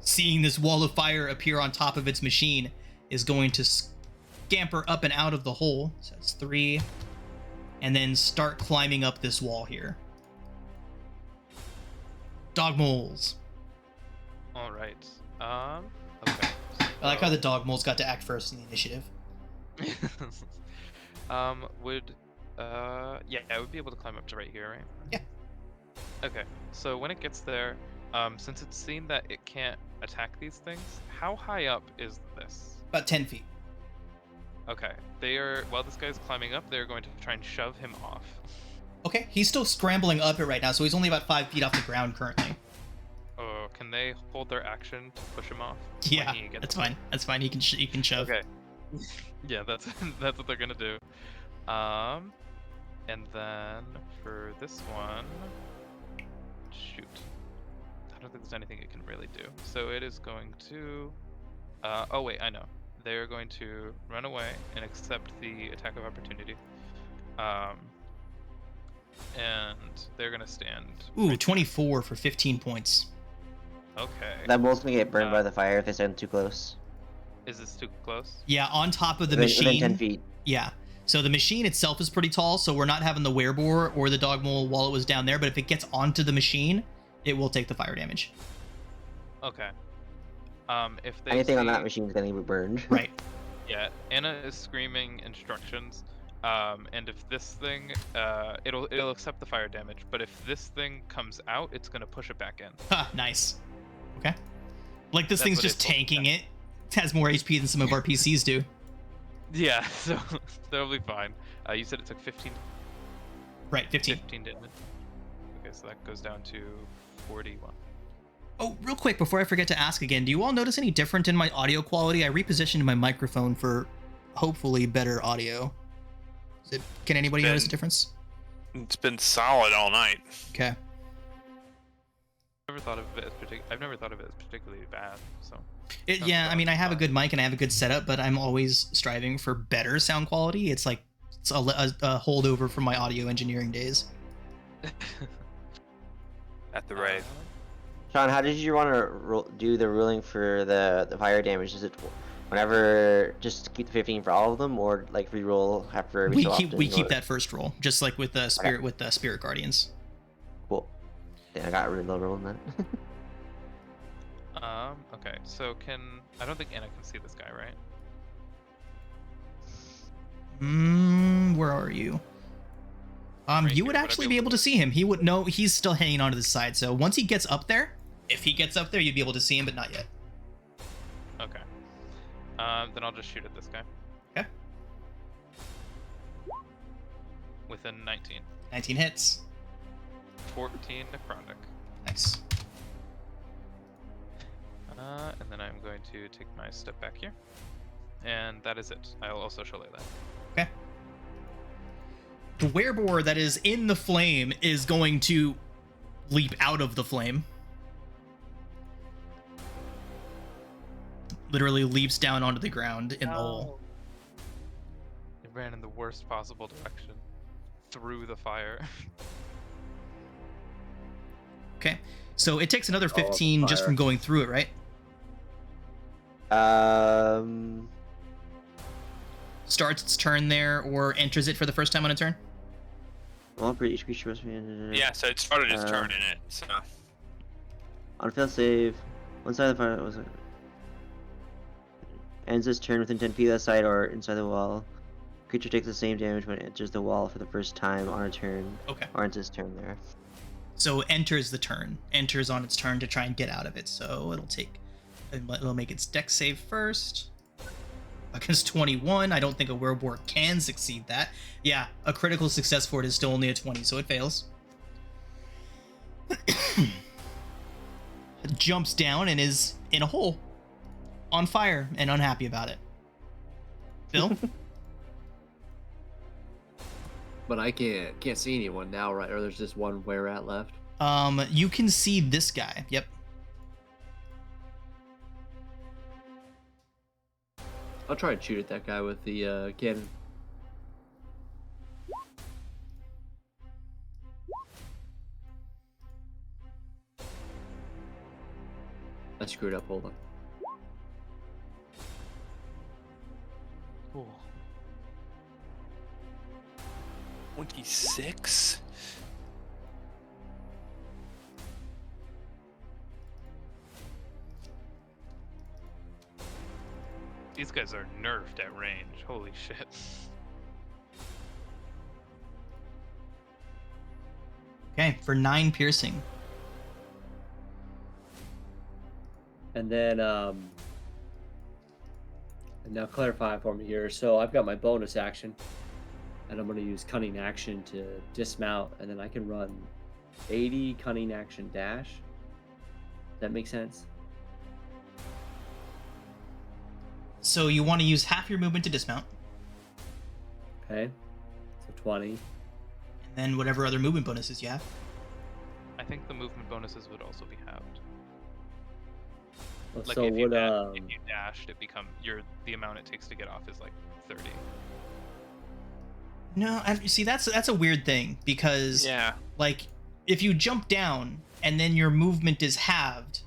seeing this wall of fire appear on top of its machine, is going to scamper up and out of the hole. So that's 3. And then start climbing up this wall here. Dog moles. All right. Okay. I like how the dog moles got to act first in the initiative. Yeah, I would be able to climb up to right here, right? Yeah. Okay. So when it gets there, since it's seen that it can't attack these things, how high up is this? About 10 feet. Okay. While this guy's climbing up, they're going to try and shove him off. Okay, he's still scrambling up it right now, so he's only about 5 feet off the ground currently. Oh, can they hold their action to push him off? Yeah, when he gets that's there? fine. That's fine. He can shove. Okay. Yeah, that's that's what they're gonna do. And then for this one, shoot, I don't think there's anything it can really do. So it is going to. Oh wait, I know. They're going to run away and accept the attack of opportunity. And they're gonna stand. Ooh, 24 for 15 points. Okay. That mole's gonna get burned by the fire if they stand too close. Is this too close? Yeah, on top of the Within machine. 10 feet. Yeah. So the machine itself is pretty tall, so we're not having the werebore or the dog mole while it was down there, but if it gets onto the machine, it will take the fire damage. Okay. If they Anything on see- that machine is gonna be burned. Right. Yeah, Anna is screaming instructions. And if this thing, it'll accept the fire damage. But if this thing comes out, it's gonna push it back in. Ha, nice. Okay. Like this That's thing's what just it's called. tanking it. It has more HP than some of our PCs do. Yeah, so that'll be fine. You said it took 15. Right, 15. 15 damage. Okay, so that goes down to 41. Oh, real quick, before I forget to ask again, do you all notice any different in my audio quality? I repositioned my microphone for hopefully better audio. Can anybody notice a difference? It's been solid all night. Okay. I've never thought of it as particularly bad. So. Yeah, I mean, I have a good mic and I have a good setup, but I'm always striving for better sound quality. It's like it's a holdover from my audio engineering days. At the rate. Sean, how did you want to do the ruling for the fire damage? Is it whenever just keep the 15 for all of them, or like re-roll after every We so keep often, we keep or- that first roll, just like with the spirit with the spirit guardians. Cool. Yeah, I got rid of the rolling then. Okay, so I don't think Anna can see this guy, right? Where are you? Right You here, would would I actually be be able able to see him. He would know he's still hanging onto the side. So once he gets up there, if he gets up there, you'd be able to see him, but not yet. Okay. Then I'll just shoot at this guy. Okay. Within 19. 19 hits. 14 necrotic. Nice. And then I'm going to take my step back here. And that is it. I'll also show that. Okay. The wereboar that is in the flame is going to leap out of the flame. Literally leaps down onto the ground in the hole. It ran in the worst possible direction. Through the fire. Okay. So it takes another 15 just fire. from going through it, right? Starts its turn there or enters it for the first time on a turn? Well, for each creature must be. Yeah, so it started its turn in it. So On a failed save, one side of the fire was ends its turn within 10 feet of that side or inside the wall. Creature takes the same damage when it enters the wall for the first time on a turn. Okay. Or ends its turn there. So enters the turn. Enters on its turn to try and get out of it. So it'll make its dex save first. Against 21, I don't think a werewolf can succeed that. Yeah, a critical success for it is still only a 20, so it fails. It jumps down and is in a hole. On fire and unhappy about it. Bill? But I can't see anyone now, right? Or there's just one were-rat left. You can see this guy. Yep. I'll try and shoot at that guy with the cannon. I screwed up. Hold on. Cool. 26. These guys are nerfed at range. Holy shit. Okay, for 9 piercing. And then, and now clarify for me here. So I've got my bonus action, and I'm going to use cunning action to dismount, and then I can run 80 cunning action dash. Does that make sense? So you want to use half your movement to dismount, Okay. So 20. and then whatever other movement bonuses you have. I think the movement bonuses would also be halved. Well, Like so if you, would if you dashed, it become the amount it takes to get off is like 30. No, you see that's a weird thing because Yeah. like if you jump down and then your movement is halved.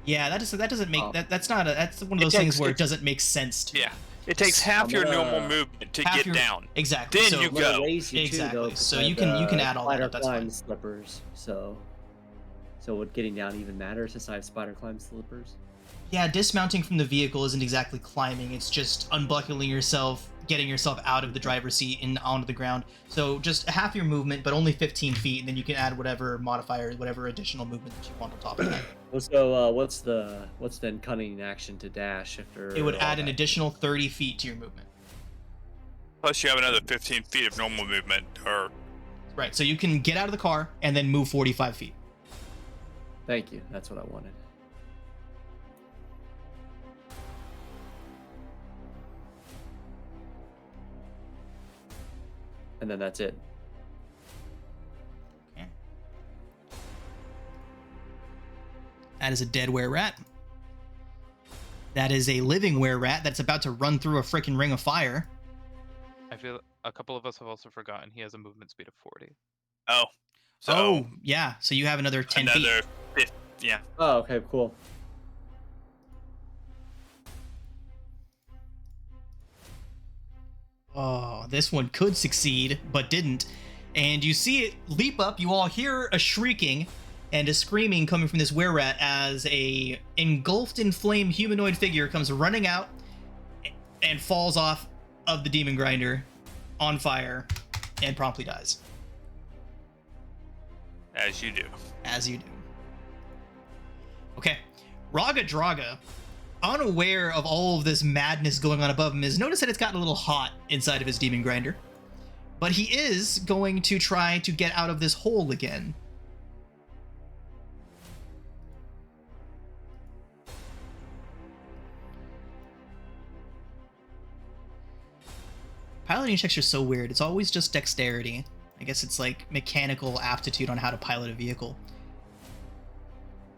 Yeah, that doesn't make that's one of those things where it doesn't make sense to me. Yeah. It takes half I'm your gonna- normal movement to Half get your- down. Exactly. Then so, you I'm gonna go. raise you too, Exactly. though, 'cause So I you have can the add all that spider up, that's fine. climb slippers. So So would getting down even matter since I have spider climb slippers? Yeah, dismounting from the vehicle isn't exactly climbing. It's just unbuckling yourself, getting yourself out of the driver's seat and onto the ground. So just half your movement, but only 15 feet, and then you can add whatever modifier, whatever additional movement that you want on top of that. So what's then cunning action to dash after? It would all add an that? additional 30 feet to your movement. Plus, you have another 15 feet of normal movement, or Right, so you can get out of the car and then move 45 feet. Thank you. That's what I wanted. And then that's it. Okay. That is a dead were-rat. That is a living were-rat that's about to run through a freaking ring of fire. I feel a couple of us have also forgotten he has a movement speed of 40. oh, so Oh, yeah, so you have another 10 feet. another 50, yeah. Oh, okay, cool. Oh, this one could succeed, but didn't. And you see it leap up. You all hear a shrieking and a screaming coming from this were-rat as a engulfed in flame humanoid figure comes running out and falls off of the demon grinder on fire and promptly dies. As you do. As you do. Okay. Raga Draga, unaware of all of this madness going on above him, has noticed that it's gotten a little hot inside of his demon grinder. But he is going to try to get out of this hole again. Piloting checks are so weird. It's always just dexterity. I guess it's like mechanical aptitude on how to pilot a vehicle.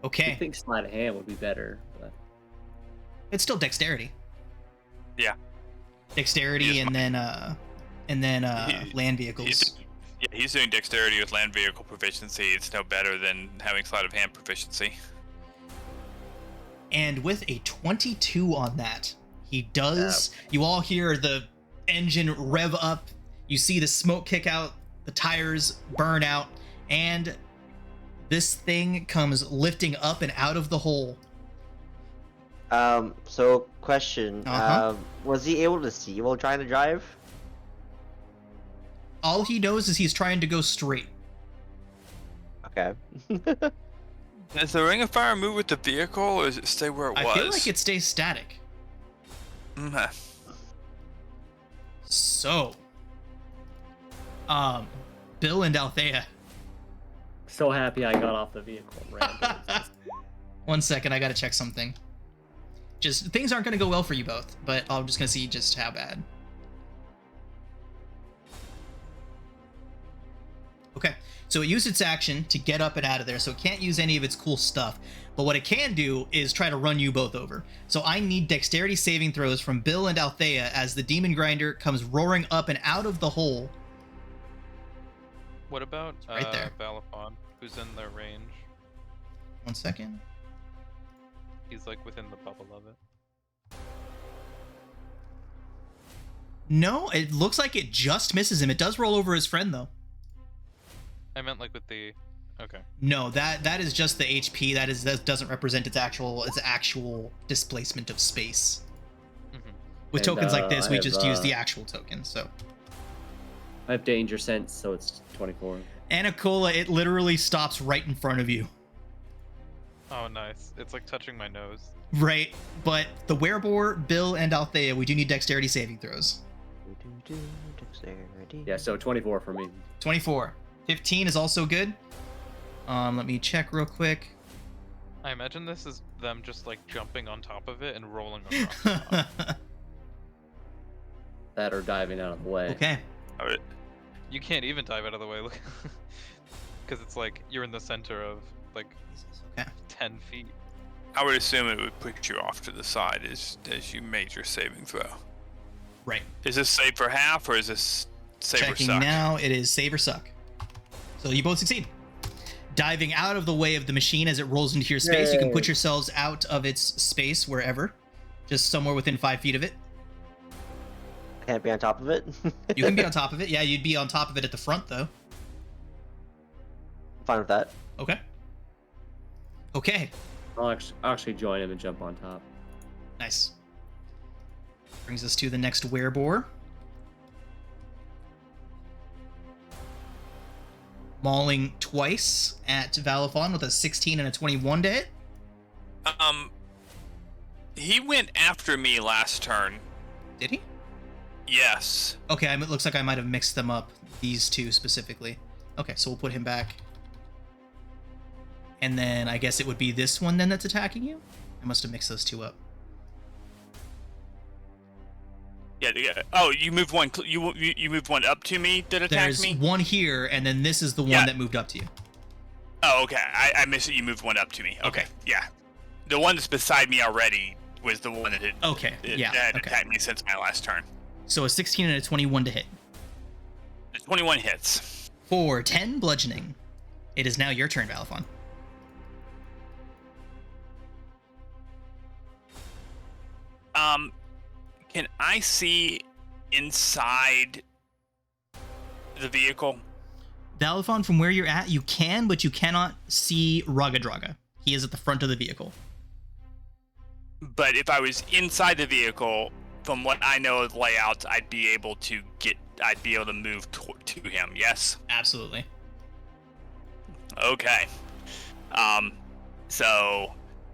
I Okay. think sleight of hand would be better. But... It's still dexterity. Yeah. Dexterity He is and then land vehicles. He's doing dexterity with land vehicle proficiency. It's no better than having sleight of hand proficiency. And with a 22 on that, he does. You all hear the engine rev up. You see the smoke kick out, the tires burn out, and this thing comes lifting up and out of the hole. So question. Uh-huh. Was he able to see while trying to drive? All he knows is he's trying to go straight. Okay. Does the ring of fire move with the vehicle, or does it stay where it was? I feel like it stays static. Okay. So, Bill and Althea. So happy I got off the vehicle and ran towards this. 1 second, I gotta check something. Just, things aren't gonna go well for you both, but I'm just gonna see just how bad. Okay, so it used its action to get up and out of there, so it can't use any of its cool stuff. But what it can do is try to run you both over. So I need dexterity saving throws from Bill and Althea as the demon grinder comes roaring up and out of the hole. What about right there. Balafon, who's in their range? 1 second. He's like within the bubble of it. No, it looks like it just misses him. It does roll over his friend, though. I meant like with the... Okay. No, that is just the HP. That doesn't represent its actual displacement of space. Mm-hmm. With And, tokens like this, I we have, just use the actual token. So, I have danger sense, so it's 24. Anacola, it literally stops right in front of you. Oh, nice. It's like touching my nose. Right, but the Werebore, Bill, and Althea, we do need dexterity saving throws. Dexterity. Yeah, so 24 for me. 24. 15 is also good. Let me check real quick. I imagine this is them just like jumping on top of it and rolling across the top. That or diving out of the way. Okay. Alright. You can't even dive out of the way, look. Because it's like you're in the center of like Okay. 10 feet. I would assume it would put you off to the side as you made your saving throw. Right. Is this save for half, or is this save or Checking suck? now, it is save or suck. So you both succeed. Diving out of the way of the machine as it rolls into your space, you can put Yay. yourselves out of its space wherever, just somewhere within 5 feet of it. Can't be on top of it. You can be on top of it. Yeah, you'd be on top of it at the front, though. Fine with that. Okay. Okay, I'll actually join him and jump on top. nice. Brings us to the next werebore. Mauling twice at Valifon with a 16 and a 21 to hit. He went after me last turn. Did he? Yes. Okay, it looks like I might have mixed them up, these two specifically. Okay, so we'll put him back. And then I guess it would be this one then that's attacking you? I must have mixed those two up. Yeah. Oh, you moved one. You moved one up to me that attacked There's me. one here, and then this is the one Yeah. that moved up to you. Oh, okay. I missed it. You moved one up to me. Okay. Yeah. The one that's beside me already was the one that had, Okay, yeah, that had okay. attacked me since my last turn. So a 16 and a 21 to hit. The 21 hits. For 10 bludgeoning. It is now your turn, Valifon. Can I see inside the vehicle? Valifon, from where you're at, you can, but you cannot see Ragadraga. He is at the front of the vehicle. But if I was inside the vehicle, from what I know of the layouts, I'd be able to move to him. Yes. Absolutely. Okay. So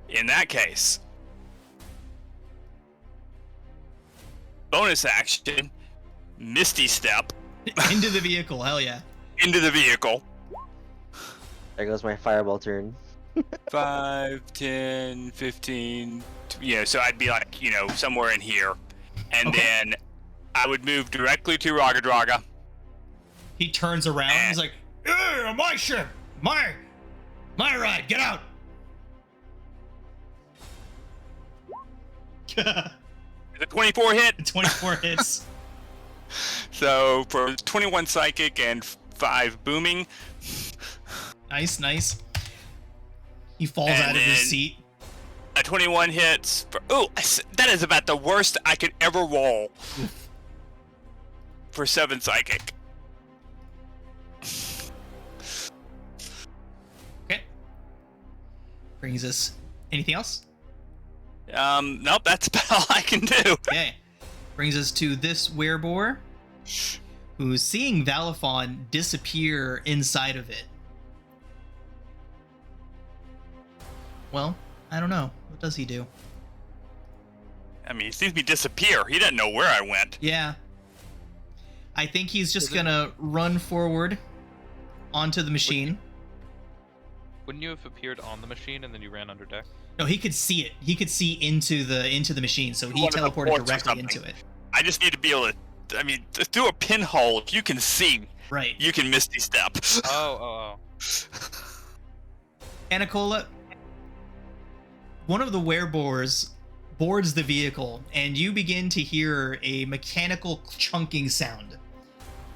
in that case, bonus action, Misty Step Into the vehicle, hell yeah. into the vehicle. There goes my fireball turn. 5, 10, 15. So I'd be like, somewhere in here. And Okay. then I would move directly to Ragadraga. He turns around, he's like, "Hey, my ship! My ride, get out!" The 24 hit. 24 hits. So for 21 psychic and 5 booming. Nice. He falls And out of his then- seat. A 21 hits. That is about the worst I could ever roll for 7 psychic. Okay. Brings us. Anything else? Nope, that's about all I can do. Okay. Brings us to this werebore, who's seeing Valifon disappear inside of it. Well, I don't know. What does he do? I mean, he sees me disappear. He doesn't know where I went. Yeah. I think he's just gonna run forward onto the machine. Wouldn't you have appeared on the machine and then you ran under deck? No, he could see it. He could see into the machine, so he One of the teleported ports or directly something. into it. I just need to be able to. I mean, through a pinhole, if you can see, Right. you can Misty Step. Oh. Anacola, one of the werebores boards the vehicle, and you begin to hear a mechanical chunking sound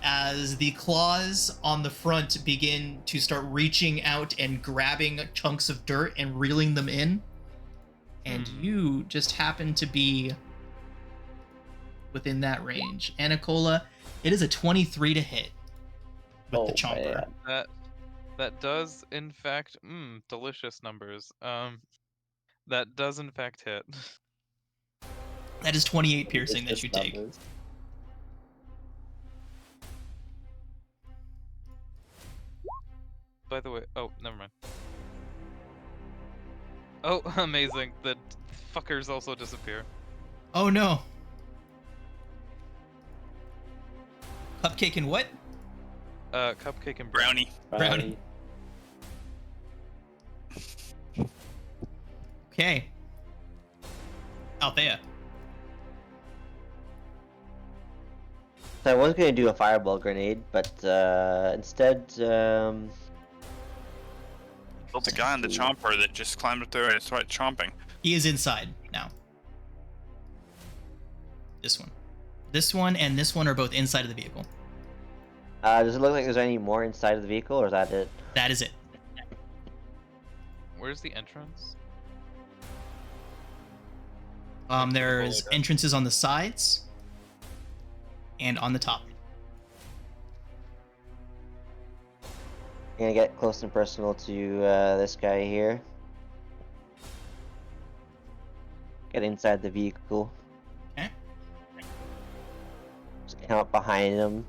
as the claws on the front begin to start reaching out and grabbing chunks of dirt and reeling them in. And you just happen to be within that range. Anacola, it is a 23 to hit with the chomper. man. That does in fact delicious numbers. That does in fact hit. That is 28 piercing that Just you take. numbers. By the way, oh, never mind. Oh, amazing. The fuckers also disappear. Oh no. Cupcake and what? Cupcake and Brownie. Brownie. Okay. Althea. So I was gonna do a fireball grenade, but instead, Built a guy on the chomper that just climbed up there and started chomping. He is inside now. This one. This one and this one are both inside of the vehicle. does it look like there's any more inside of the vehicle, or is that it? That is it. Where's the entrance? There's entrances on the sides and on the top. I'm gonna get close and personal to this guy here. get inside the vehicle. Okay. Just come up behind him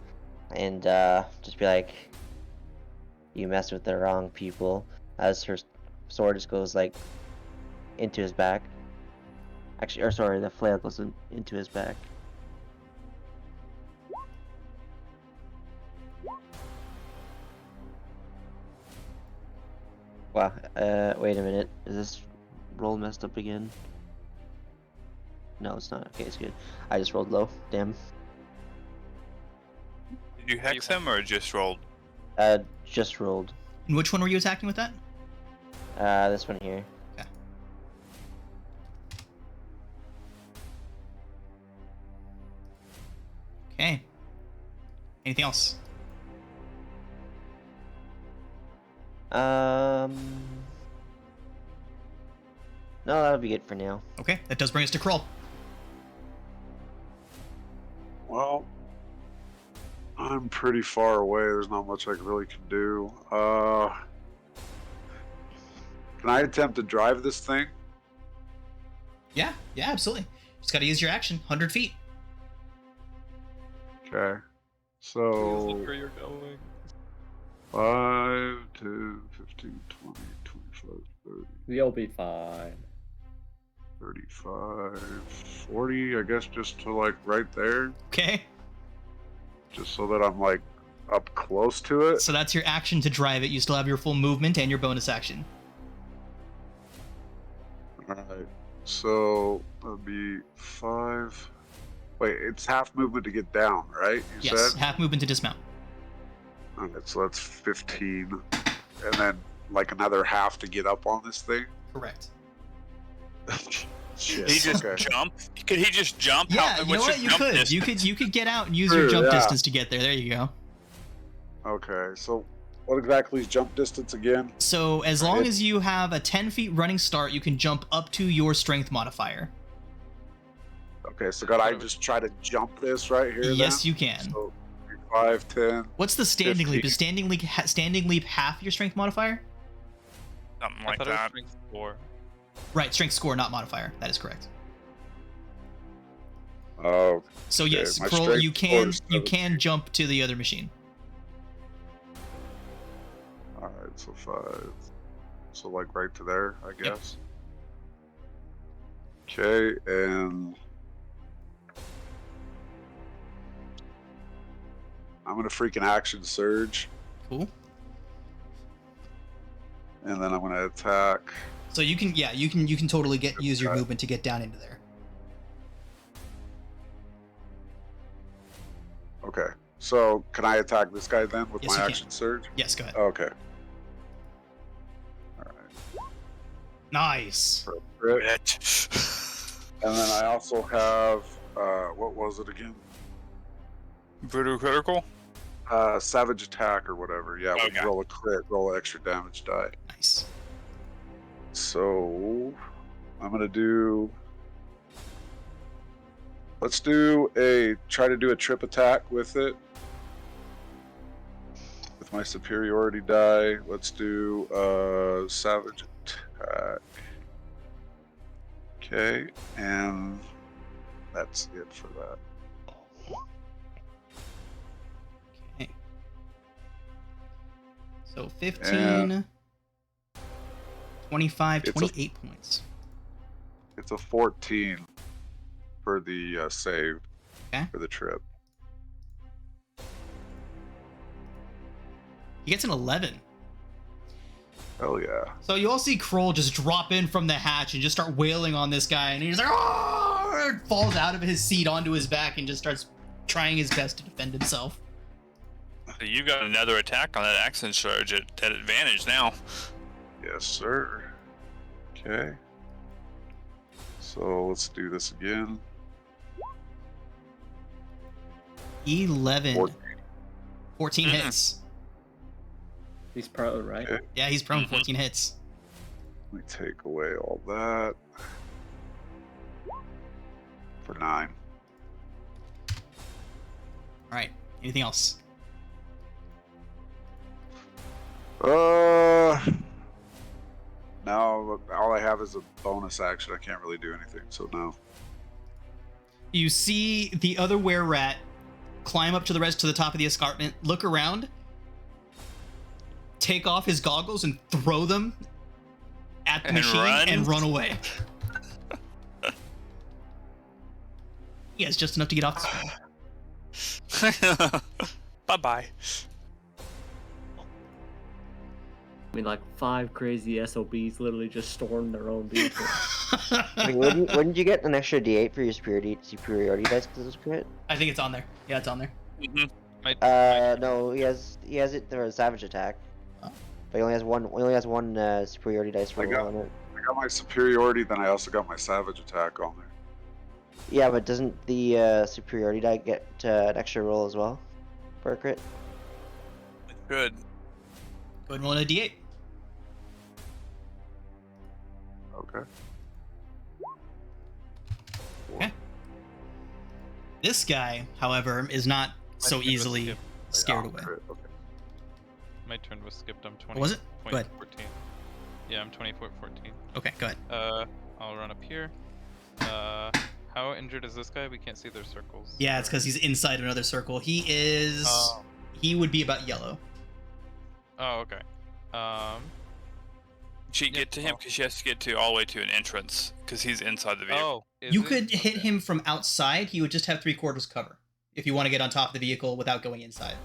and just be like, "You messed with the wrong people." As her sword just goes like into his back. Actually, or sorry, the flail goes into his back. Wow. Wait a minute. Is this roll messed up again? No, it's not. Okay, it's good. I just rolled low. Damn. Did you hex him or just rolled? Just rolled. And which one were you attacking with that? This one here. Okay. Okay. Anything else? No, that'll be it for now. Okay, that does bring us to Kroll. Well, I'm pretty far away. There's not much I really can do. Can I attempt to drive this thing? Yeah, absolutely. Just got to use your action. 100 feet. Okay. Please So look where you're going. 5, 10, 15, 20, 25, 30, You'll be fine. 35, 40, I guess, just to like right there. Okay. Just so that I'm like up close to it. So that's your action to drive it. You still have your full movement and your bonus action. Alright. So that'd be 5. Wait, it's half movement to get down, right? You Yes, said? half movement to dismount. Alright, so that's 15. And then like another half to get up on this thing. Correct. Shit. He just okay. jump? Could he just jump? Yeah, you know what's what? your You jump could. distance? You could get out and use True, your jump yeah. distance to get there. There you go. Okay, so what exactly is jump distance again? So as long Right. as you have a 10 feet running start, you can jump up to your strength modifier. Okay, so gotta I just try to jump this right here? Yes, then? you can. So 5, 10. What's the standing leap? 15. Is standing leap half your strength modifier? Something I like thought it was that. strength 4. Right, strength score, not modifier. That is correct. Oh, So Okay, yes, my Kroll, strength you score can is you 17. can jump to the other machine. alright, so 5. So like right to there, I Yep. guess. Okay, and I'm gonna freaking action surge, Cool. and then I'm gonna attack. So you can you can totally use your Okay. movement to get down into there. Okay, so can I attack this guy then with Yes, my you can. action surge? Yes, go ahead. Okay. Alright. Nice. Perfect. Bitch. And then I also have what was it again? Voodoo critical? Savage attack or whatever. Yeah, when Okay. you roll a crit, roll an extra damage die. Nice. So I'm gonna do. Let's try to do a trip attack with it. With my superiority die, let's do savage attack. Okay, and that's it for that. Okay. So 15, 25, It's a- 28 points. It's a 14 for the save Okay. for the trip. He gets an 11. Hell yeah. So you all see Kroll just drop in from the hatch and just start wailing on this guy, and he's like, "Oh!" and falls out of his seat onto his back and just starts trying his best to defend himself. So you got another attack on that action surge at advantage now. Yes, sir. Okay. So let's do this again. 11. 14. 14 Mhm. hits. He's prone, right? Okay. Yeah, he's prone. Mhm. 14 hits. Let me take away all that. For 9. All right. Anything else? No, all I have is a bonus action. I can't really do anything, so no. You see the other were-rat climb up to the top of the escarpment, look around, take off his goggles and throw them at the machine and run away. He has just enough to get off the screen. Bye-bye. I mean, like 5 crazy SOBs literally just stormed their own vehicle. I mean, wouldn't you get an extra D8 for your superiority dice because it's crit? I think it's on there. Yeah, it's on there. No, he has it for a savage attack. Oh. But he only has one superiority dice for I on it. got my superiority, then I also got my savage attack on there. Yeah, but doesn't the superiority die get an extra roll as well for a crit? Good. Go ahead and roll a D8. Okay. Okay. This guy, however, is not so easily scared away. Okay. My turn was skipped. I'm 20. What was it? Go ahead. 14. Yeah, I'm 24-14. Okay, go ahead. I'll run up here. How injured is this guy? We can't see their circles. Yeah, it's because he's inside another circle. He is. Oh. He would be about yellow. Oh, okay. She get to him because she has to get all the way to an entrance because he's inside the vehicle. Oh, is You it? could hit Okay. him from outside. He would just have 3/4 cover if you want to get on top of the vehicle without going inside.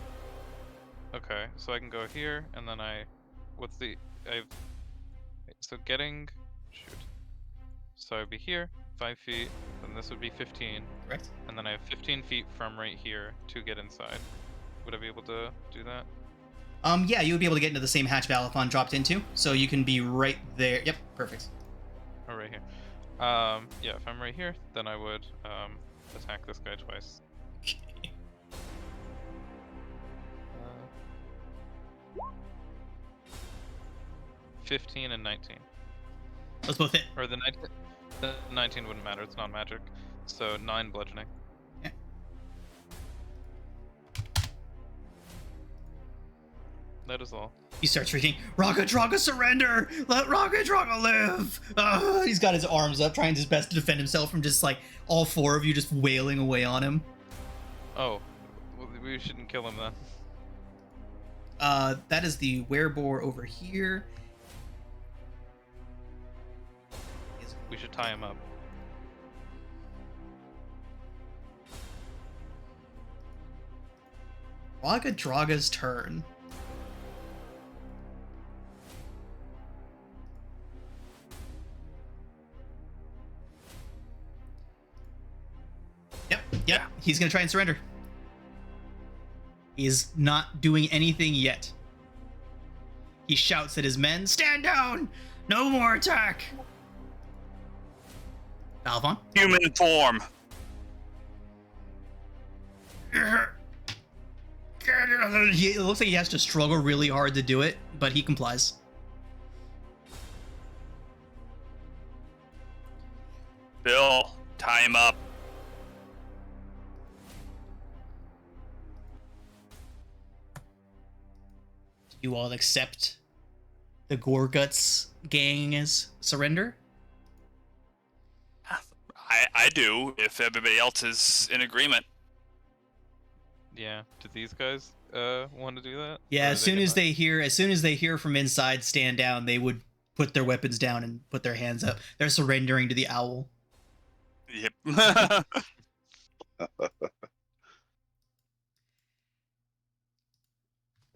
Okay, so I can go here, and then so getting, shoot. So I'd be here, 5 feet, then this would be 15, Correct. and then I have 15 feet from right here to get inside. Would I be able to do that? Yeah, you would be able to get into the same hatch Valifon dropped into, so you can be right there. Yep, perfect. Oh, right here. Yeah, if I'm right here, then I would attack this guy twice. Okay. 15 and 19. Let's both hit. Or the 19 wouldn't matter, it's not magic. So 9 bludgeoning. Yeah. That is all. He starts shrieking, "Raga Draga, surrender! Let Raga Draga live!" He's got his arms up, trying his best to defend himself from just like all 4 of you just wailing away on him. Oh, well, we shouldn't kill him then. That is the werebore over here. We should tie him up. Raga Draga's turn. Yep. He's gonna try and surrender. He is not doing anything yet. He shouts at his men, "Stand down! No more attack!" Valvon? Human form. It looks like he has to struggle really hard to do it, but he complies. Bill, tie him up. You all accept the Gorguts gang as surrender? I do, if everybody else is in agreement. Yeah. Do these guys want to do that? Yeah, Or as are soon as gonna- they hear from inside stand down, they would put their weapons down and put their hands up. They're surrendering to the owl. Yep.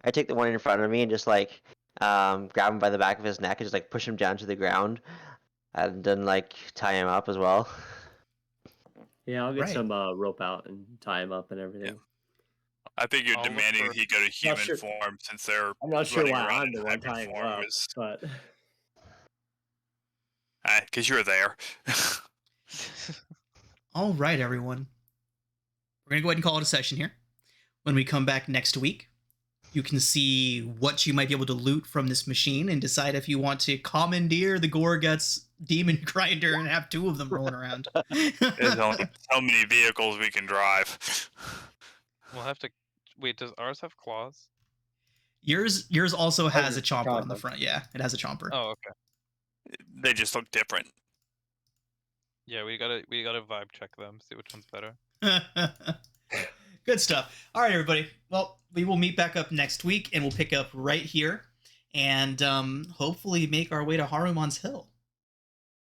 I take the one in front of me and just like grab him by the back of his neck and just like push him down to the ground, and then like tie him up as well. Yeah, I'll get Right. some rope out and tie him up and everything. I think you're I'll look demanding for- he go to human sure. form since they're I'm not sure running why around I'm in the one hybrid tying him form up, is- but because you're there. All right, everyone. We're going to go ahead and call it a session here. When we come back next week, you can see what you might be able to loot from this machine and decide if you want to commandeer the Gorguts demon grinder and have 2 of them rolling around. There's only so many vehicles we can drive. We'll have to. Wait, does ours have claws? Yours also has a Ours is chomper on the chomper. front. Yeah, it has a chomper. Oh, okay. They just look different. Yeah, we gotta vibe check them, see which one's better. Good stuff. All right, everybody. Well, we will meet back up next week, and we'll pick up right here, and hopefully make our way to Haruman's Hill.